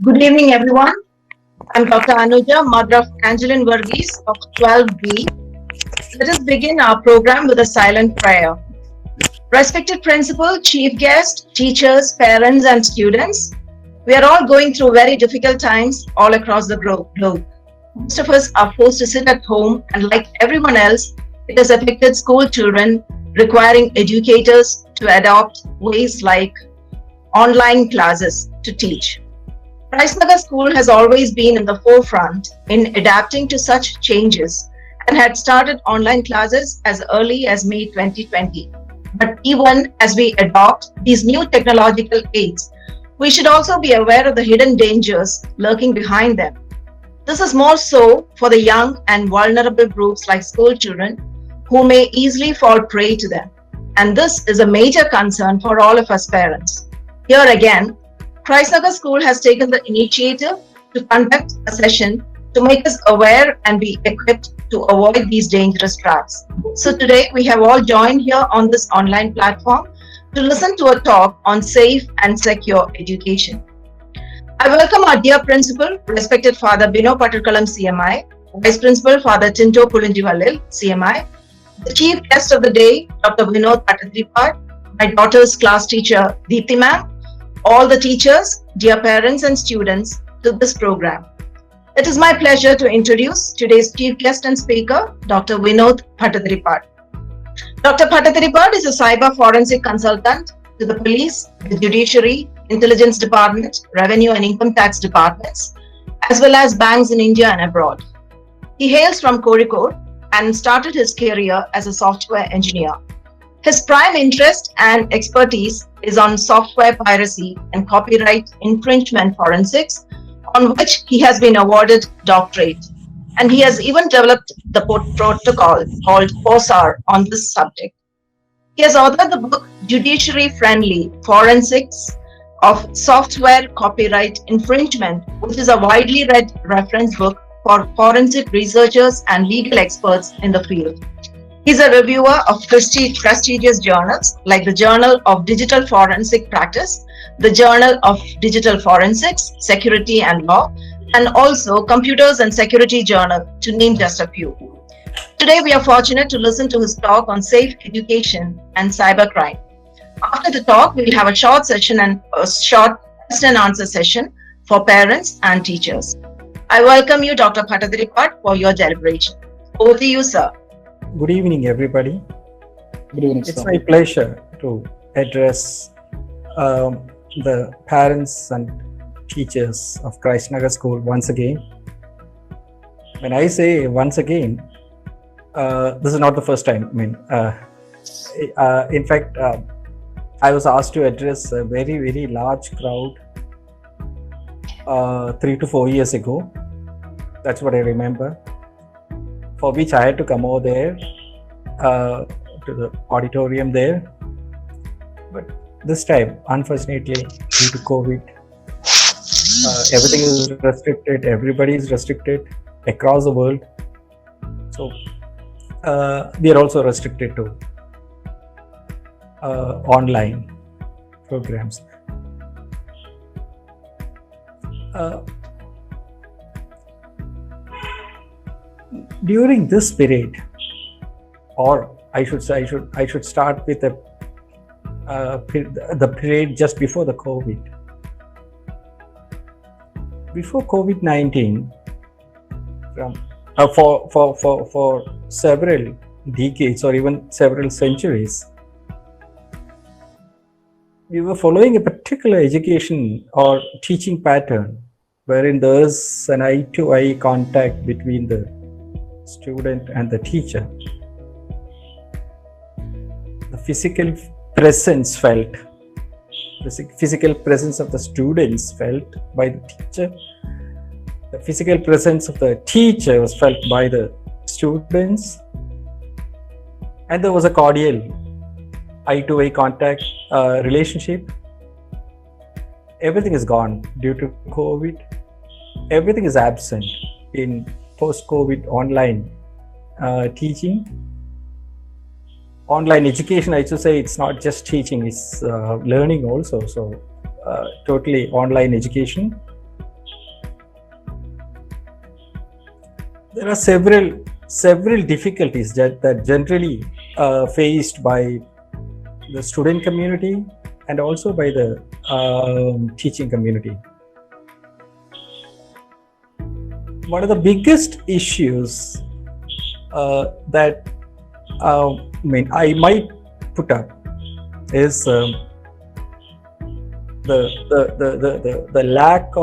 Good evening, everyone. I'm Dr. Anuja, mother of Angeline Varghese of 12B. Let us begin our program with a silent prayer. Respected principal, chief guest, teachers, parents, and students, we are all going through very difficult times all across the globe. Most of us are forced to sit at home, and like everyone else, it has affected school children, requiring educators to adopt ways like online classes to teach. Raisnagar School has always been in the forefront in adapting to such changes and had started online classes as early as May 2020. But even as we adopt these new technological aids, we should also be aware of the hidden dangers lurking behind them. This is more so for the young and vulnerable groups like school children who may easily fall prey to them. And this is a major concern for all of us parents. Here again, Christnagar School has taken the initiative to conduct a session to make us aware and be equipped to avoid these dangerous traps. So today we have all joined here on this online platform to listen to a talk on safe and secure education. I welcome our dear principal, respected Father Bino Patalkalam CMI, Vice Principal Father Tinto Pulindivalil CMI, the chief guest of the day, Dr. Vinod Patadripad, my daughter's class teacher Deepthi ma'am, all the teachers, dear parents and students to this program. It is my pleasure to introduce today's chief guest and speaker, Dr. Vinod Patadripad. Dr. Patadripad is a cyber forensic consultant to the police, the judiciary, intelligence department, revenue and income tax departments, as well as banks in India and abroad. He hails from Kozhikode and started his career as a software engineer. His prime interest and expertise is on software piracy and copyright infringement forensics, on which he has been awarded doctorate. And he has even developed the protocol called POSAR on this subject. He has authored the book Judiciary Friendly Forensics of Software Copyright Infringement, which is a widely read reference book for forensic researchers and legal experts in the field. He's a reviewer of prestigious journals like the Journal of Digital Forensic Practice, the Journal of Digital Forensics, Security and Law, and also Computers and Security Journal, to name just a few. Today, we are fortunate to listen to his talk on safe education and cybercrime. After the talk, we will have a short session and a short question and answer session for parents and teachers. I welcome you, Dr. Patadripad, for your deliberation. Over to you, sir. Good evening, everybody. Good evening, It's sir. my pleasure to address the parents and teachers of Christnagar School once again. When I say once again, this is not the first time. In fact, I was asked to address a very, very large crowd 3 to 4 years ago. That's what I remember. For which I had to come over there to the auditorium there. But this time, unfortunately, due to COVID, everything is restricted, everybody is restricted across the world. So we are also restricted to online programs. During this period, or I should say, I should start with the period just before the COVID. Before COVID-19, for several decades or even several centuries, we were following a particular education or teaching pattern wherein there is an eye-to-eye contact between the student and the teacher. The physical presence felt, the physical presence of the students felt by the teacher. The physical presence of the teacher was felt by the students. And there was a cordial eye-to-eye contact relationship. Everything is gone due to COVID. Everything is absent in post-COVID online teaching. Online education, I should say, it's not just teaching, it's learning also. So totally online education. there are several difficulties that generally faced by the student community and also by the teaching community. One of the biggest issues that I might put up is the lack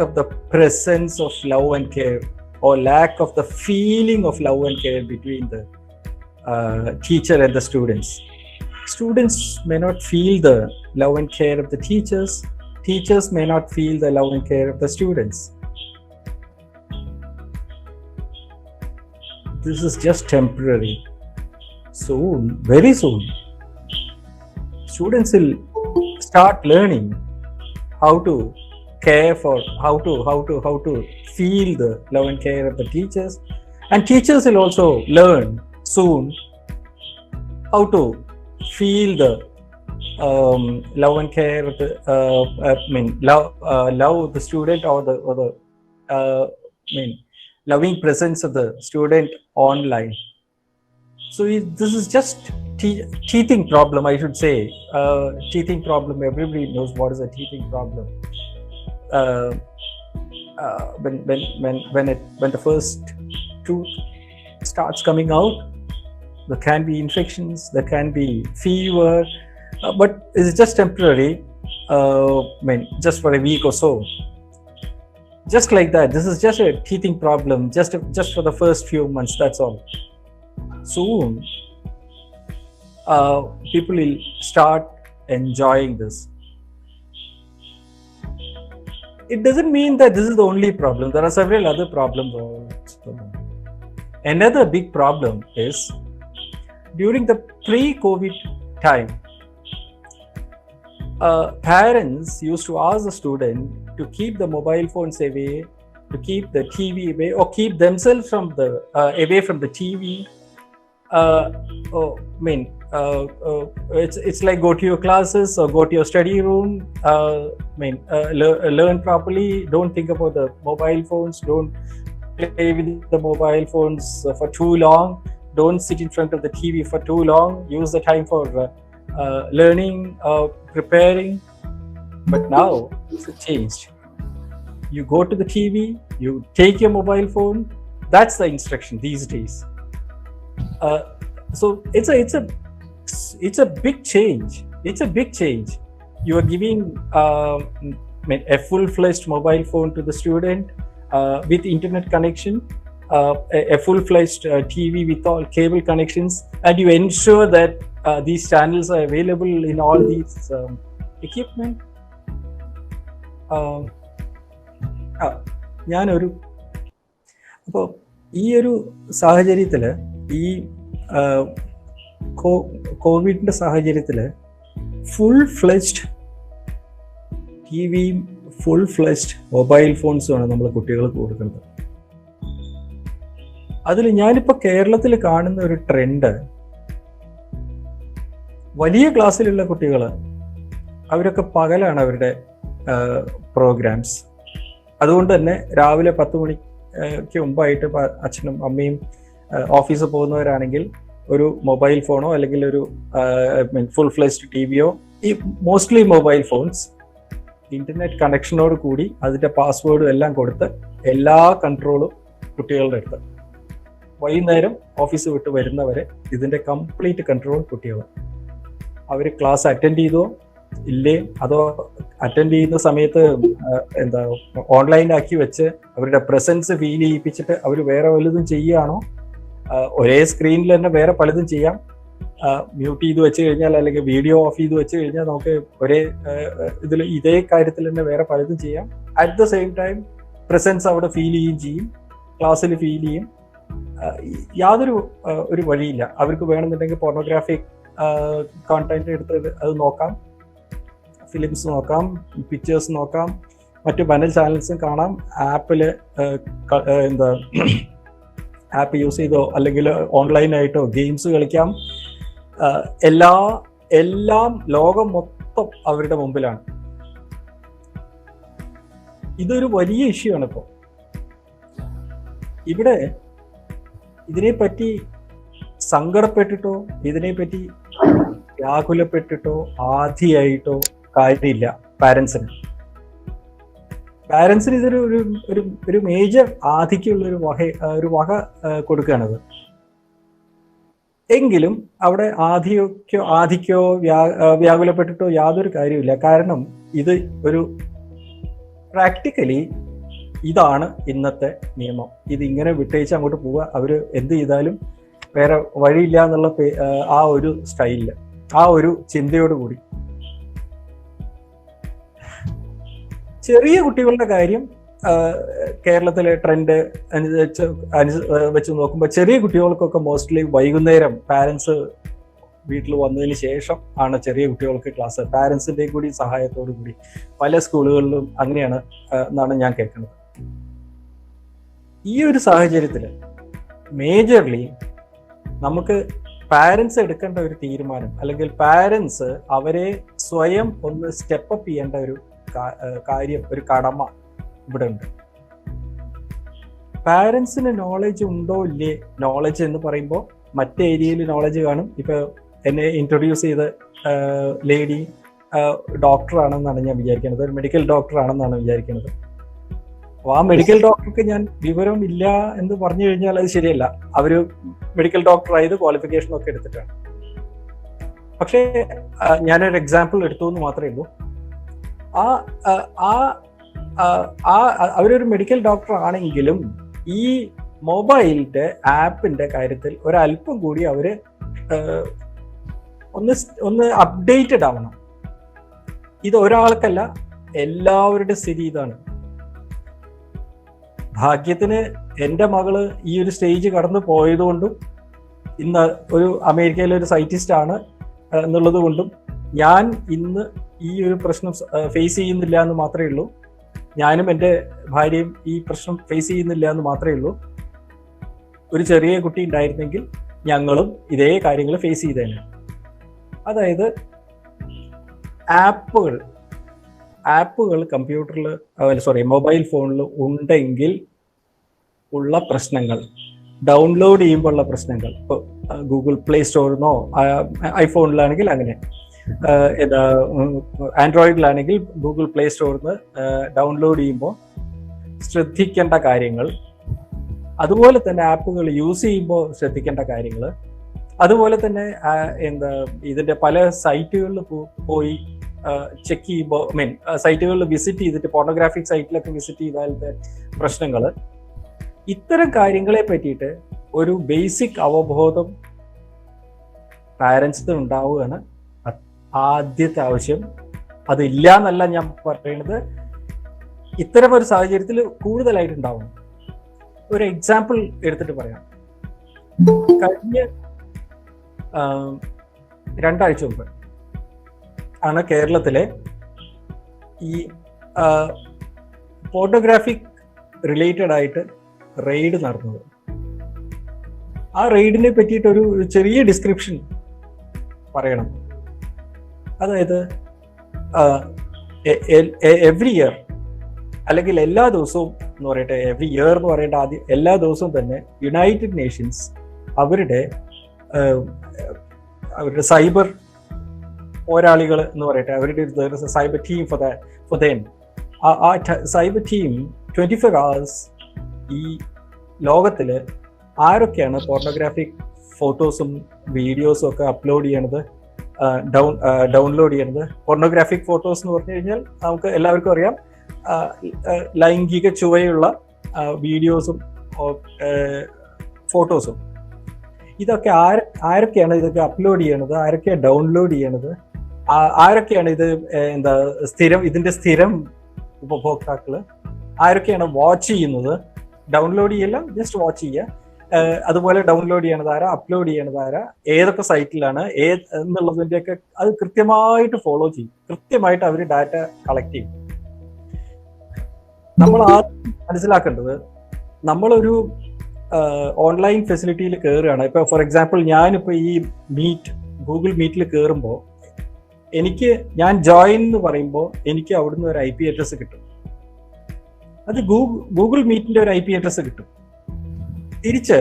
of the presence of love and care, or lack of the feeling of love and care between the teacher and the students. Students may not feel the love and care of the teachers. Teachers may not feel the love and care of the students. This is just temporary. Soon, very soon, students will start learning how to care for, how to feel the love and care of the teachers, and teachers will also learn soon how to feel the love and care of the love the student, or the loving presence of the student online. So this is just teething problem, I should say. Teething problem, everybody knows what is a teething problem. When the first tooth starts coming out, there can be infections, there can be fever, but it's just temporary. Just for a week or so. Just like that, this is just a teething problem, just for the first few months, that's all. Soon, people will start enjoying this. It doesn't mean that this is the only problem. There are several other problems also. Another big problem is, during the pre-COVID time, parents used to ask the student to keep the mobile phones away, to keep the TV away, or keep themselves from the away from the TV. It's like, go to your classes or go to your study room. Learn properly. Don't think about the mobile phones. Don't play with the mobile phones for too long. Don't sit in front of the TV for too long. Use the time for learning, preparing. But now it's changed. You go to the TV, you take your mobile phone. That's the instruction these days. So it's a big change. It's a big change. You are giving a full-fledged mobile phone to the student with internet connection, a full-fledged TV with all cable connections, and you ensure that these channels are available in all these equipment. അപ്പോൾ ഈ ഒരു സാഹചര്യത്തിൽ, ഈ കോവിഡിൻ്റെ സാഹചര്യത്തിൽ, full-fledged T വിയും full-fledged mobile ഫോൺസുമാണ് നമ്മൾ കുട്ടികൾക്ക് കൊടുക്കുന്നത്. അതിൽ ഞാനിപ്പോൾ കേരളത്തിൽ കാണുന്ന ഒരു ട്രെൻഡ്, വലിയ ക്ലാസ്സിലുള്ള കുട്ടികൾ, അവരൊക്കെ പകലാണ് അവരുടെ പ്രോഗ്രാംസ്. അതുകൊണ്ട് തന്നെ രാവിലെ 10 മണിക്ക് മുമ്പായിട്ട് അച്ഛനും അമ്മയും ഓഫീസിൽ പോകുന്നവരാണെങ്കിൽ ഒരു മൊബൈൽ ഫോണോ അല്ലെങ്കിൽ ഒരു ഫുൾ-ഫ്ലെജ്ഡ് ടി വിയോ, ഈ മോസ്റ്റ്ലി മൊബൈൽ ഫോൺസ്, ഇന്റർനെറ്റ് കണക്ഷനോട് കൂടി അതിൻ്റെ പാസ്വേഡും എല്ലാം കൊടുത്ത് എല്ലാ കൺട്രോളും കുട്ടികളുടെ അടുത്ത്. വൈകുന്നേരം ഓഫീസ് വിട്ട് വരുന്നവരെ ഇതിൻ്റെ കംപ്ലീറ്റ് കൺട്രോൾ കുട്ടികൾ. അവർ ക്ലാസ് അറ്റൻഡ് ചെയ്തോ ഇല്ലേ, അതോ അറ്റൻഡ് ചെയ്യുന്ന സമയത്ത് ഓൺലൈനാക്കി വെച്ച് അവരുടെ പ്രസൻസ് ഫീൽ ചെയ്യിപ്പിച്ചിട്ട് അവർ വേറെ വലുതും ചെയ്യുകയാണോ, ഒരേ സ്ക്രീനിൽ തന്നെ വേറെ പലതും ചെയ്യാം. മ്യൂട്ട് ചെയ്ത് വെച്ച് കഴിഞ്ഞാൽ അല്ലെങ്കിൽ വീഡിയോ ഓഫ് ചെയ്ത് വെച്ച് കഴിഞ്ഞാൽ നമുക്ക് ഒരേ ഇതേ കാര്യത്തിൽ തന്നെ വേറെ പലതും ചെയ്യാം. At the same time presence അവിടെ ഫീൽ ചെയ്യുകയും ചെയ്യും, ക്ലാസ്സിൽ ഫീൽ ചെയ്യും. യാതൊരു ഒരു വഴിയില്ല. അവർക്ക് വേണമെന്നുണ്ടെങ്കിൽ പോർണോഗ്രാഫിക് കോണ്ടന്റ് എടുത്ത് അത് നോക്കാം, ഫിലിംസ് നോക്കാം, പിക്ചേഴ്സ് നോക്കാം, മറ്റു പല ചാനൽസും കാണാം. ആപ്പ് യൂസ് ചെയ്തോ അല്ലെങ്കിൽ ഓൺലൈനായിട്ടോ ഗെയിംസ് കളിക്കാം. എല്ലാം ലോകം മൊത്തം അവരുടെ മുമ്പിലാണ്. ഇതൊരു വലിയ ഇഷ്യൂ ആണ് ഇപ്പോൾ. ഇവിടെ ഇതിനെപ്പറ്റി സങ്കടപ്പെട്ടിട്ടോ ഇതിനെപ്പറ്റി വ്യാകുലപ്പെട്ടിട്ടോ ആധിയായിട്ടോ കാര്യമില്ല. പാരൻസിന് ഇതൊരു ഒരു മേജർ ആധിക്കുള്ള ഒരു വക കൊടുക്കുകയാണത്. എങ്കിലും അവിടെ ആധിക്കോ വ്യാകുലപ്പെട്ടിട്ടോ യാതൊരു കാര്യമില്ല. കാരണം ഇത് ഒരു പ്രാക്ടിക്കലി ഇതാണ് ഇന്നത്തെ നിയമം. ഇതിങ്ങനെ വിട്ടയച്ച് അങ്ങോട്ട് പോവുക, അവർ എന്ത് ചെയ്താലും വേറെ വഴിയില്ല എന്നുള്ള ആ ഒരു സ്റ്റൈലില്, ആ ഒരു ചിന്തയോടുകൂടി. ചെറിയ കുട്ടികളുടെ കാര്യം കേരളത്തിലെ ട്രെൻഡ് വെച്ച് നോക്കുമ്പോൾ ചെറിയ കുട്ടികൾക്കൊക്കെ മോസ്റ്റ്ലി വൈകുന്നേരം പാരൻസ് വീട്ടിൽ വന്നതിന് ശേഷം ആണ് ചെറിയ കുട്ടികൾക്ക് ക്ലാസ്. പാരൻസിന്റെ കൂടി സഹായത്തോടു കൂടി പല സ്കൂളുകളിലും അങ്ങനെയാണ് എന്നാണ് ഞാൻ കേൾക്കുന്നത്. ഈ ഒരു സാഹചര്യത്തിൽ മേജർലി നമുക്ക് പാരൻസ് എടുക്കേണ്ട ഒരു തീരുമാനം, അല്ലെങ്കിൽ പാരൻസ് അവരെ സ്വയം ഒന്ന് സ്റ്റെപ്പ് അപ്പ് ചെയ്യേണ്ട ഒരു കാര്യം, ഒരു കടമ ഇവിടെ ഉണ്ട്. പാരൻസിന് നോളജ് ഉണ്ടോ ഇല്ലേ? നോളജ് എന്ന് പറയുമ്പോൾ മറ്റേ ഏരിയയിൽ നോളജ് കാണും. ഇപ്പൊ എന്നെ ഇൻട്രൊഡ്യൂസ് ചെയ്ത ലേഡി ഡോക്ടറാണെന്നാണ് ഞാൻ വിചാരിക്കുന്നത്, ഒരു മെഡിക്കൽ ഡോക്ടർ ആണെന്നാണ് വിചാരിക്കുന്നത്. അപ്പോൾ ആ മെഡിക്കൽ ഡോക്ടർക്ക് ഞാൻ വിവരം ഇല്ല എന്ന് പറഞ്ഞു കഴിഞ്ഞാൽ അത് ശരിയല്ല. അവര് മെഡിക്കൽ ഡോക്ടർ ആയത് ക്വാളിഫിക്കേഷൻ ഒക്കെ എടുത്തിട്ടാണ്. പക്ഷേ ഞാനൊരു എക്സാമ്പിൾ എടുത്തു എന്ന് മാത്രമേ ഉള്ളൂ. അവരൊരു മെഡിക്കൽ ഡോക്ടർ ആണെങ്കിലും ഈ മൊബൈലിന്റെ ആപ്പിന്റെ കാര്യത്തിൽ ഒരല്പം കൂടി അവര് ഒന്ന് അപ്ഡേറ്റഡ് ആവണം. ഇത് ഒരാൾക്കല്ല, എല്ലാവരുടെ സ്ഥിതി ഇതാണ്. ഭാഗ്യത്തിന് എൻ്റെ മകള് ഈ ഒരു സ്റ്റേജ് കടന്നു പോയതുകൊണ്ടും ഇന്ന് ഒരു അമേരിക്കയിലെ ഒരു സയന്റിസ്റ്റ് ആണ് എന്നുള്ളത് കൊണ്ടും ഞാൻ ഇന്ന് ഈ ഒരു പ്രശ്നം ഫേസ് ചെയ്യുന്നില്ല എന്ന് മാത്രമേ ഉള്ളൂ. ഞാനും എൻ്റെ ഭാര്യയും ഈ പ്രശ്നം ഫേസ് ചെയ്യുന്നില്ല എന്ന് മാത്രമേ ഉള്ളൂ. ഒരു ചെറിയ കുട്ടി ഉണ്ടായിരുന്നെങ്കിൽ ഞങ്ങളും ഇതേ കാര്യങ്ങൾ ഫേസ് ചെയ്തേനെ. അതായത് ആപ്പുകൾ കമ്പ്യൂട്ടറിൽ മൊബൈൽ ഫോണിൽ ഉണ്ടെങ്കിൽ ഉള്ള പ്രശ്നങ്ങൾ, ഡൗൺലോഡ് ചെയ്യുമ്പോൾ ഉള്ള പ്രശ്നങ്ങൾ. ഇപ്പോൾ ഗൂഗിൾ പ്ലേ സ്റ്റോറിന്നോ, ഐഫോണിലാണെങ്കിൽ അങ്ങനെ, ആൻഡ്രോയിഡിലാണെങ്കിൽ ഗൂഗിൾ പ്ലേ സ്റ്റോറിൽ നിന്ന് ഡൗൺലോഡ് ചെയ്യുമ്പോൾ ശ്രദ്ധിക്കേണ്ട കാര്യങ്ങൾ, അതുപോലെ തന്നെ ആപ്പുകൾ യൂസ് ചെയ്യുമ്പോൾ ശ്രദ്ധിക്കേണ്ട കാര്യങ്ങൾ, അതുപോലെ തന്നെ ഇതിന്റെ പല സൈറ്റുകളിൽ പോയി ചെക്ക് ചെയ്യുമ്പോൾ, സൈറ്റുകളിൽ വിസിറ്റ് ചെയ്തിട്ട് പോർണോഗ്രാഫിക് സൈറ്റിലൊക്കെ വിസിറ്റ് ചെയ്താലത്തെ പ്രശ്നങ്ങൾ, ഇത്തരം കാര്യങ്ങളെ പറ്റിയിട്ട് ഒരു ബേസിക് അവബോധം പാരൻസിന് ഉണ്ടാവുകയാണ് ആദ്യത്തെ ആവശ്യം. അതില്ല എന്നല്ല ഞാൻ പറയുന്നത്, ഇത്തരം ഒരു സാഹചര്യത്തിൽ കൂടുതലായിട്ടുണ്ടാവും. ഒരു എക്സാമ്പിൾ എടുത്തിട്ട് പറയാം. കഴിഞ്ഞ 2 ആഴ്ച മുമ്പ് ആണ് കേരളത്തിലെ ഈ ഫോട്ടോഗ്രാഫിക് റിലേറ്റഡ് ആയിട്ട് റെയ്ഡ് നടന്നത്. ആ റെയ്ഡിനെ പറ്റിയിട്ട് ഒരു ചെറിയ ഡിസ്ക്രിപ്ഷൻ പറയണം. അതായത് എവ്രി ഇയർ, അല്ലെങ്കിൽ എല്ലാ ദിവസവും എന്ന് പറയട്ടെ, എവ്രി ഇയർ എന്ന് പറയേണ്ട ആദ്യം എല്ലാ ദിവസവും തന്നെ യുണൈറ്റഡ് നേഷൻസ് അവരുടെ സൈബർ പോരാളികൾ എന്ന് പറയട്ടെ, അവരുടെ സൈബർ ടീം ഫോർ ദെം, ആ സൈബർ ടീം 24 hours ഈ ലോകത്തിൽ ആരൊക്കെയാണ് പോർണോഗ്രാഫിക് ഫോട്ടോസും വീഡിയോസും ഒക്കെ അപ്ലോഡ് ചെയ്യണത്, ഡൗൺലോഡ് ചെയ്യണത്. പോർണോഗ്രാഫിക് ഫോട്ടോസ് എന്ന് പറഞ്ഞു കഴിഞ്ഞാൽ നമുക്ക് എല്ലാവർക്കും അറിയാം, ലൈംഗിക ചുവയുള്ള വീഡിയോസും ഫോട്ടോസും. ഇതൊക്കെ ആരൊക്കെയാണ് ഇതൊക്കെ അപ്ലോഡ് ചെയ്യണത്, ആരൊക്കെയാണ് ഡൗൺലോഡ് ചെയ്യണത്, ആരൊക്കെയാണ് ഇത് ഇതിന്റെ സ്ഥിരം ഉപഭോക്താക്കള്, ആരൊക്കെയാണ് വാച്ച് ചെയ്യുന്നത്, ഡൗൺലോഡ് ചെയ്യല്ല ജസ്റ്റ് വാച്ച് ചെയ്യുക, അതുപോലെ ഡൗൺലോഡ് ചെയ്യണത് ആരാ, അപ്ലോഡ് ചെയ്യണത് ആരാ, ഏതൊക്കെ സൈറ്റിലാണ് എന്നുള്ളതിൻ്റെയൊക്കെ അത് കൃത്യമായിട്ട് ഫോളോ ചെയ്യും. കൃത്യമായിട്ട് അവർ ഡാറ്റ കളക്ട് ചെയ്യും. നമ്മൾ ആദ്യം മനസ്സിലാക്കേണ്ടത്, നമ്മളൊരു ഓൺലൈൻ ഫെസിലിറ്റിയിൽ കയറുകയാണ്. ഇപ്പൊ ഫോർ എക്സാമ്പിൾ ഞാനിപ്പോൾ ഈ ഗൂഗിൾ മീറ്റിൽ കയറുമ്പോൾ ഞാൻ ജോയിൻ എന്ന് പറയുമ്പോൾ എനിക്ക് അവിടുന്ന് ഒരു IP അഡ്രസ്സ് കിട്ടും. അത് ഗൂഗിൾ മീറ്റിന്റെ ഒരു IP അഡ്രസ്സ് കിട്ടും. തിരിച്ച്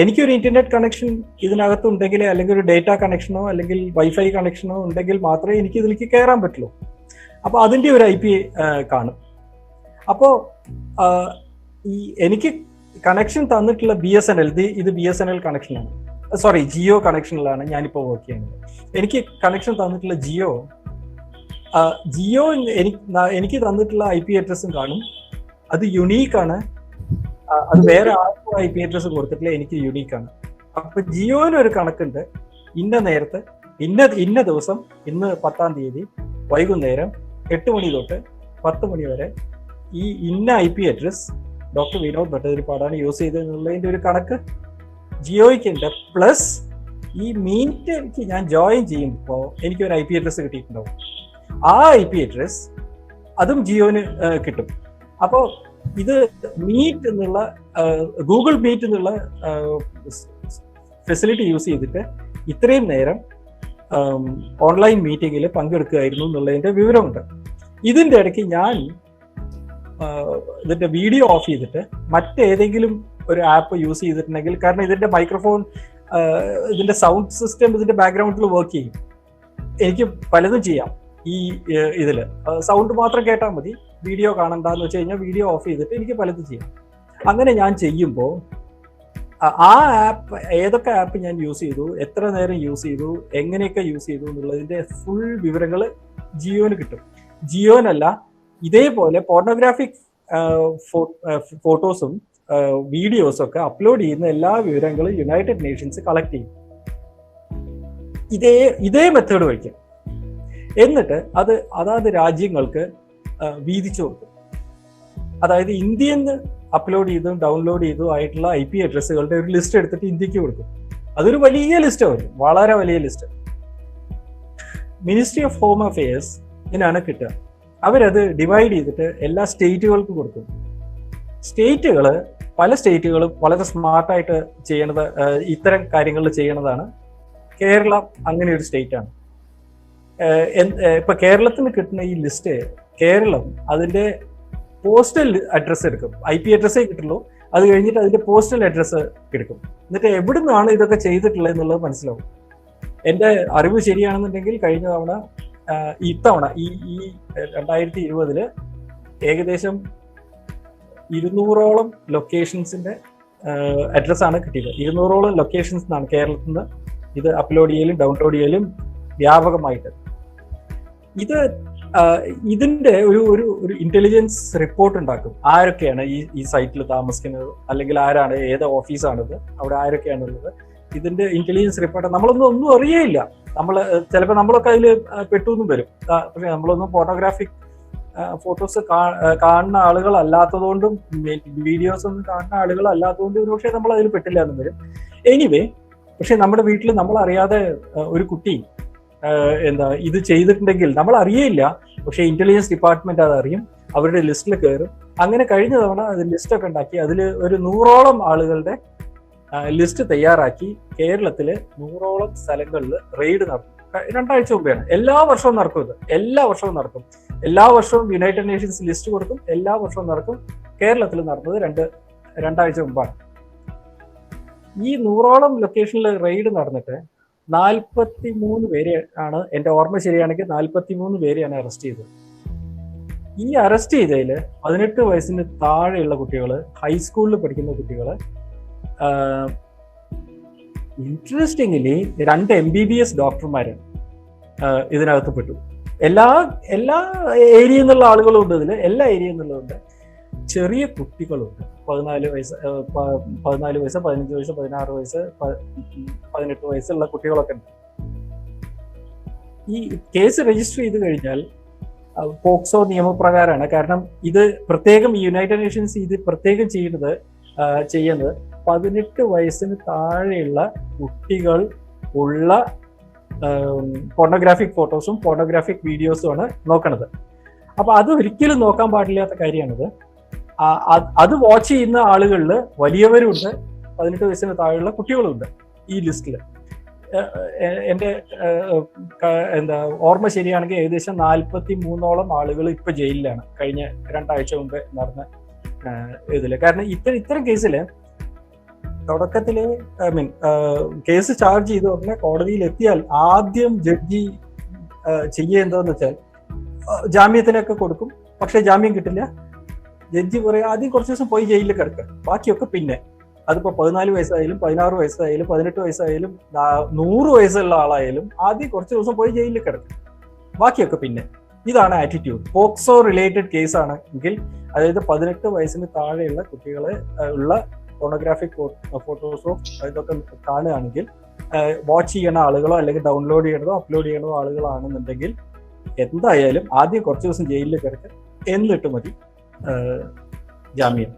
എനിക്കൊരു ഇന്റർനെറ്റ് കണക്ഷൻ ഇതിനകത്ത് ഉണ്ടെങ്കിൽ, അല്ലെങ്കിൽ ഒരു ഡേറ്റ കണക്ഷനോ അല്ലെങ്കിൽ വൈഫൈ കണക്ഷനോ ഉണ്ടെങ്കിൽ മാത്രമേ എനിക്ക് ഇതിലേക്ക് കയറാൻ പറ്റുള്ളൂ. അപ്പോൾ അതിന്റെ ഒരു IP കാണും. അപ്പോൾ എനിക്ക് കണക്ഷൻ തന്നിട്ടുള്ള BSNL, ഇത് BSNL കണക്ഷനാണ്, സോറി ജിയോ കണക്ഷനിലാണ് ഞാനിപ്പോൾ വർക്ക് ചെയ്യുന്നത്. എനിക്ക് കണക്ഷൻ തന്നിട്ടുള്ള ജിയോ എനിക്ക് തന്നിട്ടുള്ള IP അഡ്രസ്സും കാണും. അത് യുണീക്കാണ്. അത് വേറെ ആർക്കും IP അഡ്രസ്സ് കൊടുത്തിട്ടില്ല, എനിക്ക് യുണീക്കാണ്. അപ്പൊ ജിയോന് ഒരു കണക്കുണ്ട്. ഇന്ന നേരത്ത് ഇന്ന ദിവസം, ഇന്ന് 10-ാം തീയതി വൈകുന്നേരം 8 മണി തൊട്ട് 10 മണി വരെ ഈ ഇന്ന IP അഡ്രസ് ഡോക്ടർ വിനോദ് ഭട്ടതിരിപ്പാടാണ് യൂസ് ചെയ്തതെന്നുള്ളതിന്റെ ഒരു കണക്ക് ജിയോയ്ക്കുണ്ട്. പ്ലസ് ഈ മീറ്റ് എനിക്ക് ഞാൻ ജോയിൻ ചെയ്യുമ്പോൾ എനിക്കൊരു IP അഡ്രസ് കിട്ടിയിട്ടുണ്ടാവും. ആ IP അഡ്രസ് അതും ജിയോന് കിട്ടും. അപ്പോൾ ഇത് മീറ്റ് എന്നുള്ള ഗൂഗിൾ മീറ്റ് എന്നുള്ള ഫെസിലിറ്റി യൂസ് ചെയ്തിട്ട് ഇത്രയും നേരം ഓൺലൈൻ മീറ്റിങ്ങിൽ പങ്കെടുക്കുകയായിരുന്നു എന്നുള്ളതിന്റെ വിവരമുണ്ട്. ഇതിന്റെ ഇടയ്ക്ക് ഞാൻ ഇതിന്റെ വീഡിയോ ഓഫ് ചെയ്തിട്ട് മറ്റേതെങ്കിലും ഒരു ആപ്പ് യൂസ് ചെയ്തിട്ടുണ്ടെങ്കിൽ, കാരണം ഇതിന്റെ മൈക്രോഫോൺ, ഇതിന്റെ സൗണ്ട് സിസ്റ്റം ഇതിന്റെ ബാക്ക്ഗ്രൗണ്ടിൽ വർക്ക് ചെയ്യും, എനിക്ക് പലതും ചെയ്യാം. ഈ ഇതില് സൗണ്ട് മാത്രം കേട്ടാൽ മതി, വീഡിയോ കാണണ്ടെന്ന് വെച്ച് കഴിഞ്ഞാൽ വീഡിയോ ഓഫ് ചെയ്തിട്ട് എനിക്ക് പലതും ചെയ്യാം. അങ്ങനെ ഞാൻ ചെയ്യുമ്പോൾ ആ ആപ്പ്, ഏതൊക്കെ ആപ്പ് ഞാൻ യൂസ് ചെയ്തു, എത്ര നേരം യൂസ് ചെയ്തു, എങ്ങനെയൊക്കെ യൂസ് ചെയ്തു എന്നുള്ളതിന്റെ ഫുൾ വിവരങ്ങൾ ജിയോന് കിട്ടും. ജിയോനല്ല, ഇതേപോലെ പോർണോഗ്രാഫിക് ഫോട്ടോസും വീഡിയോസും ഒക്കെ അപ്ലോഡ് ചെയ്യുന്ന എല്ലാ വിവരങ്ങളും യുണൈറ്റഡ് നേഷൻസ് കളക്ട് ചെയ്യും. ഇതേ മെത്തേഡ് വയ്ക്കും. എന്നിട്ട് അതാത് രാജ്യങ്ങൾക്ക് വീതിച്ചു കൊടുക്കും. അതായത് ഇന്ത്യന്ന് അപ്ലോഡ് ചെയ്തും ഡൗൺലോഡ് ചെയ്തും ആയിട്ടുള്ള IP അഡ്രസ്സുകളുടെ ഒരു ലിസ്റ്റ് എടുത്തിട്ട് ഇന്ത്യക്ക് കൊടുക്കും. അതൊരു വലിയ ലിസ്റ്റ് വരും, വളരെ വലിയ list. Ministry of home affairs ഇതിനാണ് കിട്ടുക. അവരത് ഡിവൈഡ് ചെയ്തിട്ട് എല്ലാ സ്റ്റേറ്റുകൾക്കും കൊടുക്കും. പല സ്റ്റേറ്റുകളും വളരെ സ്മാർട്ടായിട്ട് ചെയ്യണത്, ഇത്തരം കാര്യങ്ങൾ ചെയ്യണതാണ്. കേരളം അങ്ങനെ ഒരു സ്റ്റേറ്റ് ആണ്. ഇപ്പൊ കേരളത്തിന് കിട്ടുന്ന ഈ ലിസ്റ്റ്, കേരളം അതിന്റെ പോസ്റ്റൽ അഡ്രസ്സ് എടുക്കും. IP അഡ്രസ്സേ കിട്ടുള്ളൂ. അത് കഴിഞ്ഞിട്ട് അതിന്റെ പോസ്റ്റൽ അഡ്രസ്സ് എടുക്കും. എന്നിട്ട് എവിടെ നിന്നാണ് ഇതൊക്കെ ചെയ്തിട്ടുള്ളത് എന്നുള്ളത് മനസ്സിലാവും. എന്റെ അറിവ് ശരിയാണെന്നുണ്ടെങ്കിൽ കഴിഞ്ഞ തവണ, ഇത്തവണ ഈ 2020 ഏകദേശം 200ഓളം ലൊക്കേഷൻസിന്റെ അഡ്രസ്സാണ് കിട്ടിയത്. 200ഓളം ലൊക്കേഷൻസ് എന്നാണ് കേരളത്തിൽ നിന്ന് ഇത് അപ്ലോഡ് ചെയ്യലും ഡൗൺലോഡ് ചെയ്യലും വ്യാപകമായിട്ട്. ഇതിന്റെ ഒരു ഇന്റലിജൻസ് റിപ്പോർട്ട് ഉണ്ടാക്കും. ആരൊക്കെയാണ് ഈ സൈറ്റിൽ താമസിക്കുന്നത്, അല്ലെങ്കിൽ ആരാണ്, ഏത് ഓഫീസാണിത്, അവിടെ ആരൊക്കെയാണുള്ളത്. ഇതിന്റെ ഇന്റലിജൻസ് റിപ്പോർട്ട് ഒന്നും അറിയേയില്ല. ചിലപ്പോൾ നമ്മളൊക്കെ അതിൽ പെട്ടുവെന്നും വരും. പക്ഷെ നമ്മളൊന്നും ഫോട്ടോഗ്രാഫിക് ഫോട്ടോസ് കാണുന്ന ആളുകളല്ലാത്തതുകൊണ്ടും വീഡിയോസ് ഒന്നും കാണുന്ന ആളുകളല്ലാത്തതുകൊണ്ടും ഒരുപക്ഷെ നമ്മൾ അതിൽ പെട്ടില്ല എന്നും വരും. എനിവേ, പക്ഷെ നമ്മുടെ വീട്ടിൽ നമ്മൾ അറിയാതെ ഒരു കുട്ടി ഇത് ചെയ്തിട്ടുണ്ടെങ്കിൽ നമ്മൾ അറിയില്ല. പക്ഷെ ഇന്റലിജൻസ് ഡിപ്പാർട്ട്മെന്റ് അത് അറിയും, അവരുടെ ലിസ്റ്റിൽ കയറും. അങ്ങനെ കഴിഞ്ഞ തവണ അത് ലിസ്റ്റൊക്കെ ഉണ്ടാക്കി അതിൽ ഒരു 100ഓളം ആളുകളുടെ ലിസ്റ്റ് തയ്യാറാക്കി കേരളത്തില് 100ഓളം സ്ഥലങ്ങളിൽ റെയ്ഡ് നടത്തും. 2 ആഴ്ച മുമ്പെയാണ്. എല്ലാ വർഷവും നടക്കും ഇത്. എല്ലാ വർഷവും യുണൈറ്റഡ് നേഷൻസ് ലിസ്റ്റ് കൊടുക്കും. എല്ലാ വർഷവും നടക്കും. കേരളത്തിൽ നടന്നത് 2 ആഴ്ച മുമ്പാണ്. ഈ 100ഓളം ലൊക്കേഷനിൽ റെയ്ഡ് നടന്നിട്ട് 43 പേരെ ആണ്, എന്റെ ഓർമ്മ ശരിയാണെങ്കിൽ 43 പേരെയാണ് അറസ്റ്റ് ചെയ്തത്. ഈ അറസ്റ്റ് ചെയ്തതിൽ 18 വയസ്സിന് താഴെയുള്ള കുട്ടികൾ, ഹൈസ്കൂളിൽ പഠിക്കുന്ന കുട്ടികൾ, ഇൻട്രസ്റ്റിംഗ്ലി 2 MBBS ഡോക്ടർമാര് ഇതിനകത്ത് പെട്ടു. എല്ലാ ഏരിയയിൽ നിന്നുള്ള ആളുകളും ഉണ്ട് ഇതിൽ, എല്ലാ ഏരിയയിൽ നിന്നുള്ളതുണ്ട്. ചെറിയ കുട്ടികളുണ്ട്. 14 വയസ്സ്, 15 വയസ്സ്, 16 വയസ്സ്, 18 വയസ്സുള്ള കുട്ടികളൊക്കെ ഉണ്ട്. ഈ കേസ് രജിസ്റ്റർ ചെയ്ത് കഴിഞ്ഞാൽ പോക്സോ നിയമപ്രകാരമാണ്. കാരണം ഇത് പ്രത്യേകം യുണൈറ്റഡ് നേഷൻസ് ഇത് പ്രത്യേകം ചെയ്യുന്നത് 18 വയസ്സിന് താഴെയുള്ള കുട്ടികൾ ഉള്ള പോർണോഗ്രാഫിക് ഫോട്ടോസും പോർണോഗ്രാഫിക് വീഡിയോസും ആണ് നോക്കണത്. അപ്പൊ അത് ഒരിക്കലും നോക്കാൻ പാടില്ലാത്ത കാര്യമാണിത്. അത് വാച്ച് ചെയ്യുന്ന ആളുകളിൽ വലിയവരുണ്ട്, 18 വയസ്സിന് താഴെയുള്ള കുട്ടികളുണ്ട് ഈ ലിസ്റ്റിൽ. എൻ്റെ എന്താ ഓർമ്മ ശരിയാണെങ്കിൽ ഏകദേശം 43ഓളം ആളുകൾ ഇപ്പൊ ജയിലിലാണ് കഴിഞ്ഞ 2 ആഴ്ച മുമ്പ് നടന്ന ഇതില്. കാരണം ഇത്തരം കേസില് തുടക്കത്തില് കേസ് ചാർജ് ചെയ്ത് ഉടനെ കോടതിയിൽ എത്തിയാൽ ആദ്യം ജഡ്ജി ചെയ്യേണ്ടതെന്ന് വെച്ചാൽ ജാമ്യത്തിനൊക്കെ കൊടുക്കും, പക്ഷെ ജാമ്യം കിട്ടില്ല. ജഡ്ജി പറയാം ആദ്യം കുറച്ച് ദിവസം പോയി ജയിലിൽ കിടക്കുക, ബാക്കിയൊക്കെ പിന്നെ. അതിപ്പോ 14 വയസ്സായാലും 16 വയസ്സായാലും 18 വയസ്സായാലും 100 വയസ്സുള്ള ആളായാലും ആദ്യം കുറച്ച് ദിവസം പോയി ജയിലിൽ കിടക്കും, ബാക്കിയൊക്കെ പിന്നെ. ഇതാണ് ആറ്റിറ്റ്യൂഡ്. പോക്സോ റിലേറ്റഡ് കേസാണ് എങ്കിൽ, അതായത് 18 വയസ്സിന് താഴെയുള്ള കുട്ടികളെ ഉള്ള ഫോട്ടോഗ്രാഫിക് ഫോട്ടോസോ ഇതൊക്കെ കാണുകയാണെങ്കിൽ വാച്ച് ചെയ്യണ ആളുകളോ അല്ലെങ്കിൽ ഡൗൺലോഡ് ചെയ്യണതോ അപ്ലോഡ് ചെയ്യണതോ ആളുകളാണെന്നുണ്ടെങ്കിൽ എന്തായാലും ആദ്യം കുറച്ച് ദിവസം ജയിലിൽ കിടക്കുക, എന്നിട്ട് മതി ജാമ്യം.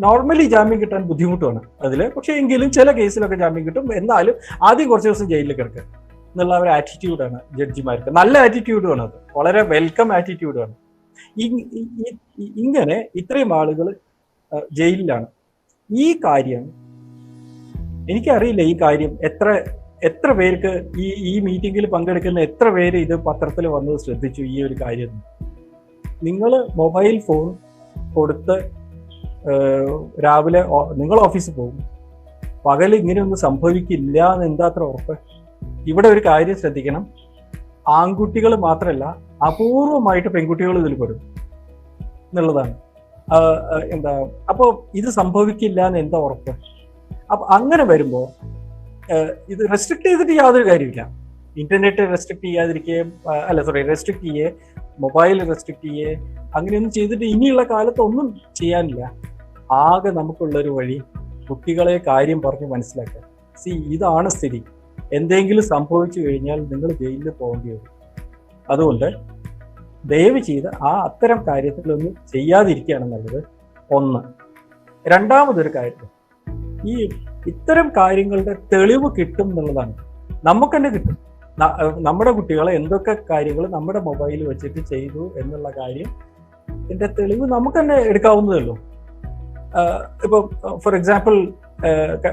നോർമലി ജാമ്യം കിട്ടാൻ ബുദ്ധിമുട്ടാണ് അതിൽ, പക്ഷെ എങ്കിലും ചില കേസിലൊക്കെ ജാമ്യം കിട്ടും. എന്നാലും ആദ്യം കുറച്ച് ദിവസം ജയിലിൽ കിടക്കുക എന്നുള്ള ഒരു ആറ്റിറ്റ്യൂഡാണ് ജഡ്ജിമാർക്ക്. നല്ല ആറ്റിറ്റ്യൂഡുമാണ് അത്, വളരെ വെൽക്കം ആറ്റിറ്റ്യൂഡാണ്. ഇങ്ങനെ ഇത്രയും ആളുകൾ ജയിലിലാണ്. ഈ കാര്യം എനിക്കറിയില്ല, ഈ കാര്യം എത്ര പേർക്ക് ഈ മീറ്റിംഗിൽ പങ്കെടുക്കുന്ന എത്ര പേര് ഇത് പത്രത്തിൽ വന്നത് ശ്രദ്ധിച്ചു ഈ ഒരു കാര്യം. നിങ്ങൾ മൊബൈൽ ഫോൺ കൊടുത്ത് രാവിലെ നിങ്ങൾ ഓഫീസിൽ പോകും, പകൽ ഇങ്ങനെയൊന്നും സംഭവിക്കില്ല എന്ന് എന്താത്ര ഉറപ്പ്? ഇവിടെ ഒരു കാര്യം ശ്രദ്ധിക്കണം, ആൺകുട്ടികൾ മാത്രമല്ല അപൂർവമായിട്ട് പെൺകുട്ടികൾ ഇതിൽ പെടും എന്നുള്ളതാണ്. അപ്പോ ഇത് സംഭവിക്കില്ല എന്ന് എന്താ ഉറപ്പ്? അപ്പൊ അങ്ങനെ വരുമ്പോ ഇത് റെസ്ട്രിക്ട് ചെയ്തിട്ട് യാതൊരു കാര്യമില്ല. ഇന്റർനെറ്റ് റെസ്ട്രിക്ട് ചെയ്യാതിരിക്കുകയും റെസ്ട്രിക്ട് ചെയ്യേ, മൊബൈൽ റെസ്ട്രിക്ട് ചെയ്യേ, അങ്ങനെയൊന്നും ചെയ്തിട്ട് ഇനിയുള്ള കാലത്ത് ഒന്നും ചെയ്യാനില്ല. ആകെ നമുക്കുള്ളൊരു വഴി കുട്ടികളെ കാര്യം പറഞ്ഞ് മനസ്സിലാക്കുക. ഇതാണ് സ്ഥിതി. എന്തെങ്കിലും സംഭവിച്ചു കഴിഞ്ഞാൽ നിങ്ങൾ ജയിലിൽ പോകേണ്ടി വരും. അതുകൊണ്ട് ദയവ് ചെയ്ത് അത്തരം കാര്യത്തിലൊന്നും ചെയ്യാതിരിക്കുകയാണ് നല്ലത്. ഒന്ന്. രണ്ടാമതൊരു കാര്യം, ഇത്തരം കാര്യങ്ങളുടെ തെളിവ് കിട്ടും എന്നുള്ളതാണ്. നമുക്ക് തന്നെ കിട്ടും. നമ്മുടെ കുട്ടികളെ എന്തൊക്കെ കാര്യങ്ങൾ നമ്മുടെ മൊബൈൽ വെച്ചിട്ട് ചെയ്തു എന്നുള്ള കാര്യം ഇതിന്റെ തെളിവ് നമുക്ക് തന്നെ എടുക്കാവുന്നതേ ഉള്ളൂ. ഇപ്പൊ ഫോർ എക്സാമ്പിൾ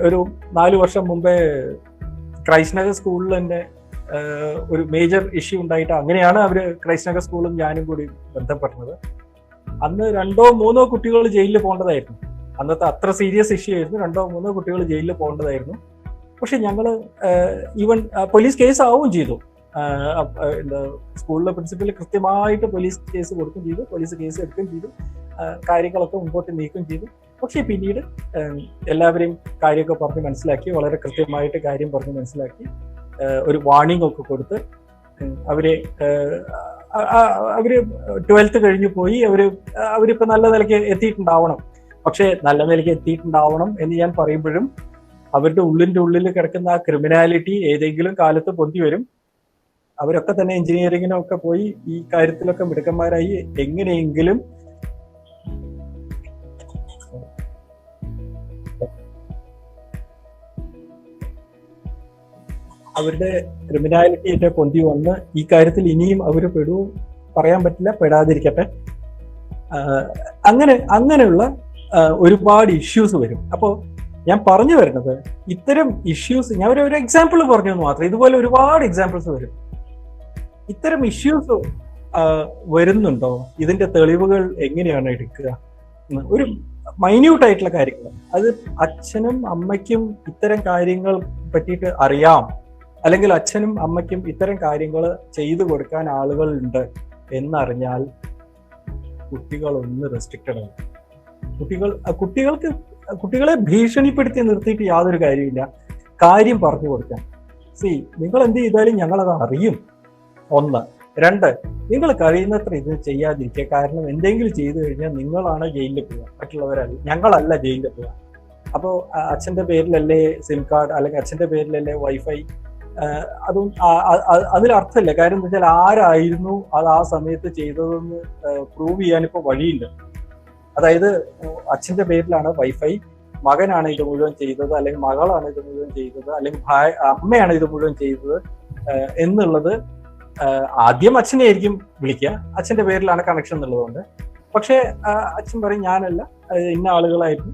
ഒരു 4 വർഷം മുമ്പേ ക്രൈസ്റ്റ് നഗർ സ്കൂളിൽ തന്നെ ഒരു മേജർ ഇഷ്യൂ ഉണ്ടായിട്ട്, അങ്ങനെയാണ് അവര് ക്രൈസ്റ്റ് നഗർ സ്കൂളും ഞാനും കൂടി ബന്ധപ്പെടുന്നത്. അന്ന് 2-3 കുട്ടികൾ ജയിലിൽ പോകേണ്ടതായിരുന്നു. അന്നത്തെ അത്ര സീരിയസ് ഇഷ്യൂ ആയിരുന്നു. 2-3 കുട്ടികൾ ജയിലിൽ പോകേണ്ടതായിരുന്നു. പക്ഷെ ഞങ്ങൾ ഈവൻ പോലീസ് കേസ് ആവുകയും ചെയ്തു. സ്കൂളിലെ പ്രിൻസിപ്പൽ കൃത്യമായിട്ട് പോലീസ് കേസ് കൊടുക്കുകയും ചെയ്തു, പോലീസ് കേസ് എടുക്കുകയും ചെയ്തു, കാര്യങ്ങളൊക്കെ മുമ്പോട്ട് നീക്കുകയും ചെയ്തു. പക്ഷെ പിന്നീട് എല്ലാവരെയും കാര്യമൊക്കെ പറഞ്ഞ് മനസ്സിലാക്കി, വളരെ കൃത്യമായിട്ട് കാര്യം പറഞ്ഞ് മനസ്സിലാക്കി, ഒരു വാർണിംഗ് ഒക്കെ കൊടുത്ത് അവര് 12th കഴിഞ്ഞു പോയി. അവരിപ്പോ നല്ല നിലയ്ക്ക് എത്തിയിട്ടുണ്ടാവണം. പക്ഷെ നല്ല നിലയ്ക്ക് എത്തിയിട്ടുണ്ടാവണം എന്ന് ഞാൻ പറയുമ്പോഴും അവരുടെ ഉള്ളിൽ കിടക്കുന്ന ആ ക്രിമിനാലിറ്റി ഏതെങ്കിലും കാലത്ത് പൊന്തി വരും. അവരൊക്കെ തന്നെ എഞ്ചിനീയറിങ്ങിനൊക്കെ പോയി ഈ കാര്യത്തിലൊക്കെ മിടുക്കന്മാരായി എങ്ങനെയെങ്കിലും അവരുടെ ക്രിമിനാലിറ്റി ഒക്കെ പൊന്തി വന്ന് ഈ കാര്യത്തിൽ ഇനിയും അവർ പറയാൻ പറ്റില്ല, പെടാതിരിക്കട്ടെ. അങ്ങനെയുള്ള ഒരുപാട് ഇഷ്യൂസ് വരും. അപ്പോൾ ഞാൻ പറഞ്ഞു വരുന്നത്, ഇത്തരം ഇഷ്യൂസ്, ഞാൻ ഒരു എക്സാമ്പിൾ പറഞ്ഞെന്ന് മാത്രം, ഇതുപോലെ ഒരുപാട് എക്സാമ്പിൾസ് വരും. ഇത്തരം ഇഷ്യൂസ് വരുന്നുണ്ടോ, ഇതിന്റെ തെളിവുകൾ എങ്ങനെയാണ് എടുക്കുക, ഒരു മൈന്യൂട്ട് ആയിട്ടുള്ള കാര്യങ്ങൾ. അത് അച്ഛനും അമ്മയ്ക്കും ഇത്തരം കാര്യങ്ങൾ പറ്റിയിട്ട് അറിയാം, അല്ലെങ്കിൽ അച്ഛനും അമ്മയ്ക്കും ഇത്തരം കാര്യങ്ങൾ ചെയ്തു കൊടുക്കാൻ ആളുകളുണ്ട് എന്നറിഞ്ഞാൽ കുട്ടികളൊന്ന് റെസ്ട്രിക്റ്റഡ് ആണ്. കുട്ടികളെ ഭീഷണിപ്പെടുത്തി നിർത്തിയിട്ട് യാതൊരു കാര്യമില്ല. കാര്യം പറഞ്ഞു കൊടുക്കാൻ. നിങ്ങൾ എന്ത് ചെയ്താലും ഞങ്ങളത് അറിയും. 1. 2, നിങ്ങൾ കഴിയുന്നത്ര ഇത് ചെയ്യാതിരിക്കുക. കാരണം എന്തെങ്കിലും ചെയ്തു കഴിഞ്ഞാൽ നിങ്ങളാണ് ജയിലിൽ പോവുക, മറ്റുള്ളവരല്ല, ഞങ്ങളല്ല ജയിലിൽ പോവുക. അപ്പോൾ അച്ഛന്റെ പേരിലല്ലേ സിം കാർഡ്, അല്ലെങ്കിൽ അച്ഛന്റെ പേരിലല്ലേ വൈഫൈ, അതും അതിലർത്ഥമില്ല. കാര്യം എന്താ വെച്ചാൽ ആരായിരുന്നു അത് ആ സമയത്ത് ചെയ്തതെന്ന് പ്രൂവ് ചെയ്യാനിപ്പോ വഴിയില്ല. അതായത് അച്ഛന്റെ പേരിലാണ് വൈഫൈ, മകനാണ് ഇത് മുഴുവൻ ചെയ്തത്, അല്ലെങ്കിൽ മകളാണ് ഇത് മുഴുവൻ ചെയ്തത്, അല്ലെങ്കിൽ അമ്മയാണ് ഇത് മുഴുവൻ ചെയ്തത് എന്നുള്ളത് ആദ്യം അച്ഛനെ ആയിരിക്കും വിളിക്കുക. അച്ഛന്റെ പേരിലാണ് കണക്ഷൻ എന്നുള്ളതുകൊണ്ട്. പക്ഷെ അച്ഛൻ പറയും ഞാനല്ല, ഇന്ന ആളുകളായിരുന്നു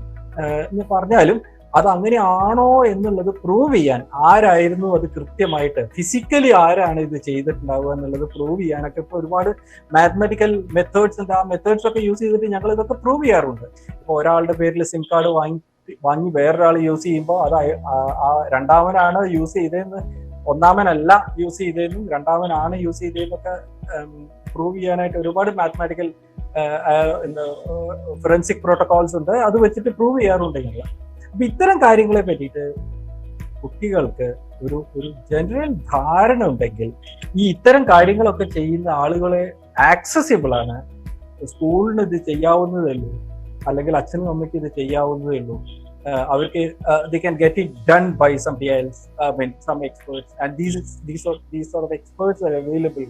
എന്ന് പറഞ്ഞാലും അത് അങ്ങനെയാണോ എന്നുള്ളത് പ്രൂവ് ചെയ്യാൻ ആരായിരുന്നു അത് കൃത്യമായിട്ട് ഫിസിക്കലി ആരാണ് ഇത് ചെയ്തിട്ടുണ്ടാവുക എന്നുള്ളത് പ്രൂവ് ചെയ്യാനൊക്കെ ഇപ്പൊ ഒരുപാട് മാത്തമാറ്റിക്കൽ മെത്തേഡ്സ് ഉണ്ട്. ആ മെത്തേഡ്സ് ഒക്കെ യൂസ് ചെയ്തിട്ട് ഞങ്ങൾ ഇതൊക്കെ പ്രൂവ് ചെയ്യാറുണ്ട്. ഇപ്പൊ ഒരാളുടെ പേരിൽ സിം കാർഡ് വാങ്ങി വേറൊരാൾ യൂസ് ചെയ്യുമ്പോൾ അത് ആ രണ്ടാമനാണ് യൂസ് ചെയ്തതെന്ന്, ഒന്നാമനല്ല യൂസ് ചെയ്തതെന്നും രണ്ടാമനാണ് യൂസ് ചെയ്തതെന്നൊക്കെ പ്രൂവ് ചെയ്യാനായിട്ട് ഒരുപാട് മാത്തമാറ്റിക്കൽ ഫോറൻസിക് പ്രോട്ടോകോൾസ് ഉണ്ട്. അത് വെച്ചിട്ട് പ്രൂവ് ചെയ്യാറുണ്ട് ഞങ്ങൾ. അപ്പൊ ഇത്തരം കാര്യങ്ങളെ പറ്റിയിട്ട് കുട്ടികൾക്ക് ഒരു ജനറൽ ധാരണ ഉണ്ടെങ്കിൽ ഈ ഇത്തരം കാര്യങ്ങളൊക്കെ ചെയ്യുന്ന ആളുകളെ ആക്സസിബിൾ ആണ്. സ്കൂളിന് ഇത് ചെയ്യാവുന്നതേ ഉള്ളൂ, അല്ലെങ്കിൽ അച്ഛനും അമ്മയ്ക്ക് ഇത് ചെയ്യാവുന്നതേ ഉള്ളൂ. അവർക്ക് they can get it done by somebody else, some experts, and these sort of experts are available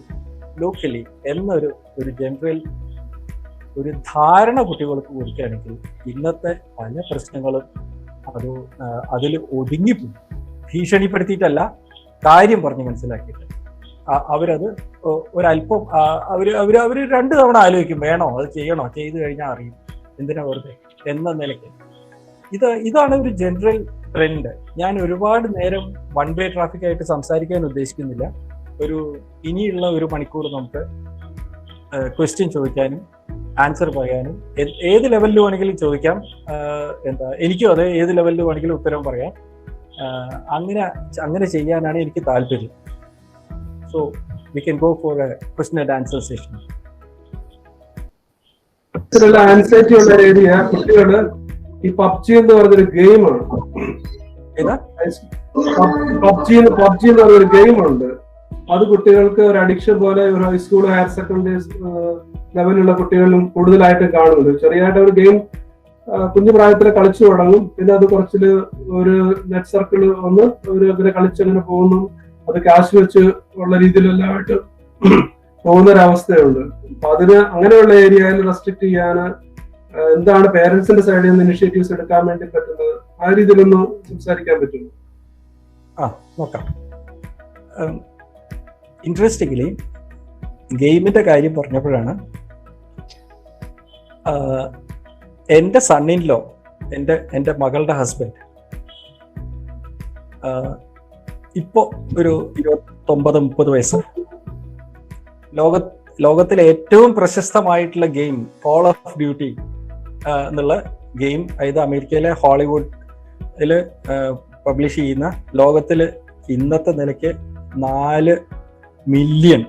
locally എന്നൊരു ജനറൽ ഒരു ധാരണ കുട്ടികൾക്ക് കൊടുക്കുകയാണെങ്കിൽ ഇന്നത്തെ പല പ്രശ്നങ്ങളും അതിൽ ഒതുങ്ങിപ്പോകും. ഭീഷണിപ്പെടുത്തിയിട്ടല്ല, കാര്യം പറഞ്ഞ് മനസ്സിലാക്കിയിട്ട് അവരത് ഒരല്പം അവർ 2 തവണ ആലോചിക്കും, വേണോ അത് ചെയ്യണോ, ചെയ്തു കഴിഞ്ഞാൽ അറിയും എന്തിനാ വെറുതെ എന്ന നിലയ്ക്ക്. ഇതാണ് ഒരു ജനറൽ ട്രെൻഡ്. ഞാൻ ഒരുപാട് നേരം വൺ വേ ട്രാഫിക് ആയിട്ട് സംസാരിക്കാൻ ഉദ്ദേശിക്കുന്നില്ല. ഇനിയുള്ള 1 മണിക്കൂർ നമുക്ക് ക്വസ്റ്റ്യൻ ചോദിക്കാനും ആൻസർ പറയാനും ഏത് ലെവലിൽ വേണമെങ്കിലും ചോദിക്കാം. എനിക്കും അതെ, ഏത് ലെവലിൽ വേണമെങ്കിലും ഉത്തരം പറയാം. അങ്ങനെ ചെയ്യാനാണ് എനിക്ക് താല്പര്യം. So we can go for A question and answer session. Anxiety ഉള്ള ഏരിയ കുട്ടികള് ഈ പബ്ജി എന്ന് പറഞ്ഞൊരു ഗെയിമാണ്. പബ്ജി എന്ന് പറഞ്ഞൊരു ഗെയിമുണ്ട്. അത് കുട്ടികൾക്ക് ഒരു അഡിക്ഷൻ പോലെ ഒരു ഹൈസ്കൂൾ ഹയർ സെക്കൻഡറി ലെവലുള്ള കുട്ടികളിലും കൂടുതലായിട്ട് കാണുന്നുണ്ട്. ചെറിയായിട്ട് ഒരു ഗെയിം കുഞ്ഞു പ്രായത്തിൽ കളിച്ചു തുടങ്ങും, പിന്നെ അത് കുറച്ചില് ഒരു നെറ്റ് സർക്കിൾ വന്ന് അങ്ങനെ കളിച്ചങ്ങനെ പോകുന്നു. അത് ക്യാഷ് വെച്ച് ഉള്ള രീതിയിലെല്ലാമായിട്ട് പോകുന്നൊരവസ്ഥയുണ്ട്. അപ്പൊ അതിന് അങ്ങനെയുള്ള ഏരിയയിൽ റെസ്ട്രിക്ട് ചെയ്യാന് എന്താണ് പേരൻസിന്റെ സൈഡിൽ നിന്ന് ഇനിഷ്യേറ്റീവ്സ് എടുക്കാൻ വേണ്ടി പറ്റുന്നത്, ആ രീതിയിലൊന്ന് സംസാരിക്കാൻ പറ്റുമോ? നോക്കാം. ഇൻട്രസ്റ്റിംഗ്ലി ഗെയിമിന്റെ കാര്യം പറഞ്ഞപ്പോഴാണ് എൻ്റെ സണ്ണിൻലോ, എൻ്റെ മകളുടെ ഹസ്ബൻഡ് ഇപ്പോ ഒരു 29-30 വയസ്സ്. ലോകത്തിലെ ഏറ്റവും പ്രശസ്തമായിട്ടുള്ള ഗെയിം കോൾ ഓഫ് ഡ്യൂട്ടി എന്നുള്ള ഗെയിം, അതായത് അമേരിക്കയിലെ ഹോളിവുഡില് പബ്ലിഷ് ചെയ്യുന്ന, ലോകത്തില് ഇന്നത്തെ നിലയ്ക്ക് 4 മില്യൺ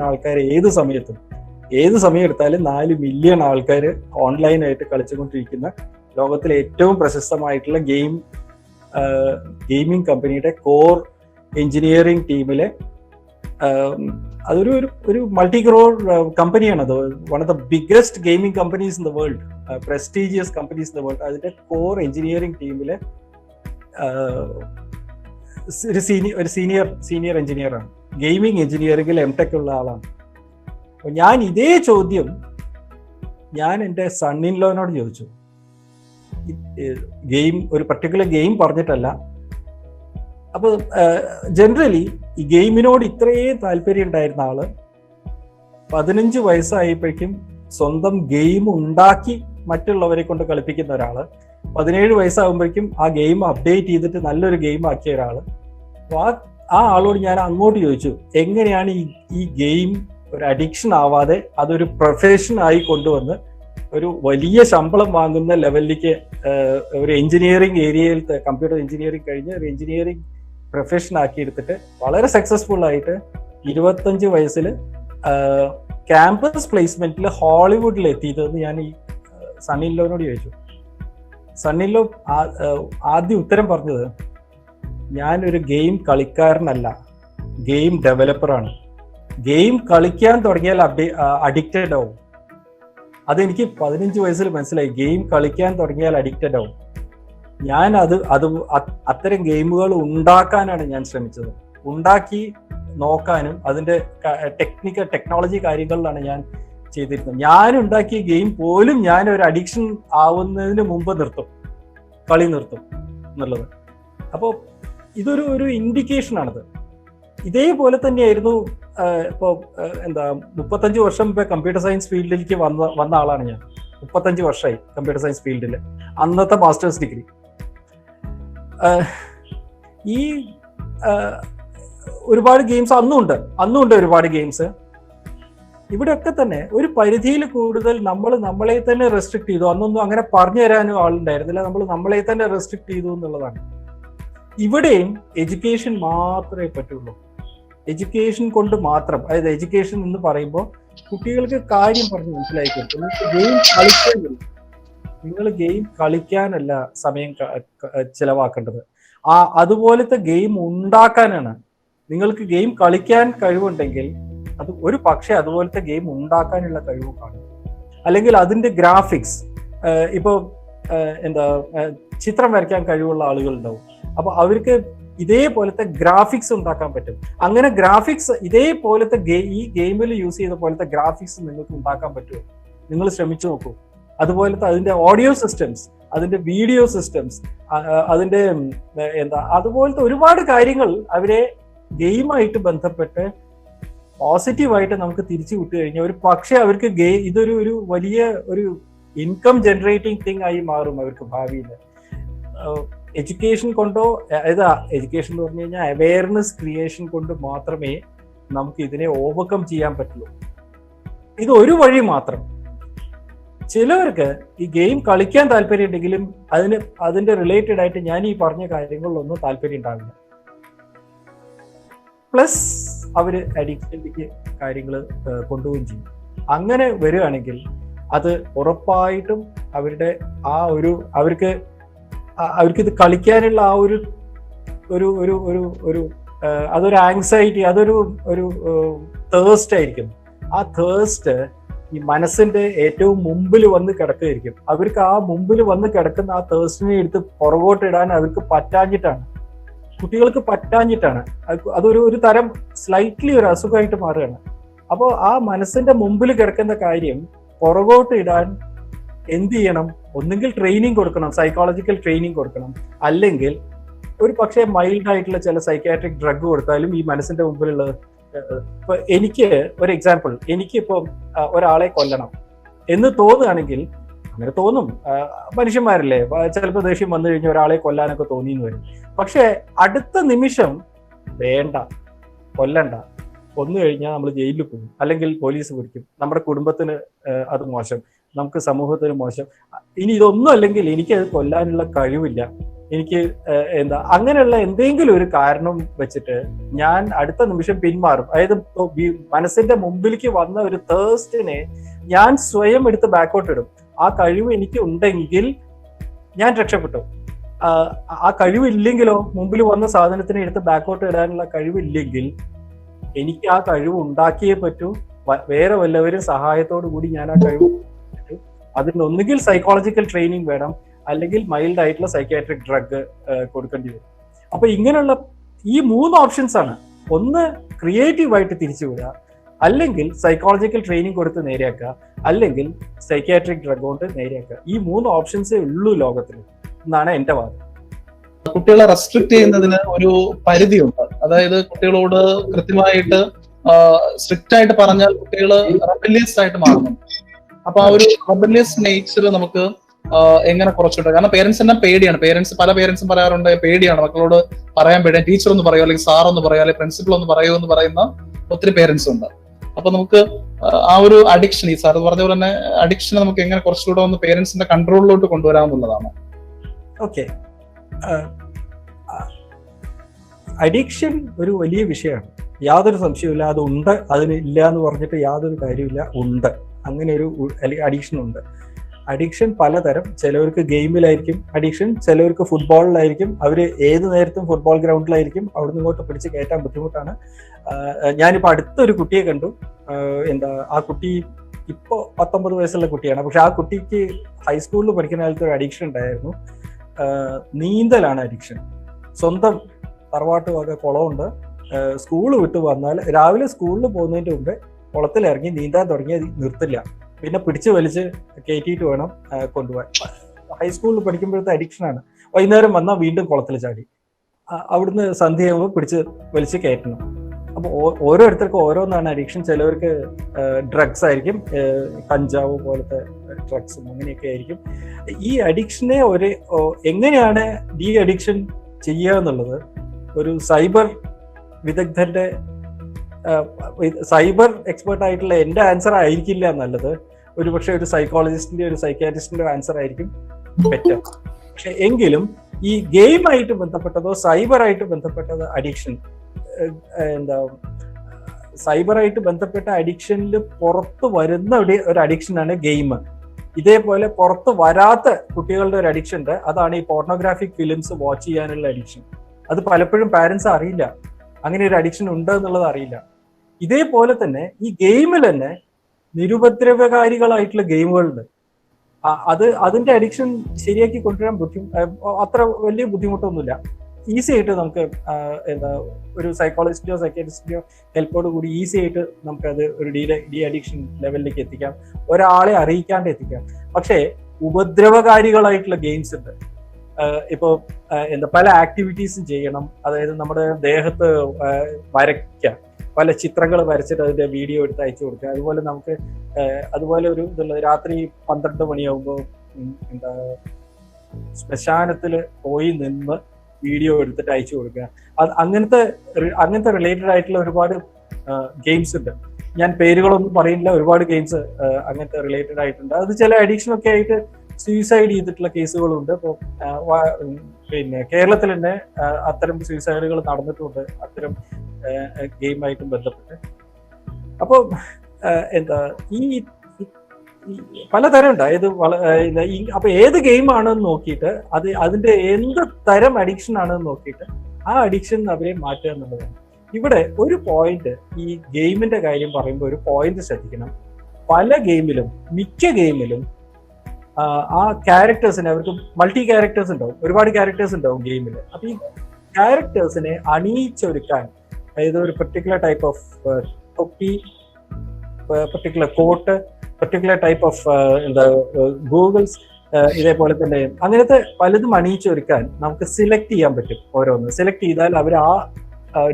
ആൾക്കാർ ഏത് സമയം എടുത്താലും 4 മില്യൺ ആൾക്കാർ ഓൺലൈനായിട്ട് കളിച്ചുകൊണ്ടിരിക്കുന്ന ലോകത്തിലെ ഏറ്റവും പ്രശസ്തമായിട്ടുള്ള ഗെയിമിംഗ് കമ്പനിയുടെ കോർ എഞ്ചിനീയറിംഗ് ടീമിലെ അതൊരു മൾട്ടി ക്രോർ കമ്പനിയാണ്. അത് one of the biggest gaming companies in the world, prestigious companies in the world. അതിന്റെ കോർ എഞ്ചിനീയറിംഗ് ടീമിലെ ഒരു സീനിയർ എഞ്ചിനീയറാണ്. ഗെയിമിംഗ് എഞ്ചിനീയറിംഗിൽ എംടെക് ഉള്ള ആളാണ്. അപ്പൊ ഞാൻ ഇതേ ചോദ്യം ഞാൻ എൻ്റെ സണ്ണിൻലോനോട് ചോദിച്ചു. ഒരു പർട്ടിക്കുലർ ഗെയിം പറഞ്ഞിട്ടല്ല. അപ്പൊ ജനറലി ഈ ഗെയിമിനോട് ഇത്രയും താല്പര്യം ഉണ്ടായിരുന്ന ആള് 15 വയസ്സായപ്പോഴേക്കും സ്വന്തം ഗെയിം ഉണ്ടാക്കി മറ്റുള്ളവരെ കൊണ്ട് കളിപ്പിക്കുന്ന ഒരാള്, 17 വയസ്സാകുമ്പോഴേക്കും ആ ഗെയിം അപ്ഡേറ്റ് ചെയ്തിട്ട് നല്ലൊരു ഗെയിം ആക്കിയ ഒരാള്. അപ്പൊ ആ ആളോട് ഞാൻ അങ്ങോട്ട് ചോദിച്ചു, എങ്ങനെയാണ് ഈ ഗെയിം ഒരു അഡിക്ഷൻ ആവാതെ അതൊരു പ്രൊഫഷൻ ആയി കൊണ്ടുവന്ന് ഒരു വലിയ ശമ്പളം വാങ്ങുന്ന ലെവലിലേക്ക് ഒരു എഞ്ചിനീയറിംഗ് ഏരിയയിൽ, കമ്പ്യൂട്ടർ എഞ്ചിനീയറിംഗ് കഴിഞ്ഞ് ഒരു എഞ്ചിനീയറിംഗ് പ്രൊഫഷൻ ആക്കി എടുത്തിട്ട് വളരെ സക്സസ്ഫുൾ ആയിട്ട് 25 വയസ്സിൽ ക്യാമ്പസ് പ്ലേസ്മെന്റിൽ ഹോളിവുഡിൽ എത്തിയതെന്ന് ഞാൻ ഈ സണ്ണിൻലോനോട് ചോദിച്ചു. സണ്ണിൻലോ ആദ്യം ഉത്തരം പറഞ്ഞത്, ഞാനൊരു ഗെയിം കളിക്കാരനല്ല, ഗെയിം ഡെവലപ്പറാണ്. ഗെയിം കളിക്കാൻ തുടങ്ങിയാൽ അഡിക്റ്റഡ് ആവും. അതെനിക്ക് 15 വയസ്സിൽ മനസ്സിലായി. ഗെയിം കളിക്കാൻ തുടങ്ങിയാൽ അഡിക്റ്റഡ് ആവും. ഞാൻ അത്തരം ഗെയിമുകൾ ഉണ്ടാക്കാനാണ് ഞാൻ ശ്രമിച്ചത്. ഉണ്ടാക്കി നോക്കാനും അതിന്റെ ടെക്നോളജി കാര്യങ്ങളിലാണ് ഞാൻ ചെയ്തിരുന്നത്. ഞാൻ ഉണ്ടാക്കിയ ഗെയിം പോലും ഞാൻ ഒരു അഡിക്ഷൻ ആവുന്നതിന് മുമ്പ് കളി നിർത്തും എന്നുള്ളത്. അപ്പോൾ ഇതൊരു ഇൻഡിക്കേഷൻ ആണത്. ഇതേപോലെ തന്നെയായിരുന്നു ഇപ്പോൾ 35 വർഷം ഇപ്പോൾ കമ്പ്യൂട്ടർ സയൻസ് ഫീൽഡിലേക്ക് വന്ന ആളാണ് ഞാൻ. 35 വർഷമായി കമ്പ്യൂട്ടർ സയൻസ് ഫീൽഡിൽ. അന്നത്തെ മാസ്റ്റേഴ്സ് ഡിഗ്രി ഈ ഒരുപാട് ഗെയിംസ് അന്നുണ്ട് ഒരുപാട് ഗെയിംസ്. ഇവിടെയൊക്കെ തന്നെ ഒരു പരിധിയിൽ കൂടുതൽ നമ്മളെ തന്നെ റെസ്ട്രിക്ട് ചെയ്തു. അന്നൊന്നും അങ്ങനെ പറഞ്ഞു തരാനും ആളുണ്ടായിരുന്നില്ല. നമ്മളെ തന്നെ റെസ്ട്രിക്ട് ചെയ്തു എന്നുള്ളതാണ്. ഇവിടെയും എഡ്യൂക്കേഷൻ മാത്രമേ പറ്റുള്ളൂ. എഡ്യൂക്കേഷൻ കൊണ്ട് മാത്രം, അതായത് എഡ്യൂക്കേഷൻ എന്ന് പറയുമ്പോൾ കുട്ടികൾക്ക് കാര്യം പറഞ്ഞ് മനസ്സിലായിക്കോട്ടെ. നിങ്ങൾ ഗെയിം കളിക്കാനല്ല സമയം ചെലവാക്കേണ്ടത്, അതുപോലത്തെ ഗെയിം ഉണ്ടാക്കാനാണ്. നിങ്ങൾക്ക് ഗെയിം കളിക്കാൻ കഴിവുണ്ടെങ്കിൽ അത് ഒരു പക്ഷേ അതുപോലത്തെ ഗെയിം ഉണ്ടാക്കാനുള്ള കഴിവ് കാണും. അല്ലെങ്കിൽ അതിന്റെ ഗ്രാഫിക്സ്, ഇപ്പോൾ ചിത്രം വരയ്ക്കാൻ കഴിവുള്ള ആളുകൾ ഉണ്ടാവും. അപ്പൊ അവർക്ക് ഇതേപോലത്തെ ഗ്രാഫിക്സ് ഉണ്ടാക്കാൻ പറ്റും. അങ്ങനെ ഗ്രാഫിക്സ് ഇതേപോലത്തെ ഈ ഗെയിമിൽ യൂസ് ചെയ്ത പോലത്തെ ഗ്രാഫിക്സ് നിങ്ങൾക്ക് ഉണ്ടാക്കാൻ പറ്റുമോ? നിങ്ങൾ ശ്രമിച്ചു നോക്കൂ. അതുപോലത്തെ അതിന്റെ ഓഡിയോ സിസ്റ്റംസ്, അതിന്റെ വീഡിയോ സിസ്റ്റംസ്, അതിന്റെ അതുപോലത്തെ ഒരുപാട് കാര്യങ്ങൾ അവരെ ഗെയിമായിട്ട് ബന്ധപ്പെട്ട് പോസിറ്റീവായിട്ട് നമുക്ക് തിരിച്ചു വിട്ടു കഴിഞ്ഞാൽ ഒരു പക്ഷേ അവർക്ക് ഇതൊരു വലിയ ഒരു ഇൻകം ജനറേറ്റിംഗ് തിങ് ആയി മാറും അവർക്ക് ഭാവിയിൽ. എഡ്യൂക്കേഷൻ കൊണ്ടോ, അതായത് എഡ്യൂക്കേഷൻ എന്ന് പറഞ്ഞു കഴിഞ്ഞാൽ അവയർനെസ് ക്രിയേഷൻ കൊണ്ട് മാത്രമേ നമുക്ക് ഇതിനെ ഓവർകം ചെയ്യാൻ പറ്റുള്ളൂ. ഇത് ഒരു വഴി മാത്രം. ചിലവർക്ക് ഈ ഗെയിം കളിക്കാൻ താല്പര്യം ഉണ്ടെങ്കിലും അതിന്റെ റിലേറ്റഡ് ആയിട്ട് ഞാൻ ഈ പറഞ്ഞ കാര്യങ്ങളിലൊന്നും താല്പര്യം ഉണ്ടാവില്ല. പ്ലസ് അവര് അഡിക്ഷനിലേക്ക് കാര്യങ്ങൾ കൊണ്ടുപോവുകയും ചെയ്യും. അങ്ങനെ വരികയാണെങ്കിൽ അത് ഉറപ്പായിട്ടും അവർക്ക് ഇത് കളിക്കാനുള്ള ആ അതൊരു ആങ്സൈറ്റി, അതൊരു തേഴ്സ്റ്റ് ആയിരിക്കും. ആ തേഴ്സ്റ്റ് ഈ മനസ്സിന്റെ ഏറ്റവും മുമ്പിൽ വന്ന് കിടക്കുകയായിരിക്കും. അവർക്ക് ആ മുമ്പിൽ വന്ന് കിടക്കുന്ന ആ തേഴ്സ്റ്റിനെ എടുത്ത് പുറകോട്ടിടാൻ അവർക്ക് പറ്റാഞ്ഞിട്ടാണ്, കുട്ടികൾക്ക് പറ്റാഞ്ഞിട്ടാണ്. അതൊരു തരം സ്ലൈറ്റ്ലി ഒരു അസുഖമായിട്ട് മാറുകയാണ്. അപ്പോൾ ആ മനസ്സിന്റെ മുമ്പിൽ കിടക്കുന്ന കാര്യം പുറകോട്ട് ഇടാൻ എന്ത് ചെയ്യണം? ഒന്നുകിൽ ട്രെയിനിങ് കൊടുക്കണം, സൈക്കോളജിക്കൽ ട്രെയിനിങ് കൊടുക്കണം, അല്ലെങ്കിൽ ഒരു പക്ഷേ മൈൽഡ് ആയിട്ടുള്ള ചില സൈക്കാട്രിക് ഡ്രഗ് കൊടുത്താലും ഈ മനസ്സിന്റെ മുമ്പിലുള്ള. ഇപ്പൊ എനിക്ക് ഒരു എക്സാമ്പിൾ, എനിക്കിപ്പോ ഒരാളെ കൊല്ലണം എന്ന് തോന്നുകയാണെങ്കിൽ, അങ്ങനെ തോന്നും, മനുഷ്യന്മാരല്ലേ, ചിലപ്പോൾ ദേഷ്യം വന്നു കഴിഞ്ഞാൽ ഒരാളെ കൊല്ലാനൊക്കെ തോന്നിയെന്ന് വരും. പക്ഷെ അടുത്ത നിമിഷം വേണ്ട, കൊല്ലണ്ട, കൊന്നു കഴിഞ്ഞാൽ നമ്മൾ ജയിലിൽ പോകും, അല്ലെങ്കിൽ പോലീസ് പിടിക്കും, നമ്മുടെ കുടുംബത്തിന് അത് മോശം, നമുക്ക് സമൂഹത്തിന് മോശം. ഇനി ഇതൊന്നും അല്ലെങ്കിൽ എനിക്കത് കൊല്ലാനുള്ള കഴിവില്ല, എനിക്ക് അങ്ങനെയുള്ള എന്തെങ്കിലും ഒരു കാരണം വെച്ചിട്ട് ഞാൻ അടുത്ത നിമിഷം പിന്മാറും. അതായത് മനസ്സിന്റെ മുമ്പിലേക്ക് വന്ന ഒരു തേഴ്സ്റ്റിനെ ഞാൻ സ്വയം എടുത്ത് ബാക്കോട്ട് ഇടും. ആ കഴിവ് എനിക്ക് ഉണ്ടെങ്കിൽ ഞാൻ രക്ഷപ്പെട്ടു. ആ കഴിവില്ലെങ്കിലോ, മുമ്പിൽ വന്ന സാധനത്തിനെ എടുത്ത് ബാക്കോട്ട് ഇടാനുള്ള കഴിവില്ലെങ്കിൽ എനിക്ക് ആ കഴിവ് ഉണ്ടാക്കിയേ പറ്റൂ. വേറെ വല്ലവരും സഹായത്തോടു കൂടി ഞാൻ ആ കഴിവ് പറ്റൂ. അതിന് ഒന്നുകിൽ സൈക്കോളജിക്കൽ ട്രെയിനിങ് വേണം, അല്ലെങ്കിൽ മൈൽഡ് ആയിട്ടുള്ള സൈക്കാട്രിക് ഡ്രഗ് കൊടുക്കേണ്ടി വരും. അപ്പൊ ഇങ്ങനെയുള്ള ഈ 3 ഓപ്ഷൻസ് ആണ്. ഒന്ന് ക്രിയേറ്റീവായിട്ട് തിരിച്ചുവിടുക, അല്ലെങ്കിൽ സൈക്കോളജിക്കൽ ട്രെയിനിങ് കൊടുത്ത് നേരെയാക്കുക, അല്ലെങ്കിൽ സൈക്കാട്രിക് ഡ്രഗ് കൊണ്ട് നേരെയാക്കുക. ഈ 3 ഓപ്ഷൻസേ ഉള്ളൂ ലോകത്തിൽ എന്നാണ് എന്റെ വാദം. കുട്ടികളെ റെസ്ട്രിക്ട് ചെയ്യുന്നതിന് ഒരു പരിധിയുണ്ട്. അതായത് കുട്ടികളോട് കൃത്യമായിട്ട് സ്ട്രിക്റ്റ് ആയിട്ട് പറഞ്ഞാൽ കുട്ടികൾ റെബല്യസ് ആയിട്ട് മാറുന്നു. അപ്പൊ ആ ഒരു റെബല്യസ് നേച്ചർ നമുക്ക് എങ്ങനെ കുറച്ചിട്ട്, കാരണം പേരൻസ് തന്നെ പേടിയാണ്. പല പേരൻസും പറയാറുണ്ട്, പേടിയാണ് മക്കളോട് പറയാൻ പേടിയാണ്. ടീച്ചർ ഒന്ന് പറയോ, അല്ലെങ്കിൽ സാർ ഒന്ന് പറയോ, അല്ലെങ്കിൽ പ്രിൻസിപ്പൾ ഒന്ന് പറയോ എന്ന് പറയുന്ന ഒത്തിരി പേരൻസ് ഉണ്ട്. അപ്പൊ നമുക്ക് ആ ഒരു അഡിക്ഷൻ, ഈ സാർ പറഞ്ഞ പോലെ തന്നെ അഡിക്ഷനെ നമുക്ക് എങ്ങനെ കുറച്ചുകൂടെ ഒന്ന് പേരൻസിന്റെ കൺട്രോളിലോട്ട് കൊണ്ടുവരാമെന്നുള്ളതാണ്. ഓക്കെ, അഡിക്ഷൻ ഒരു വലിയ വിഷയമാണ്, യാതൊരു സംശയവുമില്ല. അതുണ്ട്, അതിന് ഇല്ല എന്ന് പറഞ്ഞിട്ട് യാതൊരു കാര്യമില്ല, ഉണ്ട്. അങ്ങനെ ഒരു അഡിക്ഷൻ ഉണ്ട്. അഡിക്ഷൻ പലതരം. ചിലവർക്ക് ഗെയിമിലായിരിക്കും അഡിക്ഷൻ, ചിലവർക്ക് ഫുട്ബോളിലായിരിക്കും. അവർ ഏത് നേരത്തും ഫുട്ബോൾ ഗ്രൗണ്ടിലായിരിക്കും, അവിടുന്ന് ഇങ്ങോട്ട് പിടിച്ച് കയറ്റാൻ ബുദ്ധിമുട്ടാണ്. ഞാനിപ്പോൾ അടുത്തൊരു കുട്ടിയെ കണ്ടു. ആ കുട്ടി ഇപ്പോൾ 19 വയസ്സുള്ള കുട്ടിയാണ്. പക്ഷെ ആ കുട്ടിക്ക് ഹൈസ്കൂളിൽ പഠിക്കുന്ന കാലത്ത് ഒരു അഡിക്ഷൻ ഉണ്ടായിരുന്നു. നീന്തലാണ് അഡിക്ഷൻ. സ്വന്തം തറവാട്ട് വക കുളമുണ്ട്. സ്കൂൾ വിട്ട് വന്നാൽ രാവിലെ സ്കൂളിൽ പോകുന്നതിൻ്റെ മുമ്പേ കുളത്തിലിറങ്ങി നീന്താൻ തുടങ്ങിയത് നിർത്തില്ല. പിന്നെ പിടിച്ച് വലിച്ച് കയറ്റിയിട്ട് വേണം കൊണ്ടുപോകാൻ. ഹൈസ്കൂളിൽ പഠിക്കുമ്പോഴത്തെ അഡിക്ഷനാണ്. വൈകുന്നേരം വന്നാൽ വീണ്ടും കുളത്തിൽ ചാടി, അവിടുന്ന് സന്ധ്യയാകുമ്പോൾ പിടിച്ച് വലിച്ച് കയറ്റണം. അപ്പോൾ ഓരോരുത്തർക്കും ഓരോന്നാണ് അഡിക്ഷൻ. ചിലവർക്ക് ഡ്രഗ്സ് ആയിരിക്കും, കഞ്ചാവ് പോലത്തെ ഡ്രഗ്സും അങ്ങനെയൊക്കെ ആയിരിക്കും. ഈ അഡിക്ഷനെ എങ്ങനെയാണ് ഈ അഡിക്ഷൻ ചെയ്യുക എന്നുള്ളത് ഒരു സൈബർ വിദഗ്ധന്റെ സൈബർ എക്സ്പേർട്ട് ആയിട്ടുള്ള എൻ്റെ ആൻസർ ആയിരിക്കില്ല നല്ലത്. ഒരുപക്ഷെ ഒരു സൈക്കോളജിസ്റ്റിന്റെ ഒരു സൈക്കാട്രിസ്റ്റിന്റെ ആൻസർ ആയിരിക്കും ബെറ്റർ. പക്ഷെ എങ്കിലും ഈ ഗെയിമായിട്ട് ബന്ധപ്പെട്ടതോ സൈബറായിട്ട് ബന്ധപ്പെട്ടത് അഡിക്ഷൻ, സൈബറായിട്ട് ബന്ധപ്പെട്ട അഡിക്ഷനിൽ പുറത്ത് വരുന്ന ഒരു അഡിക്ഷനാണ് ഗെയിം. ഇതേപോലെ പുറത്ത് വരാത്ത കുട്ടികളുടെ ഒരു അഡിക്ഷൻ ഉണ്ട്, അതാണ് ഈ പോർണോഗ്രാഫിക് ഫിലിംസ് വാച്ച് ചെയ്യാനുള്ള അഡിക്ഷൻ. അത് പലപ്പോഴും പാരന്റ്സ് അറിയില്ല, അങ്ങനെ ഒരു അഡിക്ഷൻ ഉണ്ട് എന്നുള്ളത് അറിയില്ല. ഇതേപോലെ തന്നെ ഈ ഗെയിമിൽ തന്നെ നിരുപദ്രവകാരികളായിട്ടുള്ള ഗെയിമുകളുണ്ട്. അതിന്റെ അഡിക്ഷൻ ശരിയാക്കി കൊണ്ടുവരാൻ അത്ര വലിയ ബുദ്ധിമുട്ടൊന്നുമില്ല. ഈസി ആയിട്ട് നമുക്ക് ഒരു സൈക്കോളജിസ്റ്റിന്റെയോ സൈക്കാട്രിസ്റ്റിന്റെയോ ഹെൽപ്പോട് കൂടി ഈസി ആയിട്ട് നമുക്കത് ഒരു ഡി അഡിക്ഷൻ ലെവലിലേക്ക് എത്തിക്കാം, ഒരാളെ അറിയിക്കാണ്ട് എത്തിക്കാം. പക്ഷേ ഉപദ്രവകാരികളായിട്ടുള്ള ഗെയിംസ് ഉണ്ട്. ഇപ്പോ പല ആക്ടിവിറ്റീസും ചെയ്യണം, അതായത് നമ്മുടെ ദേഹത്ത് വരയ്ക്കാം, പല ചിത്രങ്ങൾ വരച്ചിട്ട് അതിന്റെ വീഡിയോ എടുത്ത് അയച്ചു കൊടുക്കുക. അതുപോലെ ഒരു ഇതുള്ളത് രാത്രി 12 മണിയാകുമ്പോൾ ശ്മശാനത്തില് പോയി നിന്ന് വീഡിയോ എടുത്തിട്ട് അയച്ചു കൊടുക്കുക. അങ്ങനത്തെ റിലേറ്റഡ് ആയിട്ടുള്ള ഒരുപാട് ഗെയിംസ് ഉണ്ട്. ഞാൻ പേരുകളൊന്നും പറയുന്നില്ല, ഒരുപാട് ഗെയിംസ് അങ്ങനത്തെ റിലേറ്റഡ് ആയിട്ടുണ്ട്. അത് ചില അഡിക്ഷൻ ഒക്കെ ആയിട്ട് സൂയിസൈഡ് ചെയ്തിട്ടുള്ള കേസുകളുണ്ട്. ഇപ്പോൾ കേരളത്തിൽ തന്നെ അത്തരം സൂയിസൈഡുകൾ നടന്നിട്ടുണ്ട് അത്തരം ഗെയിമായിട്ടും ബന്ധപ്പെട്ട്. അപ്പോൾ ഈ പലതരം ഉണ്ട്. അപ്പൊ ഏത് ഗെയിമാണെന്ന് നോക്കിയിട്ട് അതിന്റെ എന്ത് തരം അഡിക്ഷൻ ആണെന്ന് നോക്കിയിട്ട് ആ അഡിക്ഷൻ അവരെ മാറ്റുക എന്നുള്ളതാണ്. ഇവിടെ ഒരു പോയിന്റ്, ഈ ഗെയിമിന്റെ കാര്യം പറയുമ്പോൾ ഒരു പോയിന്റ് ശ്രദ്ധിക്കണം. മിക്ക ഗെയിമിലും ആ ക്യാരക്ടേഴ്സിനെ, അവർക്ക് മൾട്ടി ക്യാരക്ടേഴ്സ് ഉണ്ടാവും, ഒരുപാട് ക്യാരക്ടേഴ്സ് ഉണ്ടാവും ഗെയിമിൽ. അപ്പൊ ഈ ക്യാരക്ടേഴ്സിനെ അണിയിച്ചൊരുക്കാൻ, അതായത് ഒരു പെർട്ടിക്കുലർ ടൈപ്പ് ഓഫ് തൊപ്പി, particular coat, particular type of goggles, ഇതേപോലെ തന്നെ അങ്ങനത്തെ പലതും അണിയിച്ചൊരുക്കാൻ നമുക്ക് സെലക്ട് ചെയ്യാൻ പറ്റും. ഓരോന്ന് സെലക്ട് ചെയ്താൽ അവർ ആ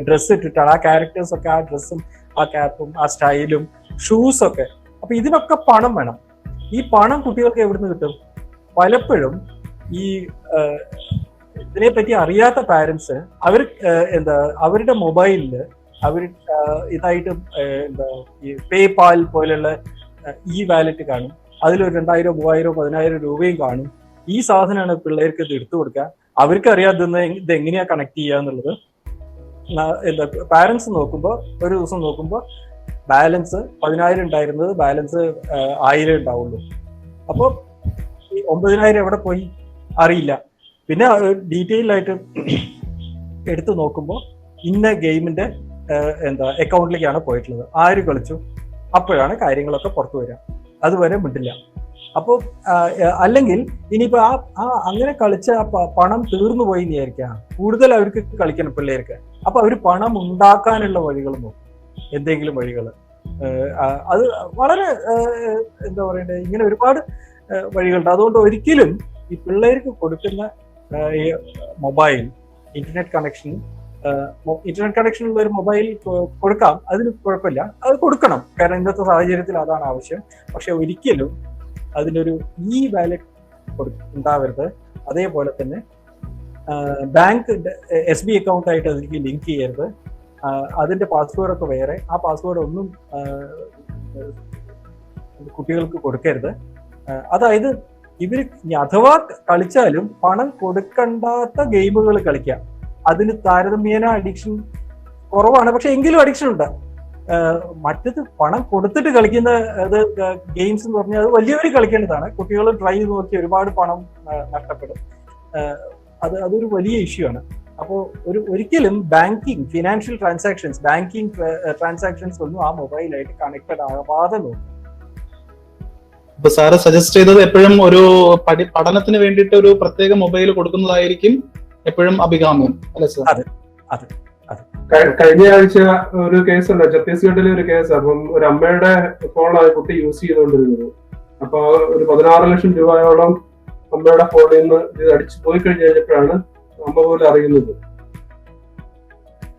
ഡ്രസ്സ് ഇട്ടിട്ടാണ്, ആ ക്യാരക്ടേഴ്സ് ഒക്കെ ആ ഡ്രസ്സും ആ ക്യാപ്പും ആ സ്റ്റൈലും ഷൂസൊക്കെ. അപ്പൊ ഇതിനൊക്കെ പണം വേണം. ഈ പണം കുട്ടികൾക്ക് എവിടുന്ന് കിട്ടും? പലപ്പോഴും ഈ ഇതിനെപ്പറ്റി അറിയാത്ത പാരന്റ്സ് അവരുടെ മൊബൈലില് അവർ ഇതായിട്ട് ഈ പേപാൽ പോലുള്ള ഈ വാലറ്റ് കാണും, അതിലൊരു 2000, 3000, 10,000 രൂപയും കാണും. ഈ സാധനമാണ് പിള്ളേർക്ക് ഇത് എടുത്തു കൊടുക്കുക. അവർക്കറിയാതെ ഇത് എങ്ങനെയാ കണക്ട് ചെയ്യുക എന്നുള്ളത്. പാരന്റ്സ് നോക്കുമ്പോൾ ഒരു ദിവസം നോക്കുമ്പോൾ ബാലൻസ് 10,000 ഉണ്ടായിരുന്നത് ബാലൻസ് 1000 ഉണ്ടാവുള്ളൂ. അപ്പോൾ ഈ 9,000 എവിടെ പോയി അറിയില്ല. പിന്നെ ഡീറ്റെയിൽ ആയിട്ട് എടുത്തു നോക്കുമ്പോൾ ഇന്ന ഗെയിമിന്റെ അക്കൗണ്ടിലേക്കാണ് പോയിട്ടുള്ളത്, ആര് കളിച്ചു, അപ്പോഴാണ് കാര്യങ്ങളൊക്കെ പുറത്തു വരിക. അതുവരെ മിണ്ടില്ല. അപ്പോൾ അല്ലെങ്കിൽ ഇനിയിപ്പോ അങ്ങനെ കളിച്ച പണം തീർന്നു പോയി എന്ന് വിചാരിക്കാം, കൂടുതൽ അവർക്ക് കളിക്കണം പിള്ളേർക്ക്. അപ്പൊ അവര് പണം ഉണ്ടാക്കാനുള്ള വഴികൾ നോക്കും, എന്തെങ്കിലും വഴികൾ. അത് വളരെ എന്താ പറയണ്ടേ, ഇങ്ങനെ ഒരുപാട് വഴികളുണ്ട്. അതുകൊണ്ട് ഒരിക്കലും ഈ പിള്ളേർക്ക് കൊടുക്കുന്ന ഈ മൊബൈൽ, ഇന്റർനെറ്റ് കണക്ഷൻ ഉള്ള ഒരു മൊബൈൽ കൊടുക്കാം, അതിന് കുഴപ്പമില്ല, അത് കൊടുക്കണം. കാരണം ഇന്നത്തെ സാഹചര്യത്തിൽ അതാണ് ആവശ്യം. പക്ഷെ ഒരിക്കലും അതിനൊരു ഈ വാലറ്റ് ഉണ്ടാവരുത്. അതേപോലെ തന്നെ ബാങ്ക് SB അക്കൗണ്ട് ആയിട്ട് അതിലേക്ക് ലിങ്ക് ചെയ്യരുത്. അതിന്റെ പാസ്വേഡ് ഒക്കെ വേറെ, ആ പാസ്വേഡ് ഒന്നും കുട്ടികൾക്ക് കൊടുക്കരുത്. അതായത് ഇവര് അഥവാ കളിച്ചാലും പണം കൊടുക്കണ്ടാത്ത ഗെയിമുകൾ കളിക്കാം. അതിന് താരതമ്യേന അഡിക്ഷൻ കുറവാണ്, പക്ഷെ എങ്കിലും അഡിക്ഷൻ ഉണ്ട്. മറ്റത് പണം കൊടുത്തിട്ട് കളിക്കുന്ന ഗെയിംസ് എന്ന് പറഞ്ഞാൽ അത് വലിയവർ കളിക്കേണ്ടതാണ്. കുട്ടികൾ ട്രൈ ചെയ്ത് നോക്കി ഒരുപാട് പണം നഷ്ടപ്പെടും. അതൊരു വലിയ ഇഷ്യൂ ആണ്. അപ്പോൾ ഒരിക്കലും ഫിനാൻഷ്യൽ ട്രാൻസാക്ഷൻസ് ഒന്നും ആ മൊബൈലായിട്ട് കണക്റ്റഡ് ആവാതെ നോക്കും. ഇപ്പൊ സാറ് സജസ്റ്റ് ചെയ്തത് എപ്പോഴും ഒരു പഠനത്തിന് വേണ്ടിയിട്ട് ഒരു പ്രത്യേക മൊബൈൽ കൊടുക്കുന്നതായിരിക്കും എപ്പോഴും അഭികാമ്യം, അല്ലെ സാർ? അതെ അതെ അതെ. കഴിഞ്ഞ ആഴ്ച ഒരു കേസുണ്ട്, ഛത്തീസ്ഗഡിലെ ഒരു കേസ്. അപ്പം ഒരു അമ്മയുടെ ഫോണാണ് കുട്ടി യൂസ് ചെയ്തുകൊണ്ടിരുന്നത്. അപ്പൊ ഒരു 16 ലക്ഷം രൂപയോളം അമ്മയുടെ ഫോണിൽ നിന്ന് ഇത് അടിച്ചു പോയി കഴിഞ്ഞപ്പോഴാണ് അമ്മ പോലും അറിയുന്നത്.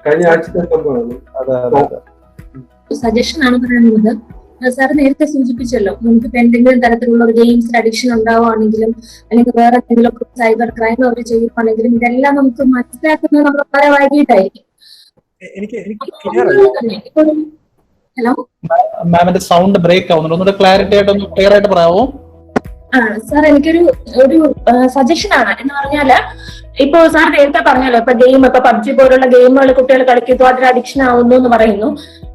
കഴിഞ്ഞ ആഴ്ചത്തെ സംഭവമാണ്. സജഷൻ ആണ് പറയുന്നത്, സാർ നേരത്തെ സൂചിപ്പിച്ചല്ലോ, നമുക്ക് എന്തെങ്കിലും തരത്തിലുള്ള ഒരു ഗെയിംസിൽ അഡിക്ഷൻ ഉണ്ടാവുകയാണെങ്കിലും അല്ലെങ്കിൽ വേറെ എന്തെങ്കിലും സൈബർ ക്രൈം അവർ ചെയ്യുവാണെങ്കിലും ഇതെല്ലാം നമുക്ക് മനസ്സിലാക്കുന്നത് നമ്മൾ വളരെ വൈകിട്ടായിരിക്കും. ഹലോ മാമിന്റെ സൗണ്ട് ബ്രേക്ക് ആവുന്നുണ്ട്, ഒന്നുകൂടെ ക്ലാരിറ്റി ആയിട്ട് ഒന്ന് ക്ലിയർ ആയിട്ട് പറയാമോ? സാർ എനിക്കൊരു സജഷൻ ആണ്. എന്ന് പറഞ്ഞാല് ഇപ്പൊ സാർ നേരത്തെ പറഞ്ഞല്ലോ, ഇപ്പൊ ഗെയിം, ഇപ്പൊ പബ്ജി പോലുള്ള ഗെയിമുകൾ കുട്ടികൾ കളിക്കുന്നു, അതിന് അഡിക്ഷൻ ആവുന്നു എന്ന് പറയുന്നു.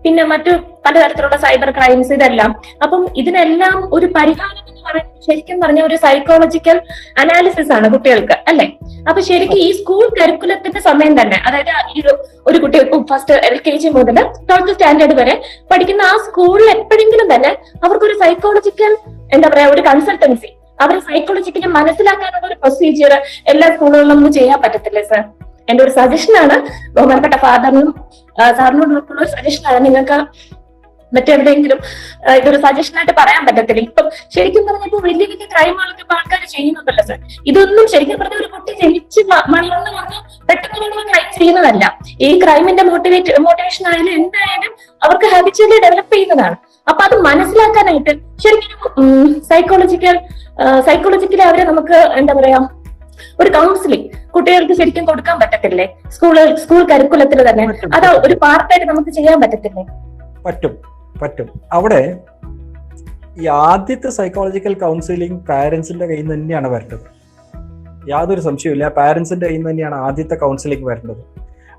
പിന്നെ മറ്റു പലതരത്തിലുള്ള സൈബർ ക്രൈംസ്, ഇതെല്ലാം. അപ്പം ഇതിനെല്ലാം ഒരു പരിഹാരം എന്ന് പറയുന്നത് ശരിക്കും പറഞ്ഞ ഒരു സൈക്കോളജിക്കൽ അനാലിസിസ് ആണ് കുട്ടികൾക്ക്, അല്ലെ? അപ്പൊ ശരിക്കും ഈ സ്കൂൾ കരിക്കുലത്തിന്റെ സമയം തന്നെ, അതായത് ഈ ഒരു കുട്ടി ഫസ്റ്റ് LKG മുതൽ 12th സ്റ്റാൻഡേർഡ് വരെ പഠിക്കുന്ന ആ സ്കൂളിൽ എപ്പോഴെങ്കിലും തന്നെ അവർക്കൊരു സൈക്കോളജിക്കൽ എന്താ പറയാ ഒരു കൺസൾട്ടൻസി, അവരെ സൈക്കോളജിക്കലി മനസ്സിലാക്കാനുള്ള ഒരു പ്രൊസീജിയർ എല്ലാ സ്കൂളുകളിലും ഒന്നും ചെയ്യാൻ പറ്റത്തില്ലേ സാർ? എന്റെ ഒരു സജഷനാണ്, ബഹുമാനപ്പെട്ട ഫാദറിനും സാറിനോടുള്ള ഒരു സജഷനാണ്. നിങ്ങൾക്ക് മറ്റെവിടെയെങ്കിലും ഇതൊരു സജഷനായിട്ട് പറയാൻ പറ്റത്തില്ല? ഇപ്പം ശരിക്കും പറഞ്ഞപ്പോ വലിയ വലിയ ക്രൈമുകളൊക്കെ ഇപ്പൊ ആൾക്കാർ ചെയ്യുന്നുണ്ടല്ലോ സാർ. ഇതൊന്നും ശരിക്കും പറഞ്ഞ ഒരു കുട്ടി ജനിച്ച് വളർന്ന് വന്ന് പെട്ടെന്ന് ക്രൈം ചെയ്യുന്നതല്ല. ഈ ക്രൈമിന്റെ മോട്ടിവേഷൻ ആയാലും എന്തായാലും അവർക്ക് ഹാബിച്വലി ഡെവലപ്പ് ചെയ്യുന്നതാണ്. അപ്പൊ അത് മനസ്സിലാക്കാനായിട്ട് ശരിക്കും സൈക്കോളജിക്കലി അവരെ നമുക്ക് എന്താ പറയാ ഒരു കൗൺസിലിംഗ് കുട്ടികൾക്ക് ശരിക്കും കൊടുക്കാൻ പറ്റത്തില്ലേ? സ്കൂൾ കരിക്കുലത്തിൽ തന്നെ അത് ഒരു പാർട്ടായിട്ട് നമുക്ക് ചെയ്യാൻ പറ്റത്തില്ലേ? പറ്റും. അവിടെ ഈ ആദ്യത്തെ സൈക്കോളജിക്കൽ കൗൺസിലിംഗ് പാരന്റ്സിന്റെ കയ്യിൽ നിന്ന് തന്നെയാണ് വരേണ്ടത്. യാതൊരു സംശയമില്ല, പാരന്റ്സിന്റെ കയ്യിൽ നിന്ന് തന്നെയാണ് ആദ്യത്തെ കൗൺസിലിംഗ് വരേണ്ടത്.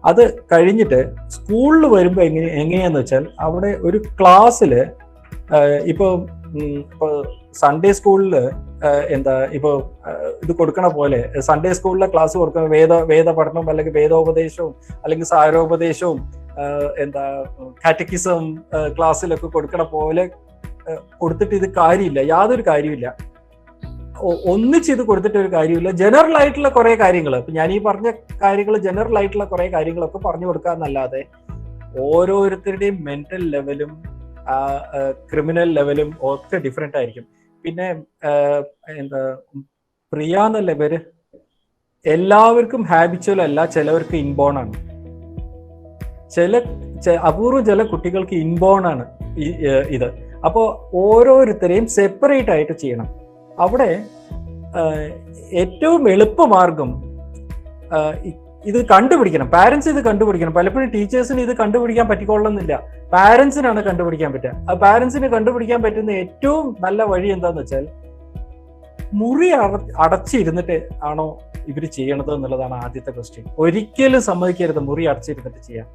അത് കഴിഞ്ഞിട്ട് സ്കൂളിൽ വരുമ്പോൾ എങ്ങനെയാന്ന് വെച്ചാൽ, അവിടെ ഒരു ക്ലാസ്സിൽ ഇപ്പൊ സൺഡേ സ്കൂളിൽ ഇപ്പൊ ഇത് കൊടുക്കണ പോലെ സൺഡേ സ്കൂളിലെ ക്ലാസ് കൊടുക്കുന്ന വേദ പഠനവും അല്ലെങ്കിൽ വേദോപദേശവും അല്ലെങ്കിൽ സാരോപദേശവും കാറ്റക്കിസം ക്ലാസ്സിലൊക്കെ കൊടുക്കണ പോലെ കൊടുത്തിട്ട് ഇത് കാര്യമില്ല, യാതൊരു കാര്യമില്ല. ഒന്നിച്ചിത് കൊടുത്തിട്ട് ഒരു കാര്യമില്ല. ജനറൽ ആയിട്ടുള്ള കുറെ കാര്യങ്ങൾ, ഇപ്പൊ ഞാൻ ഈ പറഞ്ഞ കാര്യങ്ങൾ ജനറൽ ആയിട്ടുള്ള കുറെ കാര്യങ്ങളൊക്കെ പറഞ്ഞു കൊടുക്കാന്നല്ലാതെ ഓരോരുത്തരുടെയും മെന്റൽ ലെവലും ക്രിമിനൽ ലെവലും ഒക്കെ ഡിഫറെന്റ് ആയിരിക്കും. പിന്നെ പ്രിയ എന്നല്ലേ പേര്, എല്ലാവർക്കും ഹാബിച്വൽ അല്ല, ചിലവർക്ക് ഇൻബോൺ ആണ്. അപൂർവം ചില കുട്ടികൾക്ക് ഇൻബോൺ ആണ് ഇത്. അപ്പോൾ ഓരോരുത്തരെയും സെപ്പറേറ്റ് ആയിട്ട് ചെയ്യണം. അവിടെ ഏറ്റവും എളുപ്പമാർഗം ഇത് കണ്ടുപിടിക്കണം, പാരന്റ്സ് ഇത് കണ്ടുപിടിക്കണം. പലപ്പോഴും ടീച്ചേഴ്സിന് ഇത് കണ്ടുപിടിക്കാൻ പറ്റിക്കൊള്ളുന്നില്ല, പാരന്റ്സിനാണ് കണ്ടുപിടിക്കാൻ പറ്റുക. ആ പാരന്റ്സിന് കണ്ടുപിടിക്കാൻ പറ്റുന്ന ഏറ്റവും നല്ല വഴി എന്താന്ന് വെച്ചാൽ, മുറി അടച്ചിരുന്നിട്ട് ആണോ ഇവർ ചെയ്യണത് എന്നുള്ളതാണ് ആദ്യത്തെ ക്വസ്റ്റ്യൻ. ഒരിക്കലും സമ്മതിക്കരുത് മുറി അടച്ചിരുന്നിട്ട് ചെയ്യാൻ.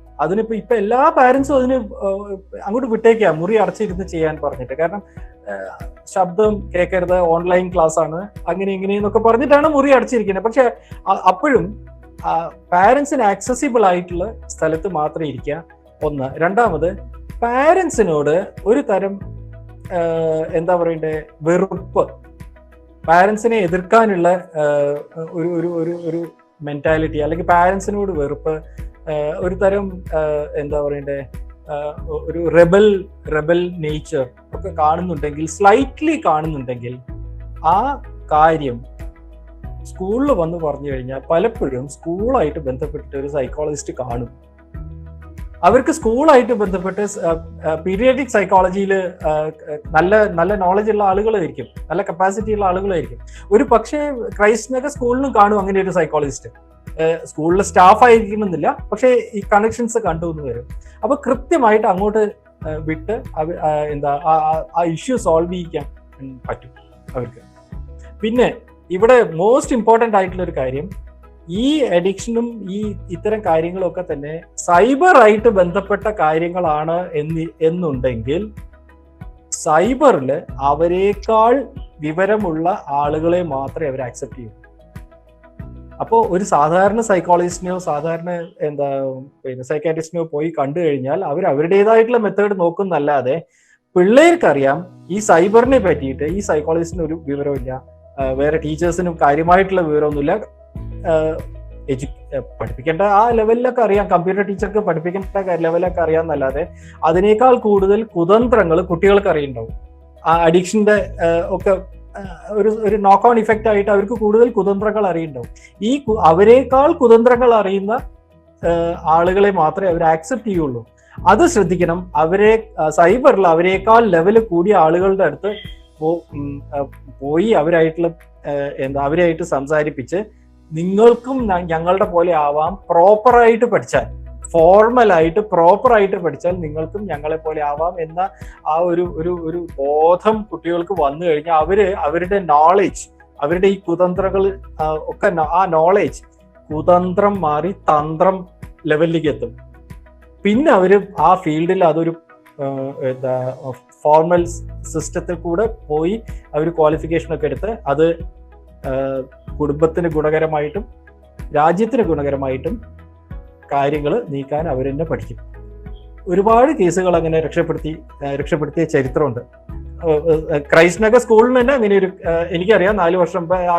ഇപ്പൊ എല്ലാ പാരന്റ്സും അതിന് അങ്ങോട്ട് വിട്ടേക്കാം, മുറി അടച്ചിരുന്ന് ചെയ്യാൻ പറഞ്ഞിട്ട്. കാരണം ശബ്ദം കേൾക്കരുത്, ഓൺലൈൻ ക്ലാസ് ആണ്, അങ്ങനെ ഇങ്ങനെയെന്നൊക്കെ പറഞ്ഞിട്ടാണ് മുറി അടച്ചിരിക്കുന്നത്. പക്ഷെ അപ്പോഴും പാരന്റ്സിന് ആക്സസിബിൾ ആയിട്ടുള്ള സ്ഥലത്ത് മാത്രം ഇരിക്കുക, ഒന്ന്. രണ്ടാമത്, പാരന്റ്സിനോട് ഒരു തരം എന്താ പറയണ്ടേ വെറുപ്പ്, പാരന്റ്സിനെ എതിർക്കാനുള്ള ഒരു മെന്റാലിറ്റി, അല്ലെങ്കിൽ പാരന്റ്സിനോട് വെറുപ്പ്, ഒരു തരം എന്താ പറയണ്ടേ ഒരു റെബൽ നേച്ചർ ഒക്കെ കാണുന്നുണ്ടെങ്കിൽ, സ്ലൈറ്റ്ലി കാണുന്നുണ്ടെങ്കിൽ, ആ കാര്യം സ്കൂളിൽ വന്ന് പറഞ്ഞു കഴിഞ്ഞാൽ പലപ്പോഴും സ്കൂളായിട്ട് ബന്ധപ്പെട്ടിട്ട് ഒരു സൈക്കോളജിസ്റ്റ് കാണും. അവർക്ക് സ്കൂളായിട്ട് ബന്ധപ്പെട്ട് പീരിയഡിക് സൈക്കോളജിയിൽ നല്ല നോളജ് ഉള്ള ആളുകളായിരിക്കും, നല്ല കപ്പാസിറ്റി ഉള്ള ആളുകളായിരിക്കും. ഒരു പക്ഷേ ക്രൈസ്റ്റ് നഗർ സ്കൂളിലും കാണും അങ്ങനെ ഒരു സൈക്കോളജിസ്റ്റ്. സ്കൂളിലെ സ്റ്റാഫ് ആയിരിക്കണമെന്നില്ല, പക്ഷേ ഈ കണക്ഷൻസ് കണ്ടുവന്ന് വരും. അപ്പൊ കൃത്യമായിട്ട് അങ്ങോട്ട് വിട്ട് ആ ഇഷ്യൂ സോൾവ് ചെയ്യിക്കാൻ പറ്റും അവർക്ക്. പിന്നെ ഇവിടെ മോസ്റ്റ് ഇമ്പോർട്ടൻ്റ് ആയിട്ടുള്ള ഒരു കാര്യം, ഈ അഡിക്ഷനും ഈ ഇത്തരം കാര്യങ്ങളൊക്കെ തന്നെ സൈബറായിട്ട് ബന്ധപ്പെട്ട കാര്യങ്ങളാണ് എന്നുണ്ടെങ്കിൽ സൈബറിൽ അവരെക്കാൾ വിവരമുള്ള ആളുകളെ മാത്രമേ അവർ ആക്സെപ്റ്റ് ചെയ്യൂ. അപ്പോൾ ഒരു സാധാരണ സൈക്കോളജിസ്റ്റിനെയോ സാധാരണ സൈക്കാട്രിസ്റ്റിനെയോ പോയി കണ്ടു കഴിഞ്ഞാൽ അവർ അവരുടേതായിട്ടുള്ള മെത്തേഡ് നോക്കുന്നല്ലാതെ പിള്ളേർക്കറിയാം ഈ സൈബറിനെ പറ്റിയിട്ട് ഈ സൈക്കോളജിസ്റ്റിന് ഒരു വിവരമില്ല, വേറെ ടീച്ചേഴ്സിനും കാര്യമായിട്ടുള്ള വിവരമൊന്നുമില്ല. പഠിപ്പിക്കേണ്ട ആ ലെവലിലൊക്കെ അറിയാം, കമ്പ്യൂട്ടർ ടീച്ചർക്ക് പഠിപ്പിക്കേണ്ട ലെവലൊക്കെ അറിയാമെന്നല്ലാതെ അതിനേക്കാൾ കൂടുതൽ കുതന്ത്രങ്ങൾ കുട്ടികൾക്ക് അറിയുന്നുണ്ടാവും. ആ അഡിക്ഷന്റെ ഒക്കെ ഒരു നോക്ക് ഓൺ ഇഫക്റ്റ് ആയിട്ട് അവർക്ക് കൂടുതൽ കുതന്ത്രങ്ങൾ അറിയുന്നുണ്ടാവും. ഈ അവരെക്കാൾ കുതന്ത്രങ്ങൾ അറിയുന്ന ആളുകളെ മാത്രമേ അവർ ആക്സെപ്റ്റ് ചെയ്യുള്ളൂ. അത് ശ്രദ്ധിക്കണം. അവരെ സൈബറിൽ അവരെക്കാൾ ലെവല് കൂടിയ ആളുകളുടെ അടുത്ത് പോയി അവരായിട്ടുള്ള അവരായിട്ട് സംസാരിപ്പിച്ച് നിങ്ങൾക്കും ഞങ്ങളുടെ പോലെ ആവാം, പ്രോപ്പറായിട്ട് പഠിച്ചാൽ, ഫോർമലായിട്ട് പ്രോപ്പറായിട്ട് പഠിച്ചാൽ നിങ്ങൾക്കും ഞങ്ങളെ പോലെ ആവാം എന്ന ആ ഒരു ബോധം കുട്ടികൾക്ക് വന്നു കഴിഞ്ഞാൽ അവരുടെ നോളേജ്, അവരുടെ ഈ കുതന്ത്രങ്ങൾ ഒക്കെ, ആ നോളേജ് കുതന്ത്രം മാറി തന്ത്രം ലെവലിലേക്ക് എത്തും. പിന്നെ അവര് ആ ഫീൽഡിൽ അതൊരു ഫോർമൽ സിസ്റ്റത്തിൽ കൂടെ പോയി അവർ ക്വാളിഫിക്കേഷൻ ഒക്കെ എടുത്ത് അത് കുടുംബത്തിന് ഗുണകരമായിട്ടും രാജ്യത്തിന് ഗുണകരമായിട്ടും കാര്യങ്ങൾ നീക്കാൻ അവർ തന്നെ പഠിക്കും. ഒരുപാട് കേസുകൾ അങ്ങനെ രക്ഷപ്പെടുത്തിയ ചരിത്രമുണ്ട്. ക്രൈസ്റ്റ് നഗർ സ്കൂളിന് തന്നെ അങ്ങനെ ഒരു എനിക്കറിയാം 4 വർഷം മുമ്പ് ആ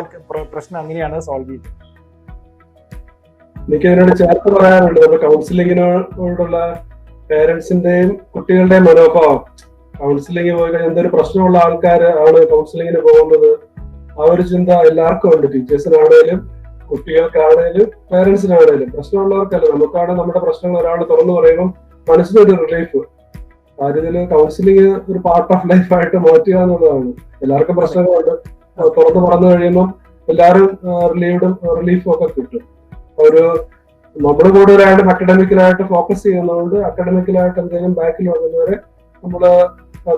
പ്രശ്നം അങ്ങനെയാണ് സോൾവ് ചെയ്തത്. എനിക്ക് ഇതിനോട് ചേർത്ത് പറയാനുള്ളത്, നമ്മുടെ കൗൺസിലിങ്ങിനോടുള്ള പേരൻസിന്റെയും കുട്ടികളുടെയും മനോഭാവം. കൗൺസിലിംഗ് പോയി കഴിഞ്ഞാൽ എന്തൊരു പ്രശ്നമുള്ള ആൾക്കാർ ആണ് കൗൺസിലിങ്ങിന് പോകുന്നത്, ആ ഒരു ചിന്ത എല്ലാവർക്കും ഉണ്ട്. ടീച്ചേഴ്സിനാണേലും കുട്ടികൾക്കാണേലും പേരൻസിനാണേലും. പ്രശ്നമുള്ളവർക്കല്ല, നമുക്കാണ് നമ്മുടെ പ്രശ്നങ്ങൾ ഒരാൾ തുറന്നു പറയുമ്പോൾ മനസ്സിനൊരു റിലീഫ്. കാര്യത്തില് കൗൺസിലിംഗ് ഒരു പാർട്ട് ഓഫ് ലൈഫ് ആയിട്ട് മാറ്റുക എന്നുള്ളതാണ്. എല്ലാവർക്കും പ്രശ്നങ്ങളുണ്ട്, തുറന്നു പറഞ്ഞു കഴിയുമ്പോൾ എല്ലാവരും റിലീഫും ഒക്കെ കിട്ടും. ഒരു നമ്മുടെ കൂടെ ഒരാളും അക്കാഡമിക്കലായിട്ട് ഫോക്കസ് ചെയ്യുന്നതുകൊണ്ട് അക്കാഡമിക്കലായിട്ട് എന്തെങ്കിലും ബാക്കിൽ വന്നവരെ നമ്മള്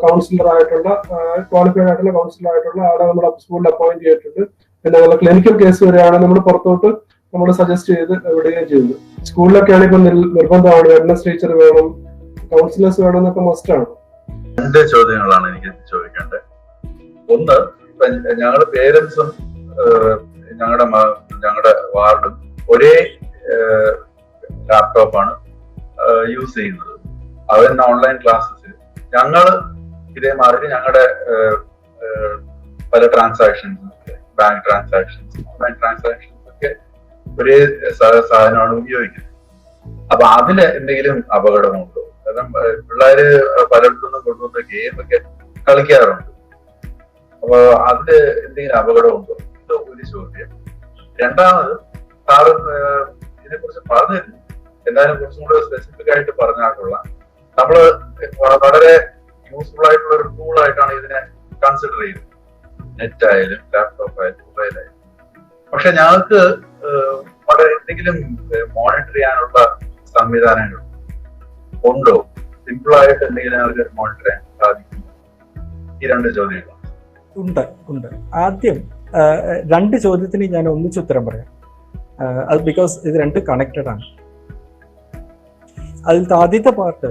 കൗൺസിലർ ആയിട്ടുള്ള ക്വാളിഫൈഡ് ആയിട്ടുള്ള കൗൺസിലർ ആയിട്ടുള്ള ആളെ നമ്മൾ സ്കൂളിൽ അപ്പോയിന്റ് ചെയ്തിട്ടുണ്ട്. പിന്നെ നമ്മളെ ക്ലിനിക്കൽ കേസ് വരെയാണെങ്കിൽ നമ്മൾ പുറത്തോട്ട് നമ്മൾ സജസ്റ്റ് ചെയ്ത് വിടുകയും ചെയ്യുന്നു. സ്കൂളിലൊക്കെ ആണെങ്കിൽ ഇപ്പം നിർബന്ധമാണ് വെൽനസ് ടീച്ചർ വേണം, കൗൺസിലേഴ്സ് വേണം എന്നൊക്കെ മസ്റ്റാണ്. 2 ചോദ്യങ്ങളാണ് എനിക്ക് ചോദിക്കേണ്ടത്. ഒന്ന്, ഞങ്ങളുടെ പേരൻസും ഞങ്ങളുടെ വാർഡും ഒരേ ലാപ്ടോപ്പാണ് യൂസ് ചെയ്യുന്നത്. അവൻ ഓൺലൈൻ ക്ലാസ്സസിൽ ഞങ്ങള് ഇതേമാതിരി ഞങ്ങളുടെ പല transactions, bank transactions, online transactions ഒക്കെ ഒരേ സാധനമാണ് ഉപയോഗിക്കുന്നത്. അപ്പൊ അതില് എന്തെങ്കിലും അപകടമുണ്ടോ? കാരണം പിള്ളേര് പലയിടത്തുനിന്നും കൊണ്ടുവന്ന ഗെയിമൊക്കെ കളിക്കാറുണ്ട്. അപ്പൊ അതില് എന്തെങ്കിലും അപകടമുണ്ടോ? ഇത് ഒരു ചോദ്യം. രണ്ടാമത്, സാറ് ഇതിനെ കുറിച്ച് പറഞ്ഞിരുന്നു, എന്തായാലും കുറച്ചും കൂടെ സ്പെസിഫിക് ആയിട്ട് പറഞ്ഞാൽ കൊള്ളാം. നമ്മള് വളരെ യൂസ്ഫുൾ ആയിട്ടുള്ള ഒരു ടൂൾ ആയിട്ടാണ് ഇതിനെ കൺസിഡർ ചെയ്യുന്നത്, നെറ്റ് ആയാലും ലാപ്ടോപ്പ് ആയാലും മൊബൈൽ ആയാലും. പക്ഷെ ഞങ്ങൾക്ക് വളരെ എന്തെങ്കിലും മോണിറ്റർ ചെയ്യാനുള്ള സംവിധാനങ്ങൾ ഉണ്ടോ? സിമ്പിൾ ആയിട്ട് എന്തെങ്കിലും ഞങ്ങൾക്ക് മോണിറ്റർ ചെയ്യാൻ സാധിക്കും? ഈ 2 ചോദ്യങ്ങളാണ്. ഉണ്ട്. ആദ്യം 2 ചോദ്യത്തിന് ഞാൻ ഒന്നിച്ചുത്തരം പറയാം. അത് ബിക്കോസ് ഇത് 2 കണക്റ്റഡ് ആണ്. അതിലത്തെ ആദ്യത്തെ പാർട്ട്,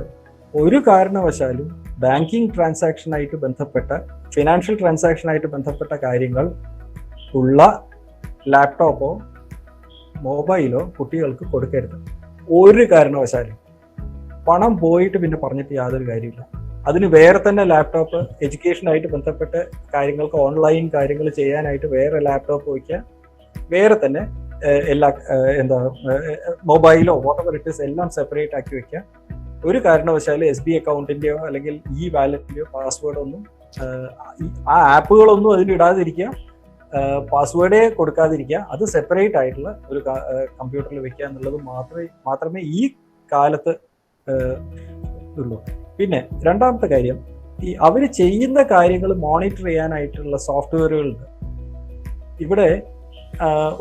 ഒരു കാരണവശാലും ബാങ്കിങ് ട്രാൻസാക്ഷനായിട്ട് ബന്ധപ്പെട്ട, ഫിനാൻഷ്യൽ ട്രാൻസാക്ഷനായിട്ട് ബന്ധപ്പെട്ട കാര്യങ്ങൾ ഉള്ള ലാപ്ടോപ്പോ മൊബൈലോ കുട്ടികൾക്ക് കൊടുക്കരുത്. ഒരു കാരണവശാലും. പണം പോയിട്ട് പിന്നെ പറഞ്ഞിട്ട് യാതൊരു കാര്യമില്ല. അതിന് വേറെ തന്നെ ലാപ്ടോപ്പ്, എഡ്യൂക്കേഷനായിട്ട് ബന്ധപ്പെട്ട കാര്യങ്ങൾക്ക് ഓൺലൈൻ കാര്യങ്ങൾ ചെയ്യാനായിട്ട് വേറെ ലാപ്ടോപ്പ് വയ്ക്കുക, വേറെ തന്നെ എല്ലാ മൊബൈലോ വാട്ടെവർ ഇറ്റ് ഈസ് എല്ലാം സെപ്പറേറ്റ് ആക്കി വെക്കുക. ഒരു കാരണവശാലും SBI അക്കൗണ്ടിന്റെയോ അല്ലെങ്കിൽ വാലറ്റിന്റെയോ പാസ്വേഡ് ഒന്നും, ആ ആപ്പുകളൊന്നും അതിൽ ഇടാതിരിക്കുക, പാസ്വേഡേ കൊടുക്കാതിരിക്കുക. അത് സെപ്പറേറ്റ് ആയിട്ടുള്ള ഒരു കമ്പ്യൂട്ടറിൽ വെക്കുക എന്നുള്ളത് മാത്രമേ ഈ കാലത്ത് ഉള്ളൂ. പിന്നെ രണ്ടാമത്തെ കാര്യം, അവർ ചെയ്യുന്ന കാര്യങ്ങൾ മോണിറ്റർ ചെയ്യാനായിട്ടുള്ള സോഫ്റ്റ്വെയറുകളുണ്ട്. ഇവിടെ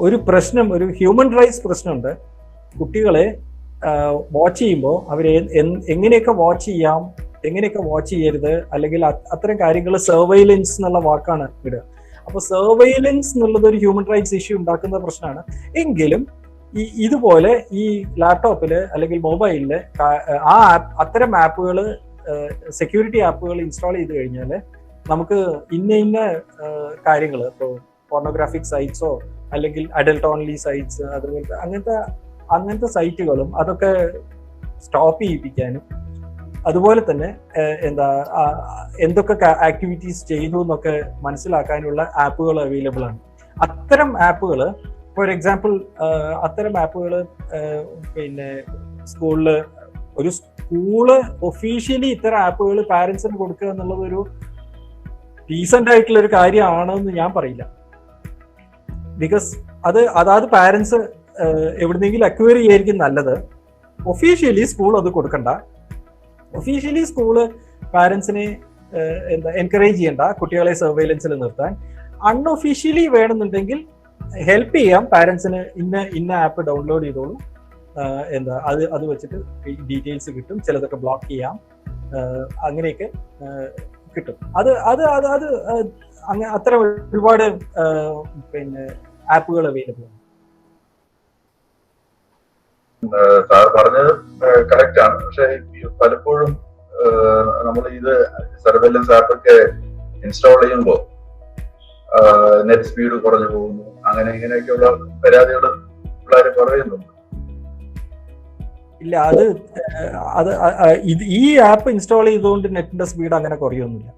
ഒരു പ്രശ്നം, ഒരു ഹ്യൂമൻ റൈറ്റ്സ് പ്രശ്നമുണ്ട്. കുട്ടികളെ വാച്ച് ചെയ്യുമ്പോൾ അവർ എങ്ങനെയൊക്കെ വാച്ച് ചെയ്യാം, എങ്ങനെയൊക്കെ വാച്ച് ചെയ്യരുത്, അല്ലെങ്കിൽ അത്തരം കാര്യങ്ങൾ സർവൈലൻസ് എന്നുള്ള വാക്കാണ് ഇടുക. അപ്പോൾ സർവൈലൻസ് എന്നുള്ളത് ഒരു ഹ്യൂമൻ റൈറ്റ്സ് ഇഷ്യൂ ഉണ്ടാക്കുന്ന പ്രശ്നമാണ്. എങ്കിലും ഇതുപോലെ ഈ ലാപ്ടോപ്പില് അല്ലെങ്കിൽ മൊബൈലില് ആ അത്തരം ആപ്പുകൾ, സെക്യൂരിറ്റി ആപ്പുകൾ ഇൻസ്റ്റാൾ ചെയ്ത് കഴിഞ്ഞാൽ നമുക്ക് ഇന്ന കാര്യങ്ങൾ, ഇപ്പോൾ പോർണോഗ്രാഫിക് സൈറ്റ്സോ അല്ലെങ്കിൽ അഡൽട്ട് ഓൺലി സൈറ്റ്സ്, അതുപോലത്തെ അങ്ങനത്തെ സൈറ്റുകളും അതൊക്കെ സ്റ്റോപ്പ് ചെയ്യിപ്പിക്കാനും, അതുപോലെ തന്നെ എന്തൊക്കെ ആക്ടിവിറ്റീസ് ചെയ്യുന്നു എന്നൊക്കെ മനസ്സിലാക്കാനുള്ള ആപ്പുകൾ അവൈലബിൾ ആണ്. അത്തരം ആപ്പുകൾ, ഫോർ എക്സാമ്പിൾ, അത്തരം ആപ്പുകൾ പിന്നെ ഒരു സ്കൂള് ഒഫീഷ്യലി ഇത്തരം ആപ്പുകൾ പാരന്റ്സിന് കൊടുക്കുക എന്നുള്ളത് ഒരു ഡീസന്റ് ആയിട്ടുള്ള ഒരു കാര്യമാണെന്ന് ഞാൻ പറയില്ല. ബിക്കോസ് അതായത് പാരന്റ്സ് എവിടുന്നെങ്കിലും അക്വയർ ചെയ്യായിരിക്കും നല്ലത്. ഒഫീഷ്യലി സ്കൂൾ അത് കൊടുക്കണ്ട. ഒഫീഷ്യലി സ്കൂള് പാരന്റ്സിനെ എന്താ എൻകറേജ് ചെയ്യണ്ട കുട്ടികളെ സർവൈലൻസിൽ നിർത്താൻ. അൺഒഫീഷ്യലി വേണമെന്നുണ്ടെങ്കിൽ ഹെൽപ്പ് ചെയ്യാം പാരന്റ്സിന്, ഇന്ന ആപ്പ് ഡൗൺലോഡ് ചെയ്തോളൂ, എന്താ അത് വെച്ചിട്ട് ഡീറ്റെയിൽസ് കിട്ടും, ചിലതൊക്കെ ബ്ലോക്ക് ചെയ്യാം, അങ്ങനെയൊക്കെ കിട്ടും. അത് അത് അത് അത് അത്ര ഒരുപാട് പിന്നെ ആപ്പുകൾ അവൈലബിൾ ആണ്. സാർ പറഞ്ഞത് കറക്റ്റ് ആണ്. പക്ഷെ പലപ്പോഴും നമ്മൾ ഇത് സർവൈലൻസ് ആപ്പൊക്കെ ഇൻസ്റ്റാൾ ചെയ്യുമ്പോൾ നെറ്റ് സ്പീഡ് കുറഞ്ഞു പോകുന്നു, അങ്ങനെ ഇങ്ങനെയൊക്കെയുള്ള പരാതികൾ പിള്ളേർ പറയുന്നുണ്ട്. ഇല്ല, ഈ ആപ്പ് ഇൻസ്റ്റാൾ ചെയ്തുകൊണ്ട് നെറ്റിന്റെ സ്പീഡ് അങ്ങനെ കുറയൊന്നുമില്ല.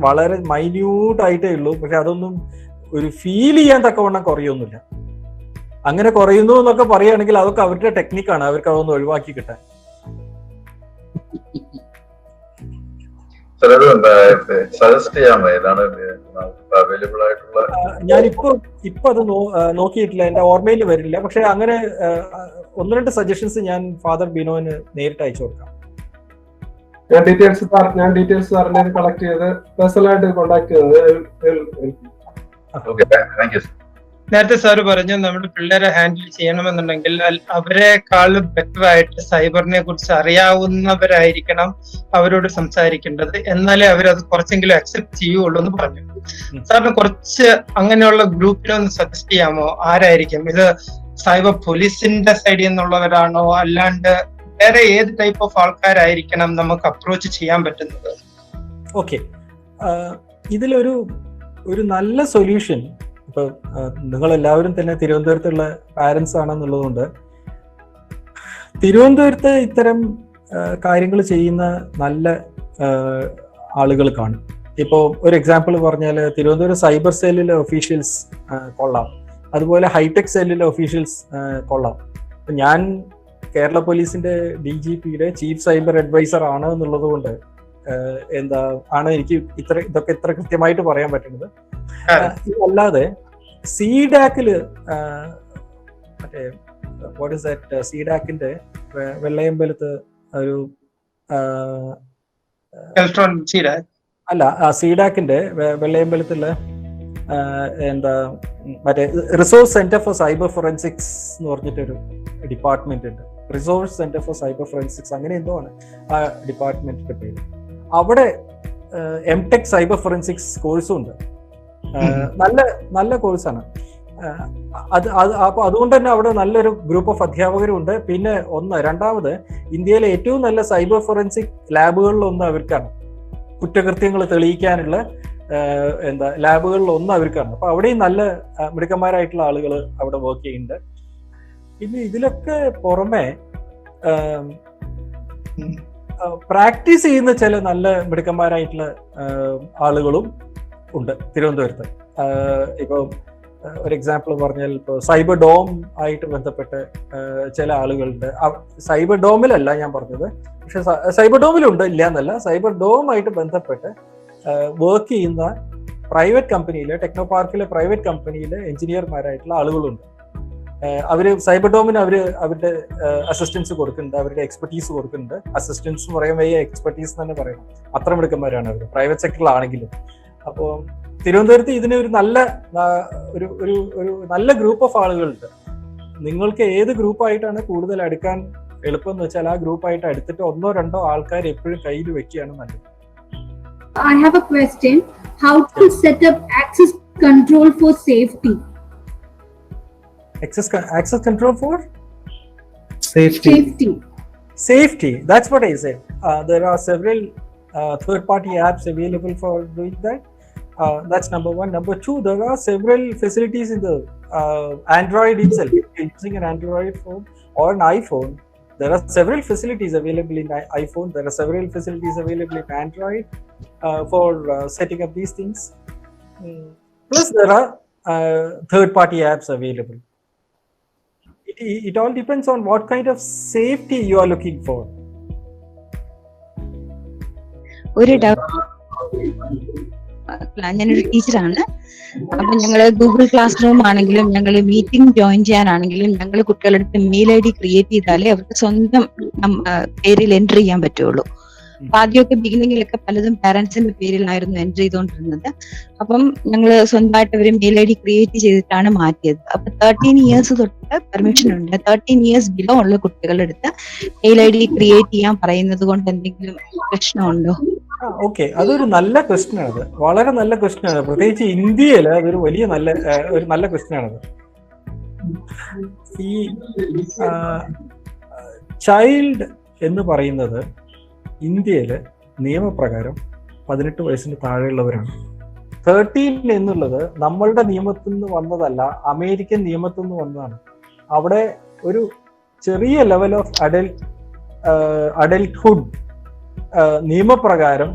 വളരെ മൈന്യൂട്ട് ആയിട്ടേ ഉള്ളൂ. പക്ഷെ അതൊന്നും ഒരു ഫീൽ ചെയ്യാൻ തക്കവണ്ണം കുറയൊന്നുമില്ല. അങ്ങനെ കുറയുന്നു എന്നൊക്കെ പറയുകയാണെങ്കിൽ അതൊക്കെ അവരുടെ ടെക്നിക്കാണ്, അവർക്ക് അതൊന്ന് ഒഴിവാക്കി കിട്ടാൻ. സജസ്റ്റ് ചെയ്യാമോ ഏതാണ് അവൈലബിൾ ആയിട്ടുള്ള? ഞാനിപ്പോ അത് നോക്കിയിട്ടില്ല, എന്റെ ഓർമ്മയിൽ വരില്ല. പക്ഷെ അങ്ങനെ 1-2 സജഷൻസ് ഞാൻ ഫാദർ ബിനോന് നേരിട്ട് അയച്ചു കൊടുക്കാം. ഞാൻ ഡീറ്റെയിൽസ് സാറിനെ കളക്ട് ചെയ്ത് പേഴ്സണലായിട്ട് കോൺടാക്ട് ചെയ്തത്. നേരത്തെ സാറ് പറഞ്ഞു നമ്മുടെ പിള്ളേരെ ഹാൻഡിൽ ചെയ്യണമെന്നുണ്ടെങ്കിൽ അവരെക്കാളും ബെറ്റർ ആയിട്ട് സൈബറിനെ കുറിച്ച് അറിയാവുന്നവരായിരിക്കണം അവരോട് സംസാരിക്കേണ്ടത്, എന്നാലേ അവരത് കുറച്ചെങ്കിലും അക്സെപ്റ്റ് ചെയ്യുള്ളൂ എന്ന് പറഞ്ഞു. സാറിന് കുറച്ച് അങ്ങനെയുള്ള ഗ്രൂപ്പിലൊന്ന് സജസ്റ്റ് ചെയ്യാമോ? ആരായിരിക്കും ഇത്? സൈബർ പോലീസിന്റെ സൈഡിൽ നിന്നുള്ളവരാണോ, അല്ലാണ്ട് വേറെ ഏത് ടൈപ്പ് ഓഫ് ആൾക്കാരായിരിക്കണം നമുക്ക് അപ്രോച്ച് ചെയ്യാൻ പറ്റുന്നത്? ഓക്കെ, ഇതിലൊരു നല്ല സൊല്യൂഷൻ, ഇപ്പൊ നിങ്ങളെല്ലാവരും തന്നെ തിരുവനന്തപുരത്തുള്ള പാരന്റ്സ് ആണെന്നുള്ളതുകൊണ്ട് തിരുവനന്തപുരത്ത് ഇത്തരം കാര്യങ്ങൾ ചെയ്യുന്ന നല്ല ആളുകൾ കാണും. ഇപ്പോൾ ഒരു എക്സാമ്പിൾ പറഞ്ഞാൽ തിരുവനന്തപുരം സൈബർ സെല്ലിലെ ഒഫീഷ്യൽസ് കൊള്ളാം, അതുപോലെ ഹൈടെക് സെല്ലിലെ ഒഫീഷ്യൽസ് കൊള്ളാം. ഞാൻ കേരള പോലീസിന്റെ DGPയുടെ ചീഫ് സൈബർ അഡ്വൈസർ ആണ് എന്നുള്ളത് കൊണ്ട് ആണ് എനിക്ക് ഇതൊക്കെ ഇത്ര കൃത്യമായിട്ട് പറയാൻ പറ്റുന്നത്. ഇതല്ലാതെ സീഡാക്കില് മറ്റേ വാട്ട് ഇസ് ദാറ്റ് സീഡാക്കിന്റെ വെള്ളയമ്പലത്ത് ഒരു അല്ല, സീഡാക്കിന്റെ വെള്ളയമ്പലത്തുള്ള മറ്റേ resource centre for cyber forensics എന്ന് പറഞ്ഞിട്ടൊരു ഡിപ്പാർട്ട്മെന്റ് ഉണ്ട്. Resource centre for cyber forensics അങ്ങനെ എന്തോ ആണ് ആ ഡിപ്പാർട്ട്മെന്റിന്റെ പേര്. അവിടെ M.Tech സൈബർ ഫോറൻസിക്സ് കോഴ്സും ഉണ്ട്. നല്ല കോഴ്സാണ് അത്. അപ്പൊ അതുകൊണ്ട് തന്നെ അവിടെ നല്ലൊരു ഗ്രൂപ്പ് ഓഫ് അധ്യാപകരും ഉണ്ട്. പിന്നെ രണ്ടാമത് ഇന്ത്യയിലെ ഏറ്റവും നല്ല സൈബർ ഫോറൻസിക് ലാബുകളിലൊന്ന് അവർക്കാണ്. കുറ്റകൃത്യങ്ങൾ തെളിയിക്കാനുള്ള ലാബുകളിലൊന്ന് അവർക്കാണ്. അപ്പൊ അവിടെയും നല്ല മിടുക്കന്മാരായിട്ടുള്ള ആളുകൾ അവിടെ വർക്ക് ചെയ്യുന്നുണ്ട്. പിന്നെ ഇതിലൊക്കെ പുറമെ പ്രാക്ടീസ് ചെയ്യുന്ന ചില നല്ല മിടുക്കന്മാരായിട്ടുള്ള ആളുകളും ഉണ്ട് തിരുവനന്തപുരത്ത്. ഇപ്പൊ ഒരു എക്സാമ്പിൾ പറഞ്ഞാൽ ഇപ്പോൾ സൈബർ ഡോം ആയിട്ട് ബന്ധപ്പെട്ട് ചില ആളുകളുണ്ട്. സൈബർ ഡോമിലല്ല ഞാൻ പറഞ്ഞത്, പക്ഷെ സൈബർ ഡോമിലുണ്ട്, ഇല്ല എന്നല്ല. സൈബർ ഡോം ആയിട്ട് ബന്ധപ്പെട്ട് വർക്ക് ചെയ്യുന്ന പ്രൈവറ്റ് കമ്പനിയിലെ ടെക്നോ പാർക്കിലെ പ്രൈവറ്റ് കമ്പനിയിലെ എഞ്ചിനീയർമാരായിട്ടുള്ള ആളുകളുണ്ട്. അവര് സൈബർ ഡോമിന് അവരുടെ അസിസ്റ്റൻസ് കൊടുക്കുന്നുണ്ട്, അവരുടെ എക്സ്പെർട്ടീസ് കൊടുക്കുന്നുണ്ട്. അസിസ്റ്റൻസ് എന്ന് പറയുമ്പോൾ എക്സ്പെർട്ടീസ് തന്നെ പറയണം, അത്ര മിടുക്കന്മാരാണ് അവർ പ്രൈവറ്റ് സെക്ടറിലാണെങ്കിലും. അപ്പോൾ തിരുവനന്തപുരത്ത് ഇതിന് ഒരു നല്ല ഗ്രൂപ്പ് ഓഫ് ആളുകളുണ്ട്. നിങ്ങൾക്ക് ഏത് ഗ്രൂപ്പായിട്ടാണ് കൂടുതൽ അടുക്കാൻ എളുപ്പം എന്ന് വെച്ചാൽ ആ ഗ്രൂപ്പായിട്ട് അടുത്തിട്ട് 1-2 ആൾക്കാർ എപ്പോഴും കയ്യിൽ വെക്കുകയാണ് നല്ലത്. I have a question. How to set up access control for safety? Access control for Safety. That's what I said. There are several third-party apps available for doing that. That's number one. Number two, there are several facilities in the Android itself. If you're using an Android phone or an iPhone, there are several facilities available in iPhone. There are several facilities available in Android for setting up these things. Plus, there are third-party apps available. It all depends on what kind of safety you are looking for. ഞാനൊരു ടീച്ചറാണ്. അപ്പൊ ഞങ്ങള് Google class room ആണെങ്കിലും ഞങ്ങൾ meeting join ചെയ്യാനാണെങ്കിലും ഞങ്ങൾ കുട്ടികളുടെ അടുത്ത് മെയിൽ ഐ ഡി ക്രിയേറ്റ് ചെയ്താലേ അവർക്ക് സ്വന്തം പേരിൽ എൻട്രി ചെയ്യാൻ പറ്റുള്ളൂ. അപ്പൊ ആദ്യമൊക്കെ ബിഗിനിങ്ങിലൊക്കെ പലതും പാരന്റ്സിന്റെ പേരിലായിരുന്നു എൻട്രി ചെയ്തുകൊണ്ടിരുന്നത്. അപ്പം ഞങ്ങൾ സ്വന്തമായിട്ട് ഒരു മെയിൽ ഐ ഡി ക്രിയേറ്റ് ചെയ്തിട്ടാണ് മാറ്റിയത്. അപ്പൊ 13 ഇയേഴ്സ് തൊട്ട് പെർമിഷൻ ഉണ്ട്. 13 ഇയേഴ്സ് ബിലോ ഉള്ള കുട്ടികളുടെ അടുത്ത് മെയിൽ ഐ ഡി ക്രിയേറ്റ് ചെയ്യാൻ പറയുന്നത് കൊണ്ട് എന്തെങ്കിലും പ്രശ്നമുണ്ടോ? ഓക്കെ, അതൊരു നല്ല ക്വസ്റ്റ്യൻ ആണ്. അത് വളരെ നല്ല ക്വസ്റ്റ്യൻ ആണ്. പ്രത്യേകിച്ച് ഇന്ത്യയിൽ അതൊരു വലിയ ഒരു നല്ല ക്വസ്റ്റ്യൻ ആണത്. ഈ ചൈൽഡ് എന്ന് പറയുന്നത് ഇന്ത്യയില് നിയമപ്രകാരം 18 വയസ്സിന് താഴെയുള്ളവരാണ്. 13 എന്നുള്ളത് നമ്മളുടെ നിയമത്തിൽ നിന്ന് വന്നതല്ല, അമേരിക്കൻ നിയമത്തിൽ നിന്ന് വന്നതാണ്. അവിടെ ഒരു ചെറിയ ലെവൽ ഓഫ് അഡൽട്ട്ഹുഡ് നിയമപ്രകാരം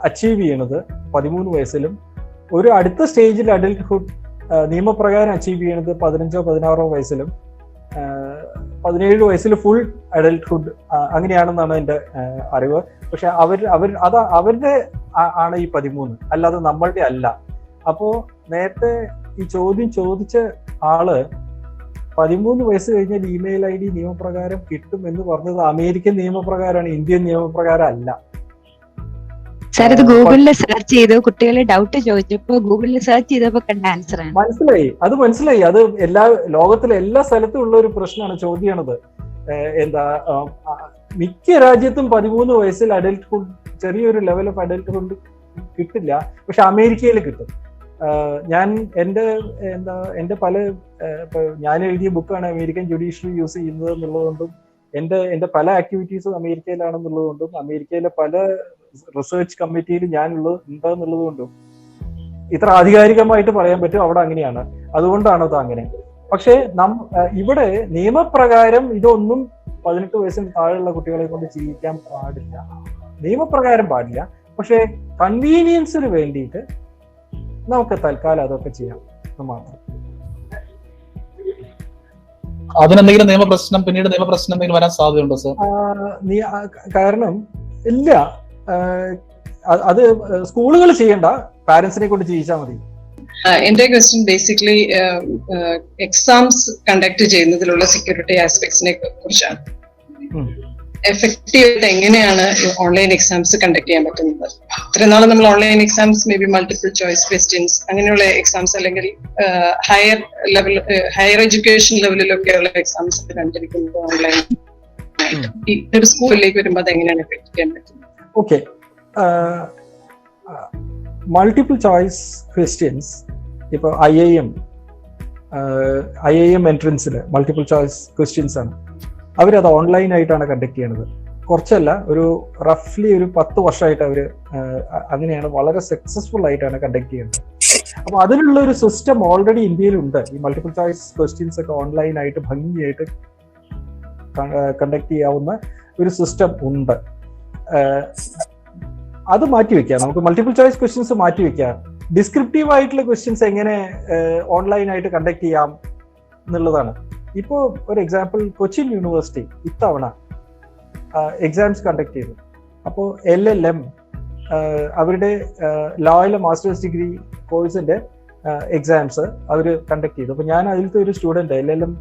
അച്ചീവ് ചെയ്യണത് 13 വയസ്സിലും, ഒരു അടുത്ത സ്റ്റേജിൽ അഡൽട്ട്ഹുഡ് നിയമപ്രകാരം അച്ചീവ് ചെയ്യണത് 15 16 വയസ്സിലും, 17 വയസ്സിൽ ഫുൾ അഡൽട്ട്ഹുഡ് അങ്ങനെയാണെന്നാണ് എൻ്റെ അറിവ്. പക്ഷെ അവരുടെ ആണ് ഈ 13, അല്ലാതെ നമ്മളുടെ അല്ല. അപ്പോ നേരത്തെ ഈ ചോദ്യം ചോദിച്ച ആള് 13 വയസ്സ് കഴിഞ്ഞാൽ ഇമെയിൽ ഐ ഡി നിയമപ്രകാരം കിട്ടും എന്ന് പറഞ്ഞത് അമേരിക്കൻ നിയമപ്രകാരമാണ്, ഇന്ത്യൻ നിയമപ്രകാരം അല്ല. സാർ ഇത് ഗൂഗിളിൽ സെർച്ച് ചെയ്തു, കുട്ടികളെ ഡൗട്ട് ചോദിച്ചപ്പോ ഗൂഗിളിൽ സെർച്ച് ചെയ്തപ്പോ കണ്ട ആൻസർ ആണ്. മനസ്സിലായി. അത് ലോകത്തിലെ എല്ലാ സ്ഥലത്തും ഉള്ള ഒരു പ്രശ്നമാണ്, ചോദ്യമാണത്. മിക്ക രാജ്യത്തും 13 വയസ്സിൽ അഡൽട്ട്ഹുഡ്, ചെറിയൊരു ലെവൽ ഓഫ് അഡൽട്ട്ഹുഡ് കിട്ടില്ല. പക്ഷെ അമേരിക്കയിൽ കിട്ടും. ഞാൻ എന്റെ പല ഞാൻ എഴുതിയ ബുക്കാണ് അമേരിക്കൻ ജുഡീഷ്യറി യൂസ് ചെയ്യുന്നത് എന്നുള്ളതുകൊണ്ടും എന്റെ പല ആക്ടിവിറ്റീസും അമേരിക്കയിലാണെന്നുള്ളതുകൊണ്ടും അമേരിക്കയിലെ പല റിസർച്ച് കമ്മിറ്റിയിൽ ഞാൻ ഉണ്ടെന്നുള്ളത് കൊണ്ടും ഇത്ര ആധികാരികമായിട്ട് പറയാൻ പറ്റും അവിടെ അങ്ങനെയാണ്. അതുകൊണ്ടാണ് അത് അങ്ങനെ. പക്ഷെ ഇവിടെ നിയമപ്രകാരം ഇതൊന്നും 18 വയസ്സിന് താഴെയുള്ള കുട്ടികളെ കൊണ്ട് ചെയ്യിക്കാൻ പാടില്ല, നിയമപ്രകാരം പാടില്ല. പക്ഷെ കൺവീനിയൻസിന് വേണ്ടിയിട്ട് നമുക്ക് തൽക്കാലം അതൊക്കെ ചെയ്യാം മാത്രം. അതിനെന്തെങ്കിലും നിയമപ്രശ്നം, പിന്നീട് നിയമപ്രശ്നം എന്തെങ്കിലും വരാൻ സാധ്യതയുണ്ടോ സർ? കാരണം ഇല്ല, അത് സ്കൂളുകൾ ചെയ്യണ്ട, പാരന്റ്സിനെ കൊണ്ട് ചെയ്യിച്ചാൽ മതി. എന്റെ ക്വസ്റ്റ്യൻ ബേസിക്കലി എക്സാംസ് കണ്ടക്ട് ചെയ്യുന്നതിലുള്ള സെക്യൂരിറ്റി ആസ്പെക്ട്സിനെ കുറിച്ചാണ്. എഫക്റ്റീവ് ആയിട്ട് എങ്ങനെയാണ് ഓൺലൈൻ എക്സാംസ് കണ്ടക്ട് ചെയ്യാൻ പറ്റുന്നത്? ഇത്രയും നാളെ നമ്മൾ online exams may be multiple choice questions അങ്ങനെയുള്ള എക്സാംസ് അല്ലെങ്കിൽ ഹയർ എഡ്യൂക്കേഷൻ ലെവലിലൊക്കെയുള്ള എക്സാംസ് കണ്ടിരിക്കുന്നത് ഓൺലൈൻ ഒരു സ്കൂളിലേക്ക് വരുമ്പോൾ അത് എങ്ങനെയാണ് എഫക്ട് ചെയ്യാൻ പറ്റുന്നത്? ഓക്കെ, മൾട്ടിപ്പിൾ ചോയ്സ് ക്വസ്റ്റ്യൻസ് ഇപ്പൊ IIM എൻട്രൻസിൽ മൾട്ടിപ്പിൾ ചോയ്സ് ക്വസ്റ്റ്യൻസ് ആണ്. അവരത് ഓൺലൈൻ ആയിട്ടാണ് കണ്ടക്ട് ചെയ്യണത്. കുറച്ചല്ല, ഒരു റഫ്ലി ഒരു 10 വർഷമായിട്ട് അവര് അങ്ങനെയാണ് വളരെ സക്സസ്ഫുൾ ആയിട്ടാണ് കണ്ടക്ട് ചെയ്യുന്നത്. അപ്പൊ അതിനുള്ള ഒരു സിസ്റ്റം ഓൾറെഡി ഇന്ത്യയിലുണ്ട്. ഈ മൾട്ടിപ്പിൾ ചോയ്സ് ക്വസ്റ്റ്യൻസ് ഒക്കെ ഓൺലൈൻ ആയിട്ട് ഭംഗിയായിട്ട് കണ്ടക്ട് ചെയ്യാവുന്ന ഒരു സിസ്റ്റം ഉണ്ട്. അത് മാറ്റിവെക്കാം, നമുക്ക് മൾട്ടിപ്പിൾ ചോയ്സ് ക്വസ്റ്റ്യൻസ് മാറ്റിവെക്കാം. ഡിസ്ക്രിപ്റ്റീവ് ആയിട്ടുള്ള ക്വസ്റ്റ്യൻസ് എങ്ങനെ ഓൺലൈൻ ആയിട്ട് കണ്ടക്ട് ചെയ്യാം എന്നുള്ളതാണ്. ഇപ്പോ ഒരു എക്സാമ്പിൾ, കൊച്ചിൻ യൂണിവേഴ്സിറ്റി ഇത്തവണ എക്സാംസ് കണ്ടക്ട് ചെയ്തു. അപ്പോൾ LLM അവരുടെ ലോയിലെ മാസ്റ്റേഴ്സ് ഡിഗ്രി കോഴ്സിന്റെ എക്സാംസ് അവർ കണ്ടക്ട് ചെയ്തു. അപ്പൊ ഞാൻ അതിലത്തെ ഒരു സ്റ്റുഡന്റ്, LLM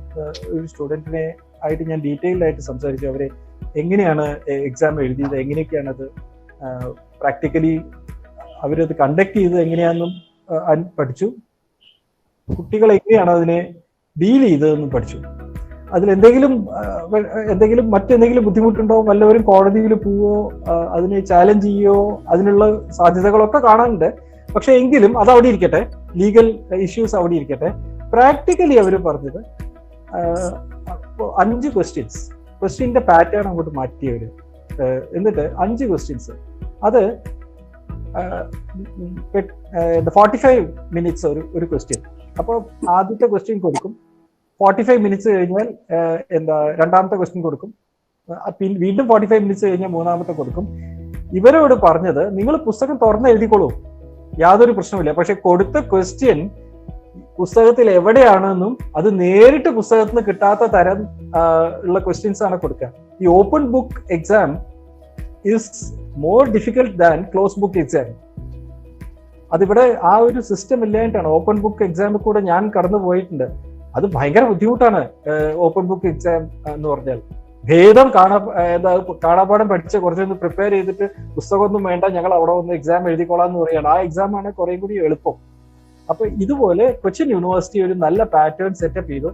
ഒരു സ്റ്റുഡന്റിനെ ആയിട്ട് ഞാൻ ഡീറ്റെയിൽഡ് ആയിട്ട് സംസാരിച്ചു. അവരെ എങ്ങനെയാണ് എക്സാം എഴുതിയത്, എങ്ങനെയൊക്കെയാണ് അത് പ്രാക്ടിക്കലി അവരത് കണ്ടക്ട് ചെയ്തത് എങ്ങനെയാണെന്നും പഠിച്ചു. കുട്ടികൾ എങ്ങനെയാണ് അതിനെ ഡീൽ ചെയ്തതെന്നും പഠിച്ചു. അതിലെന്തെങ്കിലും മറ്റെന്തെങ്കിലും ബുദ്ധിമുട്ടുണ്ടോ, വല്ലവരും കോടതിയിൽ പോവോ, അതിനെ ചാലഞ്ച് ചെയ്യോ, അതിനുള്ള സാധ്യതകളൊക്കെ കാണാനുണ്ട്. പക്ഷെ എങ്കിലും അത് അവിടെ ഇരിക്കട്ടെ, ലീഗൽ ഇഷ്യൂസ് അവിടെ ഇരിക്കട്ടെ. പ്രാക്ടിക്കലി അവർ പറഞ്ഞത് 5 ക്വസ്റ്റ്യന്റെ പാറ്റേൺ അങ്ങോട്ട് മാറ്റിയവര്. എന്നിട്ട് 5 ക്വസ്റ്റ്യൻസ് അത് 45 മിനിറ്റ്സ് ഒരു ക്വസ്റ്റ്യൻ. അപ്പോൾ ആദ്യത്തെ ക്വസ്റ്റ്യൻ കൊടുക്കും, 45 മിനിറ്റ്സ് കഴിഞ്ഞാൽ രണ്ടാമത്തെ ക്വസ്റ്റ്യൻ കൊടുക്കും, വീണ്ടും 45 മിനിറ്റ്സ് കഴിഞ്ഞാൽ മൂന്നാമത്തെ കൊടുക്കും. ഇവരോട് പറഞ്ഞത് നിങ്ങൾ പുസ്തകം തുറന്ന് എഴുതിക്കോളൂ, യാതൊരു പ്രശ്നമില്ല. പക്ഷെ കൊടുത്ത ക്വസ്റ്റ്യൻ പുസ്തകത്തിൽ എവിടെയാണെന്നും അത് നേരിട്ട് പുസ്തകത്തിൽ നിന്ന് കിട്ടാത്ത തരം ഉള്ള ക്വസ്റ്റ്യൻസ് ആണ് കൊടുക്കുക. ഈ open book exam is more difficult than close book exam. അതിവിടെ ആ ഒരു സിസ്റ്റം ഇല്ലായിട്ടാണ്. ഓപ്പൺ ബുക്ക് എക്സാമിൽ കൂടെ ഞാൻ കടന്നു പോയിട്ടുണ്ട്. അത് ഭയങ്കര ബുദ്ധിമുട്ടാണ്. ഓപ്പൺ ബുക്ക് എക്സാം എന്ന് പറഞ്ഞാൽ ഭേദം കാണാപ്പാടം പഠിച്ച് കുറച്ചൊന്ന് പ്രിപ്പയർ ചെയ്തിട്ട് പുസ്തകമൊന്നും വേണ്ട, ഞങ്ങൾ അവിടെ വന്ന് എക്സാം എഴുതിക്കോളാം എന്ന് പറയാണ്. ആ എക്സാം ആണ് കുറെ കൂടി എളുപ്പം. അപ്പൊ ഇതുപോലെ കൊച്ചിൻ യൂണിവേഴ്സിറ്റി ഒരു നല്ല പാറ്റേൺ സെറ്റപ്പ് ചെയ്തു.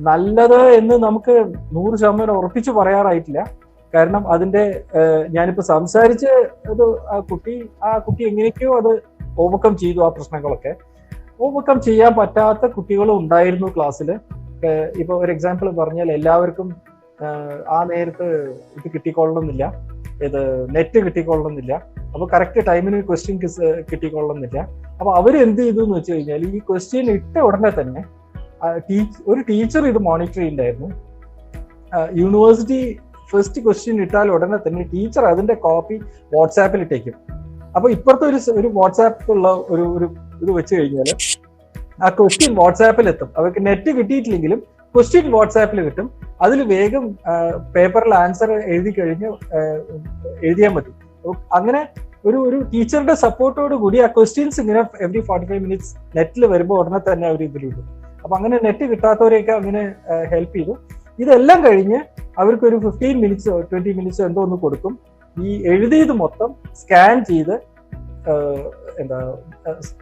നല്ലത് എന്ന് നമുക്ക് 100% ഉറപ്പിച്ചു പറയാറായിട്ടില്ല. കാരണം അതിന്റെ ഞാനിപ്പോ സംസാരിച്ച് അത് ആ കുട്ടി എങ്ങനെയൊക്കെയോ അത് ഓവർകം ചെയ്തു. ആ പ്രശ്നങ്ങളൊക്കെ ഓവർകം ചെയ്യാൻ പറ്റാത്ത കുട്ടികളും ഉണ്ടായിരുന്നു ക്ലാസ്സിൽ. ഇപ്പൊ ഒരു എക്സാമ്പിൾ പറഞ്ഞാൽ എല്ലാവർക്കും ആ നേരത്ത് ഇത് കിട്ടിക്കൊള്ളണമെന്നില്ല, ഇത് നെറ്റ് കിട്ടിക്കൊള്ളണമെന്നില്ല. അപ്പൊ കറക്റ്റ് ടൈമിന് ക്വസ്റ്റ്യൻ കിട്ടിക്കൊള്ളണമെന്നില്ല. അപ്പൊ അവരെന്ത് ചെയ്തു എന്ന് വെച്ച് കഴിഞ്ഞാൽ ഈ ക്വസ്റ്റ്യൻ ഇട്ട ഉടനെ തന്നെ ഒരു ടീച്ചർ ഇത് മോണിറ്റർ ചെയ്യുന്നുണ്ടായിരുന്നു. യൂണിവേഴ്സിറ്റി ഫസ്റ്റ് ക്വസ്റ്റ്യൻ ഇട്ടാൽ ഉടനെ തന്നെ ടീച്ചർ അതിന്റെ കോപ്പി വാട്സാപ്പിൽ ഇട്ടേക്കും. അപ്പൊ ഇപ്പുറത്തെ ഒരു വാട്സാപ്പിലുള്ള ഒരു ഇത് വെച്ച് കഴിഞ്ഞാൽ ആ ക്വസ്റ്റ്യൻ വാട്സാപ്പിൽ എത്തും. അവർക്ക് നെറ്റ് കിട്ടിയിട്ടില്ലെങ്കിലും ക്വസ്റ്റ്യൻ വാട്സാപ്പിൽ കിട്ടും. അതിൽ വേഗം പേപ്പറിൽ ആൻസർ എഴുതിയാൻ പറ്റും. അങ്ങനെ ഒരു ടീച്ചറുടെ സപ്പോർട്ടോട് കൂടി ആ ക്വസ്റ്റ്യൻസ് ഇങ്ങനെ എവറി 45 മിനിറ്റ്സ് നെറ്റിൽ വരുമ്പോൾ ഉടനെ തന്നെ അവർ ഇതിലിടും. അപ്പൊ അങ്ങനെ നെറ്റ് കിട്ടാത്തവരെയൊക്കെ അങ്ങനെ ഹെൽപ്പ് ചെയ്തു. ഇതെല്ലാം കഴിഞ്ഞ് അവർക്കൊരു 15 മിനിറ്റ്സോ 20 മിനിറ്റ്സോ എന്തോ ഒന്ന് കൊടുക്കും. ഈ എഴുതിയത് മൊത്തം സ്കാൻ ചെയ്ത്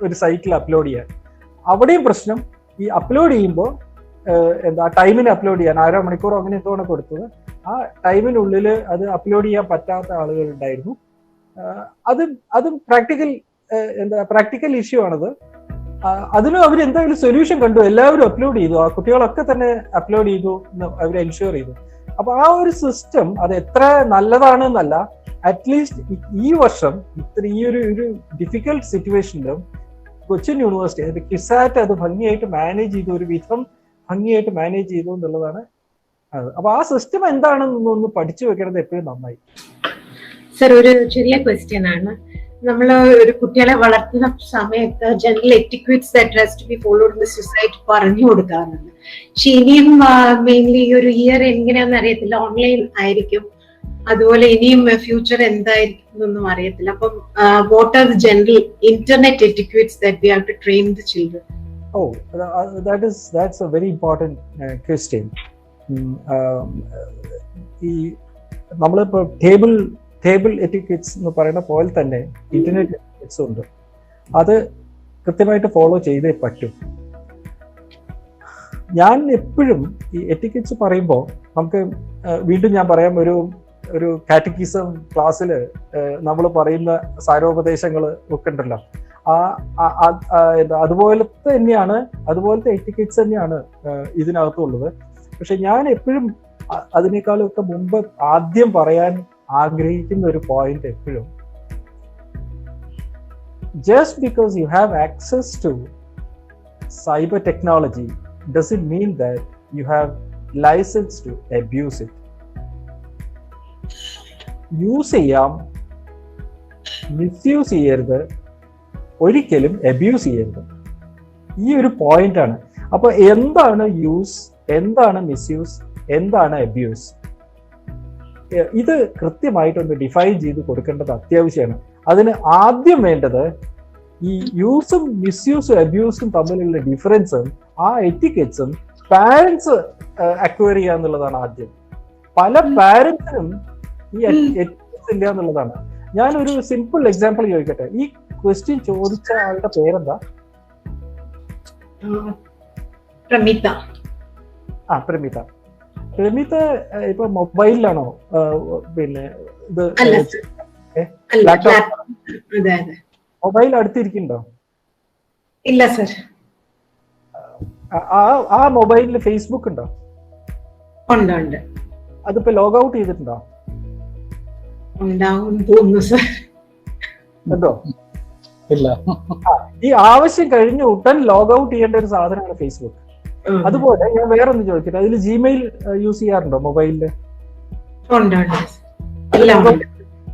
ഒരു സൈറ്റിൽ അപ്ലോഡ് ചെയ്യാൻ. അവിടെയും പ്രശ്നം, ഈ അപ്ലോഡ് ചെയ്യുമ്പോൾ ടൈമിന് അപ്ലോഡ് ചെയ്യാൻ 1/2 മണിക്കൂറോ അങ്ങനെ എന്തോണ് കൊടുത്തത്. ആ ടൈമിനുള്ളിൽ അത് അപ്ലോഡ് ചെയ്യാൻ പറ്റാത്ത ആളുകൾ ഉണ്ടായിരുന്നു. അതും പ്രാക്ടിക്കൽ ഇഷ്യൂ ആണത്. അതിനും അവർ എന്തായാലും സൊല്യൂഷൻ കണ്ടു. എല്ലാവരും അപ്ലോഡ് ചെയ്തു, ആ കുട്ടികളൊക്കെ തന്നെ അപ്ലോഡ് ചെയ്തു, അവർ എൻഷുർ ചെയ്തു. അപ്പൊ ആ ഒരു സിസ്റ്റം അത് എത്ര നല്ലതാണെന്നല്ല, അറ്റ്ലീസ്റ്റ് ഈ വർഷം ഈ ഒരു ഡിഫിക്കൽട്ട് സിറ്റുവേഷനിലും കൊച്ചിൻ യൂണിവേഴ്സിറ്റി അതിന്റെ കിസാറ്റ് അത് ഭംഗിയായിട്ട് മാനേജ് ചെയ്തു, ഒരു വിധം ഭംഗിയായിട്ട് മാനേജ് ചെയ്തു എന്നുള്ളതാണ്. അപ്പൊ ആ സിസ്റ്റം എന്താണെന്നൊന്ന് പഠിച്ചു വെക്കുന്നത് എപ്പോഴും നന്നായി. സർ, ഒരു ചെറിയ ക്വസ്റ്റ്യൻ ആണ്. നമ്മൾ ഒരു കുട്ടികളെ വളർത്തുന്ന സമയത്ത് general etiquettes that has to be followed in the society പറഞ്ഞു കൊടുക്കാറുണ്ട്. പക്ഷെ ഇനിയും മെയിൻലി ഈ ഒരു ഇയർ എങ്ങനെയാണെന്ന് അറിയത്തില്ല, ഓൺലൈൻ ആയിരിക്കും, അതുപോലെ ഇനിയും ഫ്യൂച്ചർ എന്തായിരിക്കും എന്നൊന്നും അറിയത്തില്ല. അപ്പം what are the general internet etiquettes that we have to train the children? Oh, that's a very important question. ഈ നമ്മളിപ്പോ ടേബിൾ എറ്റിക്വറ്റ്സ് എന്ന് പറയുന്ന പോലെ തന്നെ ഇന്റർനെറ്റ് എറ്റിക്വറ്റ്സ് ഉണ്ട്. അത് കൃത്യമായിട്ട് ഫോളോ ചെയ്തേ പറ്റും. ഞാൻ എപ്പോഴും ഈ എറ്റിക്വറ്റ്സ് പറയുമ്പോൾ നമുക്ക് വീണ്ടും ഞാൻ പറയാം, ഒരു കാറ്റക്കിസം ക്ലാസ്സിൽ നമ്മൾ പറയുന്ന സാരോപദേശങ്ങൾ ഒക്കെ ഉണ്ടല്ലോ, അതുപോലത്തെ എറ്റിക്വറ്റ്സ് തന്നെയാണ് ഇതിനകത്തുള്ളത്. പക്ഷെ ഞാൻ എപ്പോഴും അതിനേക്കാളും ഒക്കെ മുമ്പ് ആദ്യം പറയാൻ ആഗ്രഹിക്കുന്ന ഒരു പോയിന്റ് എപ്പോഴും, just because you have access to cyber technology doesn't mean that you have license to abuse it. Use ചെയ്യാം, മിസ്യൂസ് ചെയ്യരുത്, ഒരിക്കലും അബ്യൂസ് ചെയ്യരുത്. ഈ ഒരു പോയിന്റ് ആണ്. അപ്പൊ എന്താണ് യൂസ്, എന്താണ് മിസ്യൂസ്, എന്താണ് അബ്യൂസ്, ഇത് കൃത്യമായിട്ടൊന്ന് ഡിഫൈൻ ചെയ്ത് കൊടുക്കേണ്ടത് അത്യാവശ്യമാണ്. അതിന് ആദ്യം വേണ്ടത് ഈ യൂസും മിസ്യൂസും അബ്യൂസും തമ്മിലുള്ള ഡിഫറൻസും ആ എറ്റിക്കറ്റ്സും പാരന്റ്സ് അക്വയർ ചെയ്യുക എന്നുള്ളതാണ് ആദ്യം. പല പാരന്റ്സിനും ഈ എറ്റിക്കറ്റ്സ് ഇല്ല എന്നുള്ളതാണ്. ഞാനൊരു സിമ്പിൾ എക്സാമ്പിൾ ചോദിക്കട്ടെ. ഈ ക്വസ്റ്റ്യൻ ചോദിച്ച ആളുടെ പേരെന്താ? പ്രമിത. പ്രമിത ഇപ്പൊ മൊബൈലിലാണോ പിന്നെ ഇത് മൊബൈൽ അടുത്തിരിക്കുന്നുണ്ടോ? ഇല്ല സർ. ആ മൊബൈലിൽ ഫേസ്ബുക്ക് ഉണ്ടോ? ഉണ്ട്. അതിപ്പോ ലോഗ് ഔട്ട് ചെയ്തിട്ടുണ്ടോ? ഉണ്ടാവും തോന്നുന്നു സർ. എന്തോ ഇല്ല. ഈ ആവശ്യം കഴിഞ്ഞ ഉടൻ ലോഗ് ഔട്ട് ചെയ്യേണ്ട ഒരു സാധനമാണ് ഫേസ്ബുക്ക്. അതുപോലെ ഞാൻ വേറൊന്ന് ചോദിക്കട്ടെ, അതിൽ ജിമെയിൽ യൂസ് ചെയ്യാറുണ്ടോ മൊബൈലില്?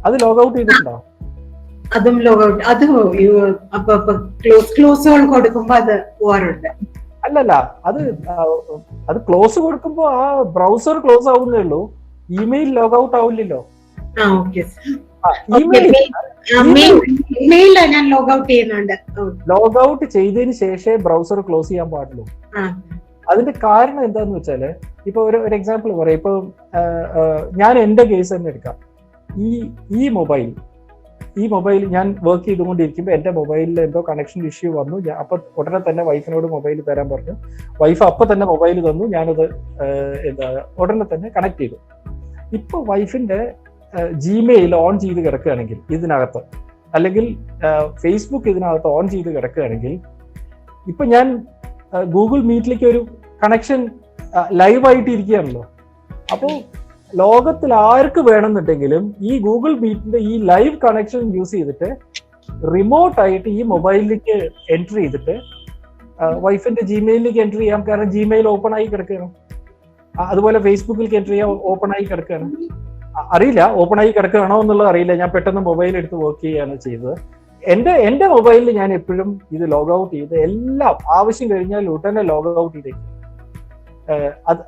അത് ലോഗ് ഔട്ട് ചെയ്തിട്ടുണ്ടോ? അതും ലോഗ് ഔട്ട്, അത് ക്ലോസ് കൊടുക്കുമ്പോ അത് പോവാറുണ്ട്. അല്ലല്ല, അത് ക്ലോസ് കൊടുക്കുമ്പോ ആ ബ്രൗസർ ക്ലോസ് ആവുന്നേ ഉള്ളൂ, ഇമെയിൽ ലോഗ് ഔട്ട് ആവില്ലല്ലോ. മെയിലിലാണ് ഞാൻ ലോഗ് ഔട്ട് ചെയ്യുന്നുണ്ട്. ലോഗ് ഔട്ട് ചെയ്തതിന് ശേഷമേ ബ്രൗസർ ക്ലോസ് ചെയ്യാൻ പാടുള്ളൂ. അതിന്റെ കാരണം എന്താന്ന് വെച്ചാല്, ഇപ്പൊ ഒരു എക്സാമ്പിൾ പറയാം. ഇപ്പൊ ഞാൻ എന്റെ കേസ് തന്നെ എടുക്കാം. ഈ മൊബൈൽ ഞാൻ വർക്ക് ചെയ്തുകൊണ്ടിരിക്കുമ്പോൾ എന്റെ മൊബൈലിൽ എന്തോ കണക്ഷൻ ഇഷ്യൂ വന്നു. അപ്പൊ ഉടനെ തന്നെ വൈഫിനോട് മൊബൈൽ തരാൻ പറഞ്ഞു. വൈഫ് അപ്പൊ തന്നെ മൊബൈൽ തന്നു. ഞാനത് ഉടനെ തന്നെ കണക്ട് ചെയ്തു. ഇപ്പൊ വൈഫിന്റെ ജിമെയിൽ ഓൺ ചെയ്ത് കിടക്കുകയാണെങ്കിൽ ഇതിനകത്ത്, അല്ലെങ്കിൽ ഫേസ്ബുക്ക് ഇതിനകത്ത് ഓൺ ചെയ്ത് കിടക്കുകയാണെങ്കിൽ, ഇപ്പൊ ഞാൻ ഗൂഗിൾ മീറ്റിലേക്ക് ഒരു കണക്ഷൻ ലൈവായിട്ട് ഇരിക്കുകയാണല്ലോ. അപ്പോൾ ലോകത്തിൽ ആർക്ക് വേണമെന്നുണ്ടെങ്കിലും ഈ ഗൂഗിൾ മീറ്റിന്റെ ഈ ലൈവ് കണക്ഷൻ യൂസ് ചെയ്തിട്ട് റിമോട്ടായിട്ട് ഈ മൊബൈലിലേക്ക് എൻട്രി ചെയ്തിട്ട് വൈഫിന്റെ ജിമെയിലിലേക്ക് എൻട്രി ചെയ്യാം. കാരണം ജിമെയിൽ ഓപ്പൺ ആയി കിടക്കുകയാണ്. അതുപോലെ ഫേസ്ബുക്കിലേക്ക് എൻട്രി ചെയ്യാൻ ഓപ്പൺ ആയി കിടക്കുകയാണ്. അറിയില്ല ഓപ്പൺ ആയി കിടക്കുകയാണോ എന്നുള്ളത് അറിയില്ല. ഞാൻ പെട്ടെന്ന് മൊബൈൽ എടുത്ത് വർക്ക് ചെയ്യുകയാണ് ചെയ്തത്. എന്റെ മൊബൈലിൽ ഞാൻ എപ്പോഴും ഇത് ലോഗ് ഔട്ട് ചെയ്ത് എല്ലാം ആവശ്യം കഴിഞ്ഞാൽ ഉടനെ ലോഗ് ഔട്ട് ചെയ്തേക്കും.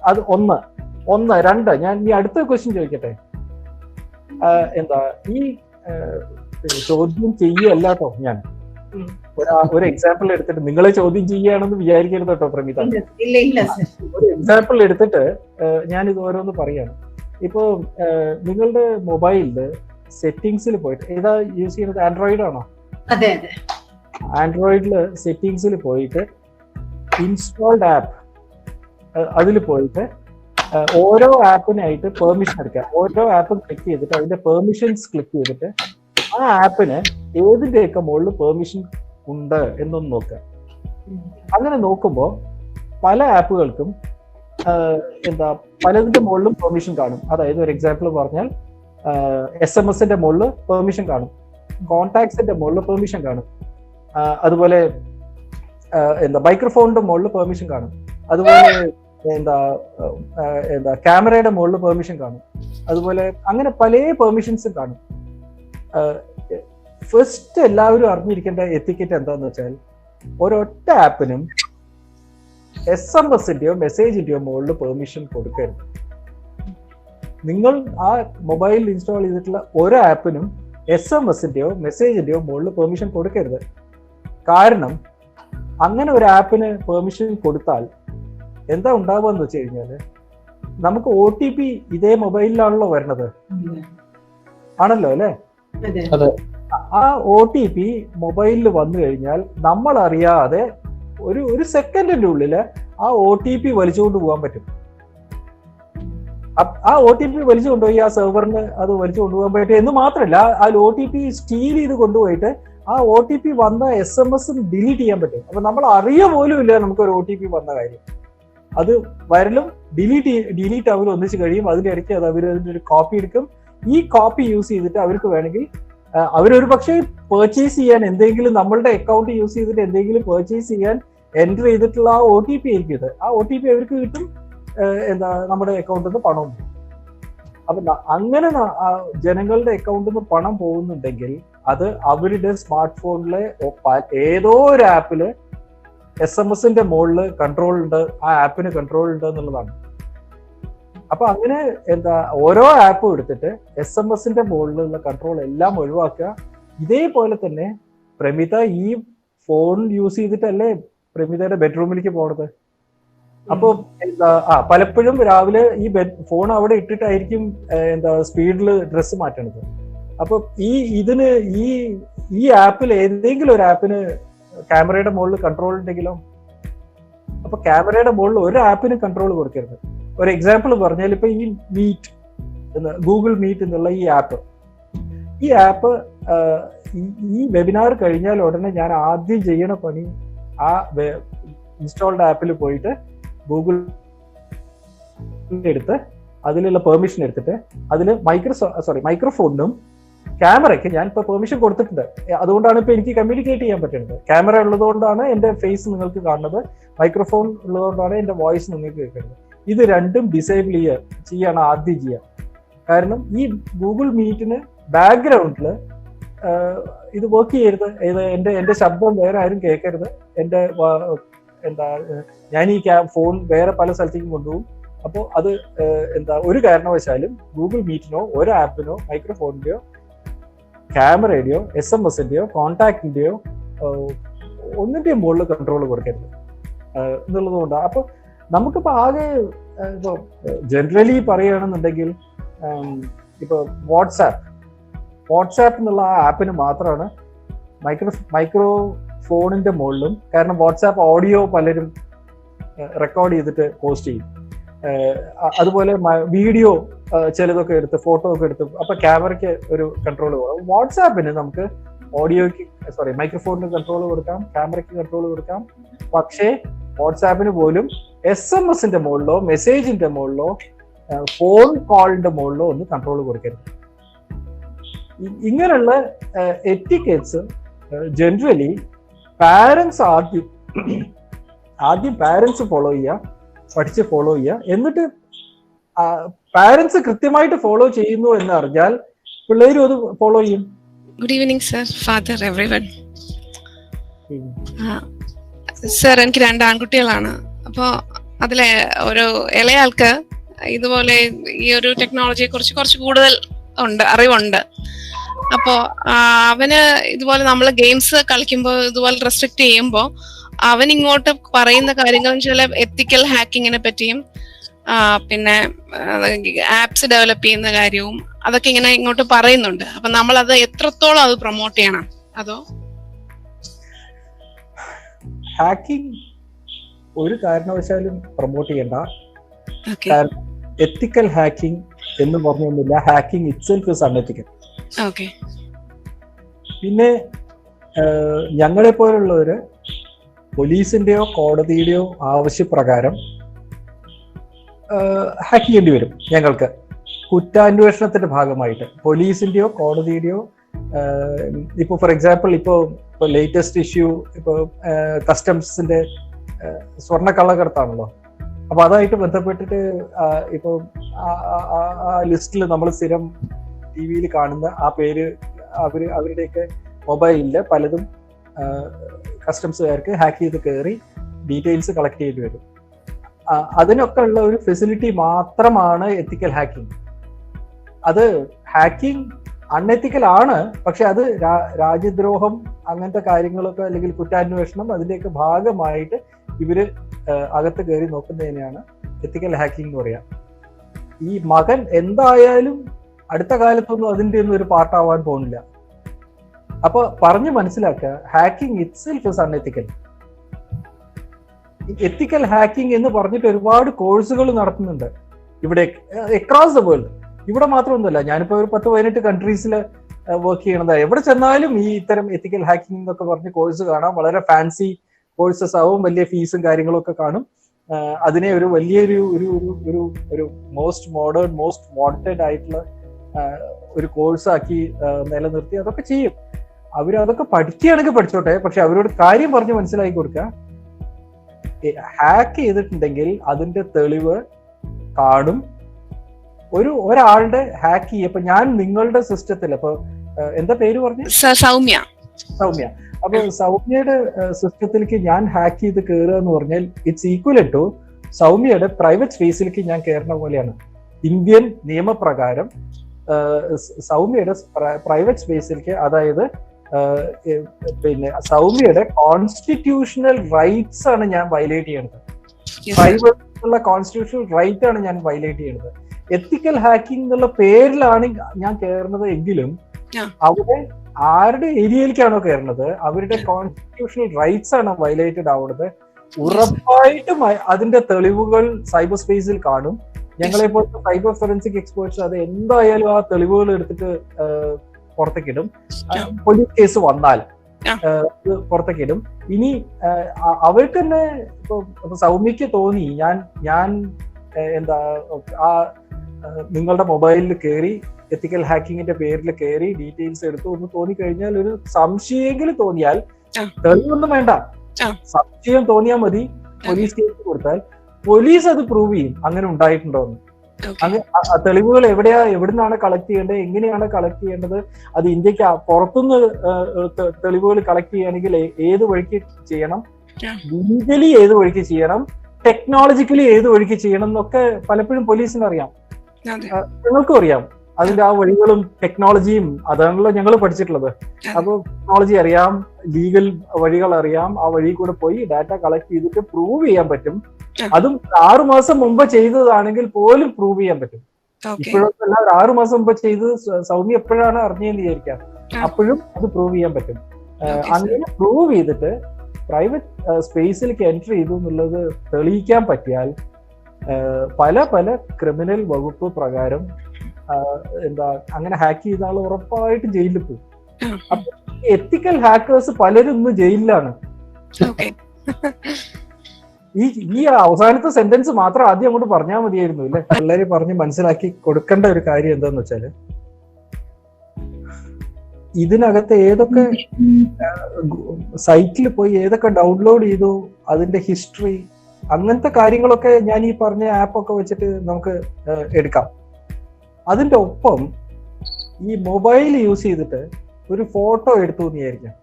അത് ഒന്ന് രണ്ട്. ഞാൻ ഈ അടുത്ത ക്വസ്റ്റ്യൻ ചോദിക്കട്ടെ. ഈ ചോദ്യം ചെയ്യല്ല കേട്ടോ. ഞാൻ ഒരു എക്സാമ്പിൾ എടുത്തിട്ട് നിങ്ങളെ ചോദ്യം ചെയ്യുകയാണെന്ന് വിചാരിക്കരുത് കേട്ടോ പ്രമിത. ഒരു എക്സാമ്പിൾ എടുത്തിട്ട് ഞാൻ ഇത് ഓരോന്ന് പറയാണ്. ഇപ്പോ നിങ്ങളുടെ മൊബൈലില് സെറ്റിംഗ്സിൽ പോയിട്ട്, ഏതാ യൂസ് ചെയ്യുന്നത്? ആൻഡ്രോയിഡ് ആണോ? അതെ അതെ. ആൻഡ്രോയിഡില് സെറ്റിംഗ്സിൽ പോയിട്ട് ഇൻസ്റ്റാൾഡ് ആപ്പ്, അതിൽ പോയിട്ട് ഓരോ ആപ്പിനായിട്ട് പെർമിഷൻ എടുക്കുക. ഓരോ ആപ്പും ക്ലിക്ക് ചെയ്തിട്ട് അതിന്റെ പെർമിഷൻസ് ക്ലിക്ക് ചെയ്തിട്ട് ആ ആപ്പിന് ഏതിന്റെയൊക്കെ മുകളിൽ പെർമിഷൻ ഉണ്ട് എന്നൊന്ന് നോക്കുക. അങ്ങനെ നോക്കുമ്പോൾ പല ആപ്പുകൾക്കും പലതിന്റെ മുകളിലും പെർമിഷൻ കാണും. അതായത് ഒരു എക്സാമ്പിൾ പറഞ്ഞാൽ SMS-ന്റെ മുകളിൽ പെർമിഷൻ കാണും, കോൺടാക്ട്സിന്റെ മുകളിൽ പെർമിഷൻ കാണും, അതുപോലെ മൈക്രോഫോണിന്റെ മുകളിൽ പെർമിഷൻ കാണും, അതുപോലെ ക്യാമറയുടെ മുകളിൽ പെർമിഷൻ കാണും, അതുപോലെ അങ്ങനെ പല പെർമിഷൻസും കാണും. ഫസ്റ്റ് എല്ലാവരും അറിഞ്ഞിരിക്കേണ്ട എത്തിക്കറ്റ് എന്താന്ന് വെച്ചാൽ, ഒരൊറ്റ ആപ്പിനും SMS-ന്റെയോ മെസ്സേജിന്റെയോ മുകളിൽ പെർമിഷൻ കൊടുക്കരുത്. നിങ്ങൾ ആ മൊബൈലിൽ ഇൻസ്റ്റാൾ ചെയ്തിട്ടുള്ള ഒരു ആപ്പിനും SMS-ന്റെയോ മെസ്സേജിന്റെയോ മുകളിൽ പെർമിഷൻ കൊടുക്കരുത്. കാരണം അങ്ങനെ ഒരു ആപ്പിന് പെർമിഷൻ കൊടുത്താൽ എന്താ ഉണ്ടാവുക എന്ന് വെച്ച് കഴിഞ്ഞാല്, നമുക്ക് OTP ഇതേ മൊബൈലിലാണല്ലോ വരണത്, ആണല്ലോ അല്ലെ? ആ OTP മൊബൈലിൽ വന്നു കഴിഞ്ഞാൽ നമ്മൾ അറിയാതെ ഒരു സെക്കൻഡിന്റെ ഉള്ളില് ആ OTP വലിച്ചുകൊണ്ട് പോകാൻ പറ്റും. ആ OTP വലിച്ചു കൊണ്ടുപോയി ആ സെർവറിന് അത് വലിച്ചു കൊണ്ടുപോകാൻ പറ്റും എന്ന് മാത്രമല്ല, ആ OTP സ്റ്റീൽ ചെയ്ത് കൊണ്ടുപോയിട്ട് ആ OTP വന്ന SMS ഡിലീറ്റ് ചെയ്യാൻ പറ്റും. അപ്പൊ നമ്മൾ അറിയ പോലും ഇല്ല നമുക്കൊരു OTP വന്ന കാര്യം. അത് വരലും ഡിലീറ്റ് അവർ ഒന്നിച്ച് കഴിയും. അതിന്റെ ഇടയ്ക്ക് അത് അവർ അതിന്റെ ഒരു കോപ്പി എടുക്കും. ഈ കോപ്പി യൂസ് ചെയ്തിട്ട് അവർക്ക് വേണമെങ്കിൽ അവരൊരു പക്ഷേ പർച്ചേസ് ചെയ്യാൻ എന്തെങ്കിലും, നമ്മളുടെ അക്കൗണ്ട് യൂസ് ചെയ്തിട്ട് എന്തെങ്കിലും പർച്ചേസ് ചെയ്യാൻ എൻ്റർ ചെയ്തിട്ടുള്ള ആ OTP ആയിരിക്കും ഇത്. ആ OTP അവർക്ക് കിട്ടും, നമ്മുടെ അക്കൗണ്ടിൽ നിന്ന് പണം. അപ്പൊ അങ്ങനെ ജനങ്ങളുടെ അക്കൗണ്ടിൽ നിന്ന് പണം പോകുന്നുണ്ടെങ്കിൽ അത് അവരുടെ സ്മാർട്ട് ഫോണിലെ ഏതോ ഒരു ആപ്പില് SMS-ന്റെ മുകളിൽ കൺട്രോൾ ഉണ്ട്, ആ ആപ്പിന് കൺട്രോൾ ഉണ്ട് എന്നുള്ളതാണ്. അപ്പൊ അങ്ങനെ ഓരോ ആപ്പും എടുത്തിട്ട് SMS-ന്റെ മുകളിലുള്ള കൺട്രോൾ എല്ലാം ഒഴിവാക്കുക. ഇതേപോലെ തന്നെ പ്രമിത ഈ ഫോൺ യൂസ് ചെയ്തിട്ടല്ലേ പ്രമിതയുടെ ബെഡ്റൂമിലേക്ക് പോണത്. അപ്പൊ പലപ്പോഴും രാവിലെ ഈ ഫോൺ അവിടെ ഇട്ടിട്ടായിരിക്കും സ്പീഡിൽ ഡ്രസ്സ് മാറ്റണത്. അപ്പൊ ഈ ആപ്പിൽ ഏതെങ്കിലും ഒരു ആപ്പിന് ക്യാമറയുടെ മുകളിൽ കൺട്രോൾ ഉണ്ടെങ്കിലോ, അപ്പൊ ക്യാമറയുടെ മുകളിൽ ഒരു ആപ്പിന് കൺട്രോൾ കൊടുക്കരുത്. ഒരു എക്സാമ്പിൾ പറഞ്ഞാൽ ഇപ്പൊ ഈ മീറ്റ്, ഗൂഗിൾ മീറ്റ് എന്നുള്ള ഈ ആപ്പ് ഈ വെബിനാർ കഴിഞ്ഞാൽ ഉടനെ ഞാൻ ആദ്യം ചെയ്യണ പണി ആ ഇൻസ്റ്റാൾഡ് ആപ്പിൽ പോയിട്ട് ഗൂഗിൾ എടുത്ത് അതിലുള്ള പെർമിഷൻ എടുത്തിട്ട് അതിൽ മൈക്രോഫോണിനും ക്യാമറയ്ക്ക് ഞാൻ ഇപ്പൊ പെർമിഷൻ കൊടുത്തിട്ടുണ്ട്. അതുകൊണ്ടാണ് ഇപ്പൊ എനിക്ക് കമ്മ്യൂണിക്കേറ്റ് ചെയ്യാൻ പറ്റുന്നത്. ക്യാമറ ഉള്ളതുകൊണ്ടാണ് എന്റെ ഫേസ് നിങ്ങൾക്ക് കാണുന്നത്, മൈക്രോഫോൺ ഉള്ളതുകൊണ്ടാണ് എന്റെ വോയിസ് നിങ്ങൾക്ക് കേൾക്കുന്നത്. ഇത് രണ്ടും ഡിസേബിൾ ചെയ്യാണ് ആദ്യം ചെയ്യുക. കാരണം ഈ ഗൂഗിൾ മീറ്റിന് ബാക്ക്ഗ്രൗണ്ടിൽ ഇത് വർക്ക് ചെയ്യരുത്. എന്റെ ശബ്ദം വേറെ ആരും കേൾക്കരുത്. ഞാൻ ഈ ഫോൺ വേറെ പല സ്ഥലത്തേക്കും കൊണ്ടുപോകും. അപ്പോൾ അത് ഒരു കാരണവശാലും ഗൂഗിൾ മീറ്റിനോ ഒരു ആപ്പിനോ മൈക്രോഫോണിന്റെയോ ക്യാമറയുടെയോ SMS-ന്റെയോ കോണ്ടാക്ടിന്റെയോ ഒന്നിന്റെയും മുകളിൽ കൺട്രോൾ കൊടുക്കരുത് എന്നുള്ളത് കൊണ്ട്. അപ്പൊ നമുക്കിപ്പോ ആകെ ഇപ്പൊ ജനറലി പറയുകയാണെന്നുണ്ടെങ്കിൽ ഇപ്പൊ വാട്സാപ്പ് എന്നുള്ള ആ ആപ്പിന് മാത്രമാണ് മൈക്രോഫോണിന്റെ മുകളിലും, കാരണം വാട്സാപ്പ് ഓഡിയോ പലരും റെക്കോർഡ് ചെയ്തിട്ട് പോസ്റ്റ് ചെയ്യും. അതുപോലെ വീഡിയോ ചിലതൊക്കെ എടുത്ത് ഫോട്ടോ ഒക്കെ എടുത്ത് അപ്പൊ ക്യാമറയ്ക്ക് ഒരു കൺട്രോൾ കൊടുക്കാം. വാട്സാപ്പിന് നമുക്ക് മൈക്രോഫോണിന് കൺട്രോൾ കൊടുക്കാം, ക്യാമറയ്ക്ക് കൺട്രോൾ കൊടുക്കാം. പക്ഷേ വാട്സാപ്പിന് പോലും SMS-ന്റെ മുകളിലോ മെസ്സേജിന്റെ മുകളിലോ ഫോൺ കോളിന്റെ മുകളിലോ ഒന്ന് കൺട്രോൾ കൊടുക്കരുത്. ഇങ്ങനെയുള്ള എറ്റിക്കറ്റ്സ് ജനറലി പാരന്റ്സ് ആദ്യം പാരന്റ്സ് പഠിച്ച് ഫോളോ ചെയ്യുക. എന്നിട്ട് പാരന്റ്സ് കൃത്യമായിട്ട് ഫോളോ ചെയ്യുന്നു എന്ന് അറിഞ്ഞാൽ പിള്ളേരും അത് ഫോളോ ചെയ്യും. Good evening sir, father, everyone. Sir, എനിക്ക് 2 ആൺകുട്ടികളാണ്. അപ്പോൾ അതിലെ ഒരു ഇളയാൾക്ക് ഇതുപോലെ ഈ ഒരു ടെക്നോളജിയെ കുറിച്ച് കുറച്ച് കൂടുതൽ അറിവുണ്ട്. അപ്പോൾ അവന് ഇതുപോലെ നമ്മൾ ഗെയിംസ് കളിക്കുമ്പോൾ ഇതുപോലെ റെസ്ട്രിക്ട് ചെയ്യുമ്പോൾ അവൻ ഇങ്ങോട്ട് പറയുന്ന കാര്യങ്ങൾ ചില എത്തിക്കൽ ഹാക്കിങ്ങിനെ പറ്റിയും പിന്നെ ആപ്സ് ഡെവലപ്പ് ചെയ്യുന്ന കാര്യവും അതൊക്കെ ഇങ്ങനെ ഇങ്ങോട്ട് പറയുന്നുണ്ട്. അപ്പൊ നമ്മൾ അത് എത്രത്തോളം അത് പ്രൊമോട്ട് ചെയ്യണം? അതോ ഹാക്കിംഗ് ഒരു കാരണവശാലും പ്രൊമോട്ട് ചെയ്യണ്ട. എത്തിക്കൽ ഹാക്കിംഗ് എന്ന് പറഞ്ഞൊന്നുമില്ല. Hacking itself is unethical. പിന്നെ ഞങ്ങളെ പോലുള്ളവര് പോലീസിന്റെയോ കോടതിയുടെയോ ആവശ്യപ്രകാരം ഹാക്ക് ചെയ്യേണ്ടി വരും. ഞങ്ങൾക്ക് കുറ്റാന്വേഷണത്തിന്റെ ഭാഗമായിട്ട് പോലീസിന്റെയോ കോടതിയുടെയോ ഇപ്പൊ ഫോർ എക്സാമ്പിൾ ഇപ്പൊ ലേറ്റസ്റ്റ് ഇഷ്യൂ ഇപ്പൊ കസ്റ്റംസിന്റെ സ്വർണ്ണക്കള്ളക്കടത്താണല്ലോ. അപ്പൊ അതായിട്ട് ബന്ധപ്പെട്ടിട്ട് ഇപ്പൊ ആ ലിസ്റ്റിൽ നമ്മൾ സ്ഥിരം TV-യിൽ കാണുന്ന ആ പേര് അവരുടെയൊക്കെ മൊബൈലില് പലതും കസ്റ്റംസുകാർക്ക് ഹാക്ക് ചെയ്ത് കയറി ഡീറ്റെയിൽസ് കളക്ട് ചെയ്ത് വരും. അതിനൊക്കെ ഉള്ള ഒരു ഫെസിലിറ്റി മാത്രമാണ് എത്തിക്കൽ ഹാക്കിംഗ്. അത് ഹാക്കിംഗ് അൺഎത്തിക്കൽ ആണ്, പക്ഷെ അത് രാജ്യദ്രോഹം അങ്ങനത്തെ കാര്യങ്ങളൊക്കെ അല്ലെങ്കിൽ കുറ്റാന്വേഷണം അതിന്റെയൊക്കെ ഭാഗമായിട്ട് ഇവര് അകത്ത് കയറി നോക്കുന്നതിനെയാണ് എത്തിക്കൽ ഹാക്കിംഗ് എന്ന് പറയാം. ഈ മകൻ എന്തായാലും അടുത്ത കാലത്തൊന്നും അതിന്റെ ഒന്നും ഒരു പാർട്ടാവാൻ പോകുന്നില്ല. അപ്പൊ പറഞ്ഞു മനസ്സിലാക്കുക, hacking itself is unethical. Ethical hacking എന്ന് പറഞ്ഞിട്ട് ഒരുപാട് കോഴ്സുകൾ നടത്തുന്നുണ്ട് ഇവിടെ അക്രോസ് ദ വേൾഡ്. ഇവിടെ മാത്രമൊന്നുമല്ല, ഞാനിപ്പോ ഒരു 10-18 കൺട്രീസിൽ വർക്ക് ചെയ്യണത്. എവിടെ ചെന്നാലും ഈ ഇത്തരം എത്തിക്കൽ ഹാക്കിംഗ് എന്നൊക്കെ പറഞ്ഞ് കോഴ്സ് കാണാം. വളരെ ഫാൻസി കോഴ്സസ് ആവും, വലിയ ഫീസും കാര്യങ്ങളും ഒക്കെ കാണും. അതിനെ ഒരു വലിയൊരു ഒരു മോസ്റ്റ് മോഡേൺ മോസ്റ്റ് വാണ്ടഡ് ആയിട്ടുള്ള ഒരു കോഴ്സാക്കി നിലനിർത്തി അതൊക്കെ ചെയ്യും. അവരതൊക്കെ പഠിക്കുകയാണെങ്കിൽ പഠിച്ചോട്ടെ, പക്ഷെ അവരോട് കാര്യം പറഞ്ഞ് മനസ്സിലാക്കി കൊടുക്കുക. ഹാക്ക് ചെയ്തിട്ടുണ്ടെങ്കിൽ അതിന്റെ തെളിവ് കാണും. ഒരാളുടെ ഹാക്ക് ചെയ്യപ്പോ ഞാൻ നിങ്ങളുടെ സിസ്റ്റത്തിൽ ഇപ്പൊ എന്താ പേര് പറഞ്ഞു? സൗമ്യ. അപ്പൊ സൗമ്യയുടെ സിസ്റ്റത്തിലേക്ക് ഞാൻ ഹാക്ക് ചെയ്ത് കയറുക എന്ന് പറഞ്ഞാൽ ഇറ്റ്സ് ഈക്വൽ ടു സൗമ്യയുടെ പ്രൈവറ്റ് സ്പേസിലേക്ക് ഞാൻ കയറുന്ന പോലെയാണ്. ഇന്ത്യൻ നിയമപ്രകാരം സൗമ്യയുടെ പ്രൈവറ്റ് സ്പേസിലേക്ക്, അതായത് പിന്നെ സൗമ്യയുടെ കോൺസ്റ്റിറ്റ്യൂഷണൽ റൈറ്റ്സ് ആണ് ഞാൻ വയലേറ്റ് ചെയ്യണത്. പ്രൈവറ്റ് ഉള്ള കോൺസ്റ്റിറ്റ്യൂഷണൽ റൈറ്റ് ആണ് ഞാൻ വയലേറ്റ് ചെയ്യണത്. എത്തിക്കൽ ഹാക്കിംഗ് എന്നുള്ള പേരിലാണ് ഞാൻ കയറുന്നത് എങ്കിലും അവിടെ ആരുടെ ഏരിയയിലേക്കാണോ കയറുന്നത് അവരുടെ കോൺസ്റ്റിറ്റ്യൂഷണൽ റൈറ്റ്സ് ആണ് വയലേറ്റഡ് ആവുന്നത്. ഉറപ്പായിട്ടും അതിന്റെ തെളിവുകൾ സൈബർ സ്പേസിൽ കാണും. ഞങ്ങളെ പോലത്തെ സൈബർ ഫോറൻസിക് എക്സ്പേർട്സ് അത് എന്തായാലും ആ തെളിവുകൾ എടുത്തിട്ട് പുറത്തേക്കിടും. പോലീസ് കേസ് വന്നാൽ പുറത്തേക്കിടും. ഇനി അവർക്ക് തന്നെ ഇപ്പൊ സൗമ്യക്ക് തോന്നി ഞാൻ എന്താ ആ നിങ്ങളുടെ മൊബൈലിൽ കയറി എത്തിക്കൽ ഹാക്കിങ്ങിന്റെ പേരിൽ കയറി ഡീറ്റെയിൽസ് എടുത്തു എന്ന് തോന്നിക്കഴിഞ്ഞാൽ, ഒരു സംശയമെങ്കിലും തോന്നിയാൽ, തെളിവൊന്നും വേണ്ട, സംശയം തോന്നിയാൽ മതി, പോലീസ് കേസ് കൊടുത്താൽ പോലീസ് അത് പ്രൂവ് ചെയ്യും അങ്ങനെ ഉണ്ടായിട്ടുണ്ടോ എന്ന്. തെളിവുകൾ എവിടുന്നാണ് കളക്ട് ചെയ്യേണ്ടത്, എങ്ങനെയാണ് കളക്ട് ചെയ്യേണ്ടത്, അത് ഇന്ത്യക്ക് പുറത്തുനിന്ന് തെളിവുകൾ കളക്ട് ചെയ്യുകയാണെങ്കിൽ ഏത് വഴിക്ക് ചെയ്യണം, ലീഗലി ഏത് വഴിക്ക് ചെയ്യണം, ടെക്നോളജിക്കലി ഏത് വഴിക്ക് ചെയ്യണം എന്നൊക്കെ പലപ്പോഴും പോലീസിന് അറിയാം, ഞങ്ങൾക്കും അറിയാം. അതിന്റെ ആ വഴികളും ടെക്നോളജിയും അതാണല്ലോ ഞങ്ങൾ പഠിച്ചിട്ടുള്ളത്. അപ്പൊ ടെക്നോളജി അറിയാം, ലീഗൽ വഴികൾ അറിയാം, ആ വഴി കൂടെ പോയി ഡാറ്റ കളക്ട് ചെയ്തിട്ട് പ്രൂവ് ചെയ്യാൻ പറ്റും. അതും 6 മാസം മുമ്പ് ചെയ്തതാണെങ്കിൽ പോലും പ്രൂവ് ചെയ്യാൻ പറ്റും. ഇപ്പോഴൊക്കെ അല്ല, 6 മാസം മുമ്പ് ചെയ്ത് സൗമ്യ എപ്പോഴാണ് അറിഞ്ഞതെന്ന് വിചാരിക്കാം, അപ്പോഴും അത് പ്രൂവ് ചെയ്യാൻ പറ്റും. അങ്ങനെ പ്രൂവ് ചെയ്തിട്ട് പ്രൈവറ്റ് സ്പേസിലേക്ക് എൻട്രി ചെയ്തു എന്നുള്ളത് തെളിയിക്കാൻ പറ്റിയാൽ പല പല ക്രിമിനൽ വകുപ്പ് പ്രകാരം അങ്ങനെ ഹാക്ക് ചെയ്ത ആൾ ഉറപ്പായിട്ട് ജയിലിൽ പോകും. അപ്പൊ എത്തിക്കൽ ഹാക്കേഴ്സ് പലരും ഇന്ന് ജയിലിലാണ്. ഈ അവസാനത്തെ സെന്റൻസ് മാത്രം ആദ്യം അങ്ങോട്ട് പറഞ്ഞാൽ മതിയായിരുന്നു അല്ലെ? പിള്ളേര് പറഞ്ഞ് മനസ്സിലാക്കി കൊടുക്കേണ്ട ഒരു കാര്യം എന്താന്ന് വെച്ചാല്, ഇതിനകത്ത് ഏതൊക്കെ സൈറ്റിൽ പോയി ഏതൊക്കെ ഡൗൺലോഡ് ചെയ്തു, അതിന്റെ ഹിസ്റ്ററി, അങ്ങനത്തെ കാര്യങ്ങളൊക്കെ ഞാൻ ഈ പറഞ്ഞ ആപ്പൊക്കെ വെച്ചിട്ട് നമുക്ക് എടുക്കാം. അതിന്റെ ഒപ്പം ഈ മൊബൈൽ യൂസ് ചെയ്തിട്ട് ഒരു ഫോട്ടോ എടുത്തു എന്ന് വിചാരിക്കാം.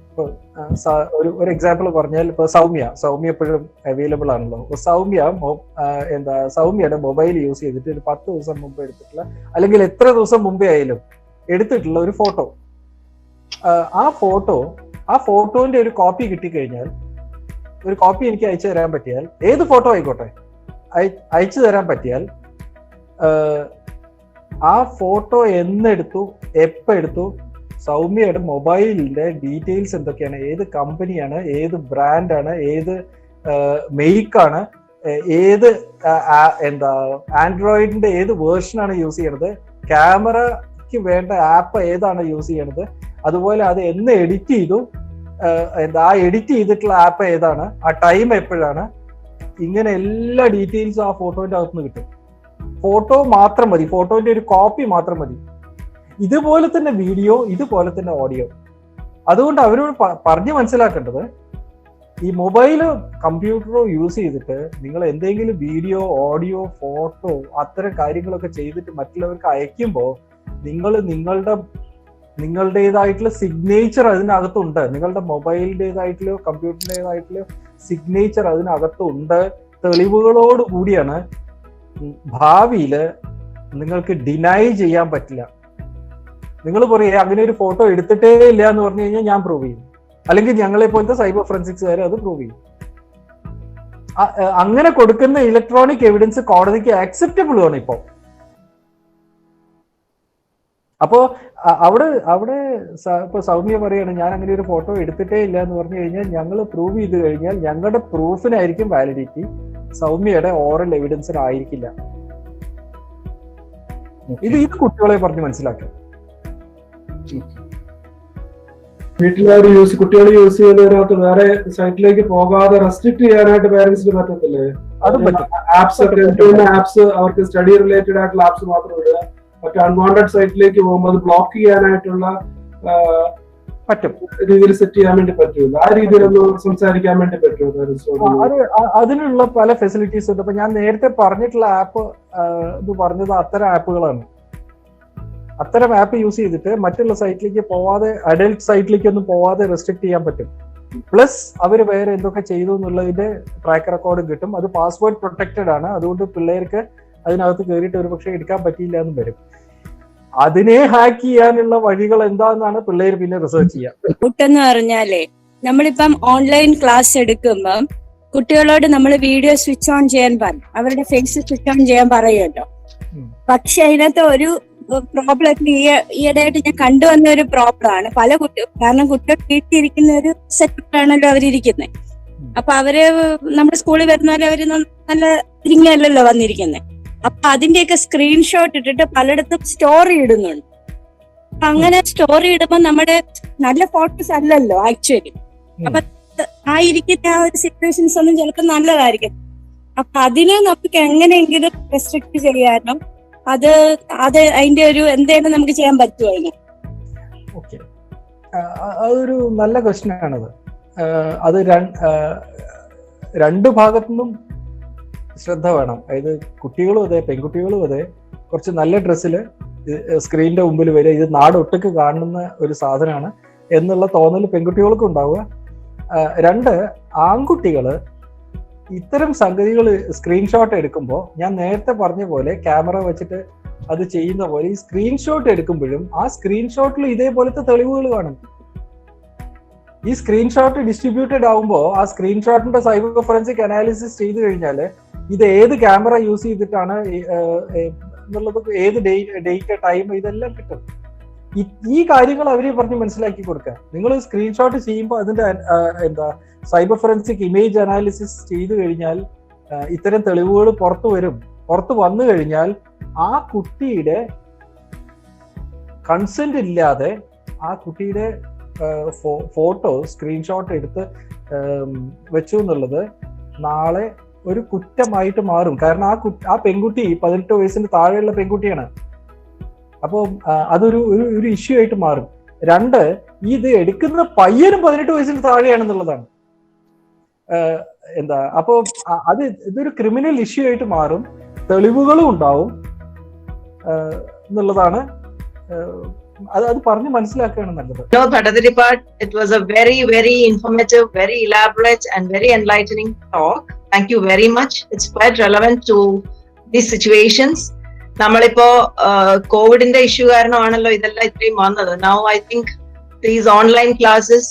ഇപ്പൊ ഒരു എക്സാമ്പിൾ പറഞ്ഞാൽ, ഇപ്പൊ സൗമ്യ എപ്പോഴും അവൈലബിൾ ആണല്ലോ. സൗമ്യയുടെ മൊബൈൽ യൂസ് ചെയ്തിട്ട് ഒരു 10 ദിവസം മുമ്പ് എടുത്തിട്ടുള്ള, അല്ലെങ്കിൽ എത്ര ദിവസം മുമ്പേ ആയാലും എടുത്തിട്ടുള്ള ഒരു ഫോട്ടോ, ആ ഫോട്ടോന്റെ ഒരു കോപ്പി കിട്ടിക്കഴിഞ്ഞാൽ, ഒരു കോപ്പി എനിക്ക് അയച്ചു തരാൻ പറ്റിയാൽ, ഏത് ഫോട്ടോ ആയിക്കോട്ടെ അയച്ചു തരാൻ പറ്റിയാൽ, ആ ഫോട്ടോ എന്നെടുത്തു, എപ്പോ എടുത്തു, സൗമ്യയുടെ മൊബൈലിന്റെ ഡീറ്റെയിൽസ് എന്തൊക്കെയാണ്, ഏത് കമ്പനിയാണ്, ഏത് ബ്രാൻഡാണ്, ഏത് മെയ്ക്കാണ്, ഏത് ആൻഡ്രോയിഡിന്റെ ഏത് വേർഷനാണ് യൂസ് ചെയ്യണത്, ക്യാമറയ്ക്ക് വേണ്ട ആപ്പ് ഏതാണ് യൂസ് ചെയ്യണത്, അതുപോലെ അത് എന്ന് എഡിറ്റ് ചെയ്തു, ആ എഡിറ്റ് ചെയ്തിട്ടുള്ള ആപ്പ് ഏതാണ്, ആ ടൈം എപ്പോഴാണ്, ഇങ്ങനെ എല്ലാ ഡീറ്റെയിൽസും ആ ഫോട്ടോന്റെ അകത്തുനിന്ന് കിട്ടും. ഫോട്ടോ മാത്രം മതി, ഫോട്ടോന്റെ ഒരു കോപ്പി മാത്രം മതി. ഇതുപോലെ തന്നെ വീഡിയോ, ഇതുപോലെ തന്നെ ഓഡിയോ. അതുകൊണ്ട് അവരോട് പറഞ്ഞ് മനസ്സിലാക്കേണ്ടത്, ഈ മൊബൈലോ കമ്പ്യൂട്ടറോ യൂസ് ചെയ്തിട്ട് നിങ്ങൾ എന്തെങ്കിലും വീഡിയോ, ഓഡിയോ, ഫോട്ടോ അത്തരം കാര്യങ്ങളൊക്കെ ചെയ്തിട്ട് മറ്റുള്ളവർക്ക് അയക്കുമ്പോൾ നിങ്ങൾ നിങ്ങളുടേതായിട്ടുള്ള സിഗ്നേച്ചർ അതിനകത്തുണ്ട്. നിങ്ങളുടെ മൊബൈലിൻ്റെതായിട്ടുള്ള കമ്പ്യൂട്ടറിൻ്റെതായിട്ടുള്ള സിഗ്നേച്ചർ അതിനകത്തുണ്ട്. തെളിവുകളോട് കൂടിയാണ്. ഭാവിയിൽ നിങ്ങൾക്ക് ഡിനൈ ചെയ്യാൻ പറ്റില്ല. നിങ്ങൾ പറയേ അങ്ങനെ ഒരു ഫോട്ടോ എടുത്തിട്ടേ ഇല്ല എന്ന് പറഞ്ഞു കഴിഞ്ഞാൽ ഞാൻ പ്രൂവ് ചെയ്യും, അല്ലെങ്കിൽ ഞങ്ങളെ പോലത്തെ സൈബർ ഫോറൻസിക്സുകാർ അത് പ്രൂവ് ചെയ്യും. അങ്ങനെ കൊടുക്കുന്ന ഇലക്ട്രോണിക് എവിഡൻസ് കോടതിക്ക് ആക്സെപ്റ്റബിൾ ആണ് ഇപ്പോൾ. അപ്പോ അവിടെ ഇപ്പൊ സൗമ്യ പറയാണ് ഞാൻ അങ്ങനെ ഒരു ഫോട്ടോ എടുത്തിട്ടേ ഇല്ല എന്ന് പറഞ്ഞു കഴിഞ്ഞാൽ, ഞങ്ങൾ പ്രൂവ് ചെയ്ത് കഴിഞ്ഞാൽ ഞങ്ങളുടെ പ്രൂഫിനായിരിക്കും വാലിഡിറ്റി, സൗമ്യയുടെ ഓറൽ എവിഡൻസിനായിരിക്കില്ല. ഇത് കുട്ടികളെ പറഞ്ഞ് മനസ്സിലാക്കാം. കുട്ടികൾ യൂസ് ചെയ്യുന്നതിനകത്ത് വേറെ സൈറ്റിലേക്ക് പോകാതെ റെസ്ട്രിക്ട് ചെയ്യാനായിട്ട് പേരൻസിന് പറ്റത്തില്ലേ? ആപ്സ് അവർക്ക് സ്റ്റഡി റിലേറ്റഡ് ആയിട്ടുള്ള ആപ്സ് മാത്രം ഇടുക, മറ്റേ അൺവാണ്ടഡ് സൈറ്റിലേക്ക് പോകുമ്പോൾ അത് ബ്ലോക്ക് ചെയ്യാനായിട്ടുള്ള പറ്റും രീതിയിൽ സെറ്റ് ചെയ്യാൻ വേണ്ടി പറ്റുമല്ലോ. ആ രീതിയിലൊന്ന് സംസാരിക്കാൻ വേണ്ടി പറ്റുമോ? അതിനുള്ള പല ഫെസിലിറ്റീസ് ഉണ്ട്. അപ്പൊ ഞാൻ നേരത്തെ പറഞ്ഞിട്ടുള്ള ആപ്പ് എന്ന് പറഞ്ഞത് അത്തരം ആപ്പുകളാണ്. അത്തരം ആപ്പ് യൂസ് ചെയ്തിട്ട് മറ്റുള്ള സൈറ്റിലേക്ക് പോവാതെ, അഡൽട്ട് സൈറ്റിലേക്ക് ഒന്നും പോവാതെ റെസ്ട്രിക്ട് ചെയ്യാൻ പറ്റും. പ്ലസ് അവർ വേറെ എന്തൊക്കെ ചെയ്തു എന്നുള്ളതിന്റെ ട്രാക്ക് റെക്കോർഡും കിട്ടും. അത് പാസ്വേഡ് പ്രൊട്ടക്റ്റഡ് ആണ്. അതുകൊണ്ട് പിള്ളേർക്ക് അതിനകത്ത് കയറിയിട്ട് ഒരു പക്ഷേ എടുക്കാൻ പറ്റിയില്ല എന്നും വരും. അതിനെ ഹാക്ക് ചെയ്യാനുള്ള വഴികൾ എന്താണെന്നാണ് പിള്ളേർ പിന്നെ റിസർച്ച് ചെയ്യുക. എന്ന് പറഞ്ഞാലേ, നമ്മളിപ്പം ഓൺലൈൻ ക്ലാസ് എടുക്കുമ്പം കുട്ടികളോട് നമ്മൾ വീഡിയോ സ്വിച്ച് ഓൺ ചെയ്യാൻ പറയും, അവരുടെ ഫേസ് സ്വിച്ച് ഓൺ ചെയ്യാൻ പറയുമല്ലോ. പക്ഷെ അതിനകത്ത് ഒരു പ്രോബ്ലം ഈയിടെയായിട്ട് ഞാൻ കണ്ടുവന്ന ഒരു പ്രോബ്ലം ആണ്. പല കുട്ടികൾ, കാരണം കുട്ടികൾ വീട്ടിലിരിക്കുന്ന ഒരു സെറ്റപ്പിലാണല്ലോ അവരിയ്ക്കുന്നത്. അപ്പൊ അവര് നമ്മുടെ സ്കൂളിൽ വരുന്നവരെ അവര് നല്ല തിരിഞ്ഞല്ലോ വന്നിരിക്കുന്നത്. അപ്പൊ അതിന്റെയൊക്കെ സ്ക്രീൻഷോട്ട് ഇട്ടിട്ട് പലയിടത്തും സ്റ്റോറി ഇടുന്നുണ്ട്. അപ്പൊ അങ്ങനെ സ്റ്റോറി ഇടുമ്പോ നമ്മുടെ നല്ല ഫോട്ടോസ് അല്ലല്ലോ ആക്ച്വലി. അപ്പൊ ആയിരിക്കുന്ന ആ ഒരു സിറ്റുവേഷൻസ് ഒന്നും ചിലപ്പോൾ നല്ലതായിരിക്കും. അപ്പൊ അതിനെ നമുക്ക് എങ്ങനെയെങ്കിലും റെസ്ട്രിക്ട് ചെയ്യാനോ അത് അതിന്റെ ഒരു എന്തെങ്കിലും നമുക്ക് ചെയ്യാൻ പറ്റുമോ അതിന്? ഓക്കെ, അതൊരു നല്ല ക്വസ്റ്റ്യൻ ആണത്. അത് രണ്ട് ഭാഗത്തുനിന്നും ശ്രദ്ധ വേണം. അതായത് കുട്ടികളും അതെ, പെൺകുട്ടികളും അതെ, കുറച്ച് നല്ല ഡ്രസ്സില് സ്ക്രീനിന്റെ മുമ്പിൽ വരിക, ഇത് നാടൊട്ടുക്ക് കാണുന്ന ഒരു സാധനമാണ് എന്നുള്ള തോന്നൽ പെൺകുട്ടികൾക്കും ഉണ്ടാവുക. രണ്ട്, ആൺകുട്ടികള് ഇത്തരം സംഗതികൾ സ്ക്രീൻഷോട്ട് എടുക്കുമ്പോൾ ഞാൻ നേരത്തെ പറഞ്ഞ പോലെ ക്യാമറ വെച്ചിട്ട് അത് ചെയ്യുന്ന പോലെ ഈ സ്ക്രീൻഷോട്ട് എടുക്കുമ്പോഴും ആ സ്ക്രീൻഷോട്ടിൽ ഇതേപോലത്തെ തെളിവുകൾ കാണും. ഈ സ്ക്രീൻഷോട്ട് ഡിസ്ട്രിബ്യൂട്ടഡ് ആവുമ്പോൾ ആ സ്ക്രീൻഷോട്ടിന്റെ സൈബർ ഫോറൻസിക് അനാലിസിസ് ചെയ്ത് കഴിഞ്ഞാൽ ഇത് ഏത് ക്യാമറ യൂസ് ചെയ്തിട്ടാണ് എന്നുള്ളത്, ഏത് ഡേറ്റ് ടൈം, ഇതെല്ലാം കിട്ടും. ഈ കാര്യങ്ങൾ അവര് പറഞ്ഞ് മനസ്സിലാക്കി കൊടുക്കുക. നിങ്ങൾ സ്ക്രീൻഷോട്ട് ചെയ്യുമ്പോൾ അതിന്റെ സൈബർ ഫോറൻസിക് ഇമേജ് അനാലിസിസ് ചെയ്തു കഴിഞ്ഞാൽ ഇത്തരം തെളിവുകൾ പുറത്തു വന്നു കഴിഞ്ഞാൽ ആ കുട്ടിയുടെ കൺസെന്റ് ഇല്ലാതെ ആ കുട്ടിയുടെ ഫോട്ടോ സ്ക്രീൻഷോട്ട് എടുത്ത് വെച്ചു എന്നുള്ളത് നാളെ ഒരു കുറ്റമായിട്ട് മാറും. കാരണം ആ പെൺകുട്ടി 18 വയസ്സിന് താഴെയുള്ള പെൺകുട്ടിയാണ്. അപ്പോൾ അതൊരു ഒരു ഇഷ്യൂ ആയിട്ട് മാറും. 2, ഇത് എടുക്കുന്ന പയ്യനും 18 വയസ്സിന് താഴെയാണെന്നുള്ളതാണ്. അപ്പോ ഇതൊരു ക്രിമിനൽ ഇഷ്യൂ ആയിട്ട് മാറും, തെളിവുകളും ഉണ്ടാവും എന്നുള്ളതാണ്. അത് പറഞ്ഞ് മനസ്സിലാക്കുകയാണ് നല്ലത്. Bhattadripad, it was a very, very informative, very elaborate and very enlightening talk. Thank you very much. It's quite relevant to these situations. നമ്മളിപ്പോ കോവിഡിന്റെ ഇഷ്യൂ കാരണമാണല്ലോ ഇതെല്ലാം ഇത്രയും വന്നത്. Now I think these online classes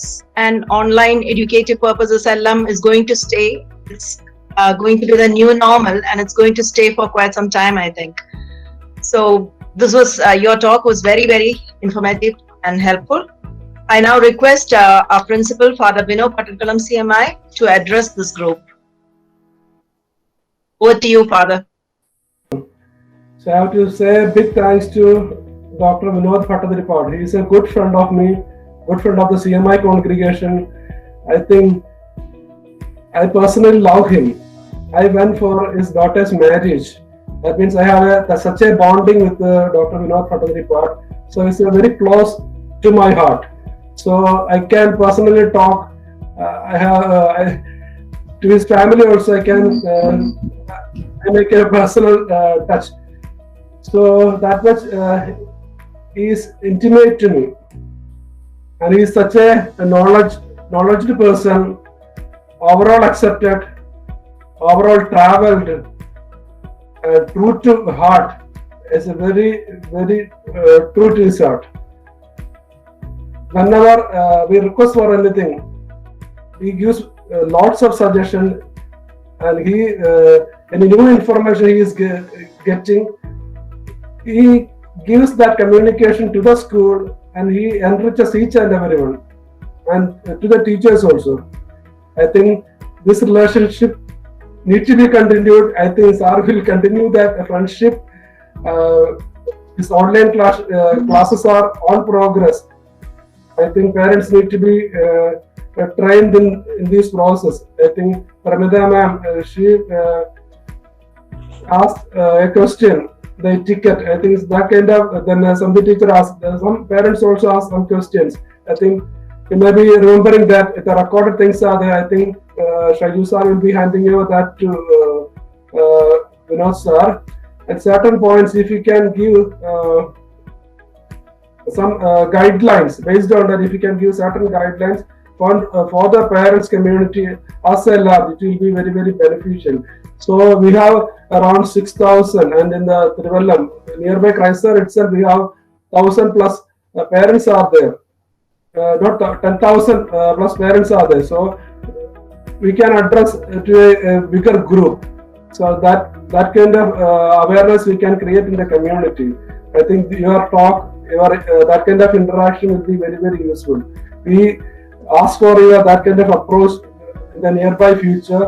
and online educative purposes എല്ലാം is going to stay. It's going to be the new normal and it's going to stay for quite some time, I think. So this was your talk was very, very informative and helpful. I now request our principal, Father Vinod Patakalam CMI, to address this group. Over to you, Father. So I have to say big thanks to Dr. Vinod Bhattadripad. He is a good friend of me, good friend of the CMI congregation. I think I personally love him. I went for his daughter's marriage. That means I have such a bonding with Dr. Vinod Bhattadripad. So it's very close to my heart. So I can personally talk. To his family also I can I make a personal touch. So that much he is intimate to me, and he is such a knowledgeable person, overall accepted, overall traveled, true to heart. Is a very, very true to his heart. Whenever we request for anything, he gives lots of suggestions, and any new information he is getting, he gives that communication to the school, and he enriches each and everyone, and to the teachers also. I think this relationship needs to be continued. I think Sir will continue that friendship. His online classes are on progress. I think parents need to be trained in this process. I think Pramida ma'am, she asked a question, the etiquette. I think that kind of, then some teacher asked, some parents also asked some questions. I think you may be remembering that the recorded things are there. I think Shaju sir will be handing over that to Vinod sir. At certain points, if you can give some guidelines, based on that, if you can give certain guidelines for the parents community as a large, it will be very, very beneficial. So we have around 6,000, and in the Trivallam, nearby Chrysler itself, we have 1,000 plus parents are there. Not 10,000 plus parents are there. So we can address to a bigger group. So that kind of awareness we can create in the community. I think your talk, that kind of interaction will be very, very useful. We ask for that kind of approach in the nearby future.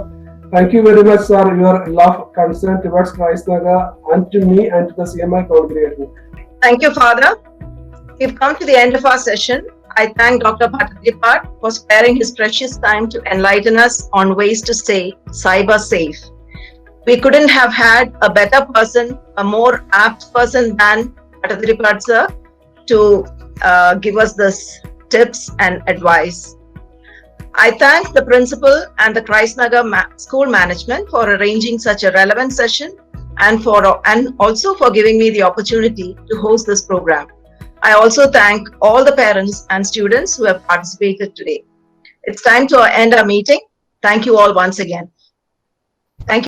Thank you very much, sir. Your love, concern towards Christnagar and to me and to the CMI congregation. Thank you, Father. We've come to the end of our session. I thank Dr. Bhattadripad for sparing his precious time to enlighten us on ways to stay cyber safe. We couldn't have had a better person, a more apt person than Bhattadripad sir to give us this tips and advice. I thank the principal and the Christnagar school management for arranging such a relevant session and also for giving me the opportunity to host this program. I also thank all the parents and students who have participated today. It's time to end our meeting. Thank you all once again. Thank you.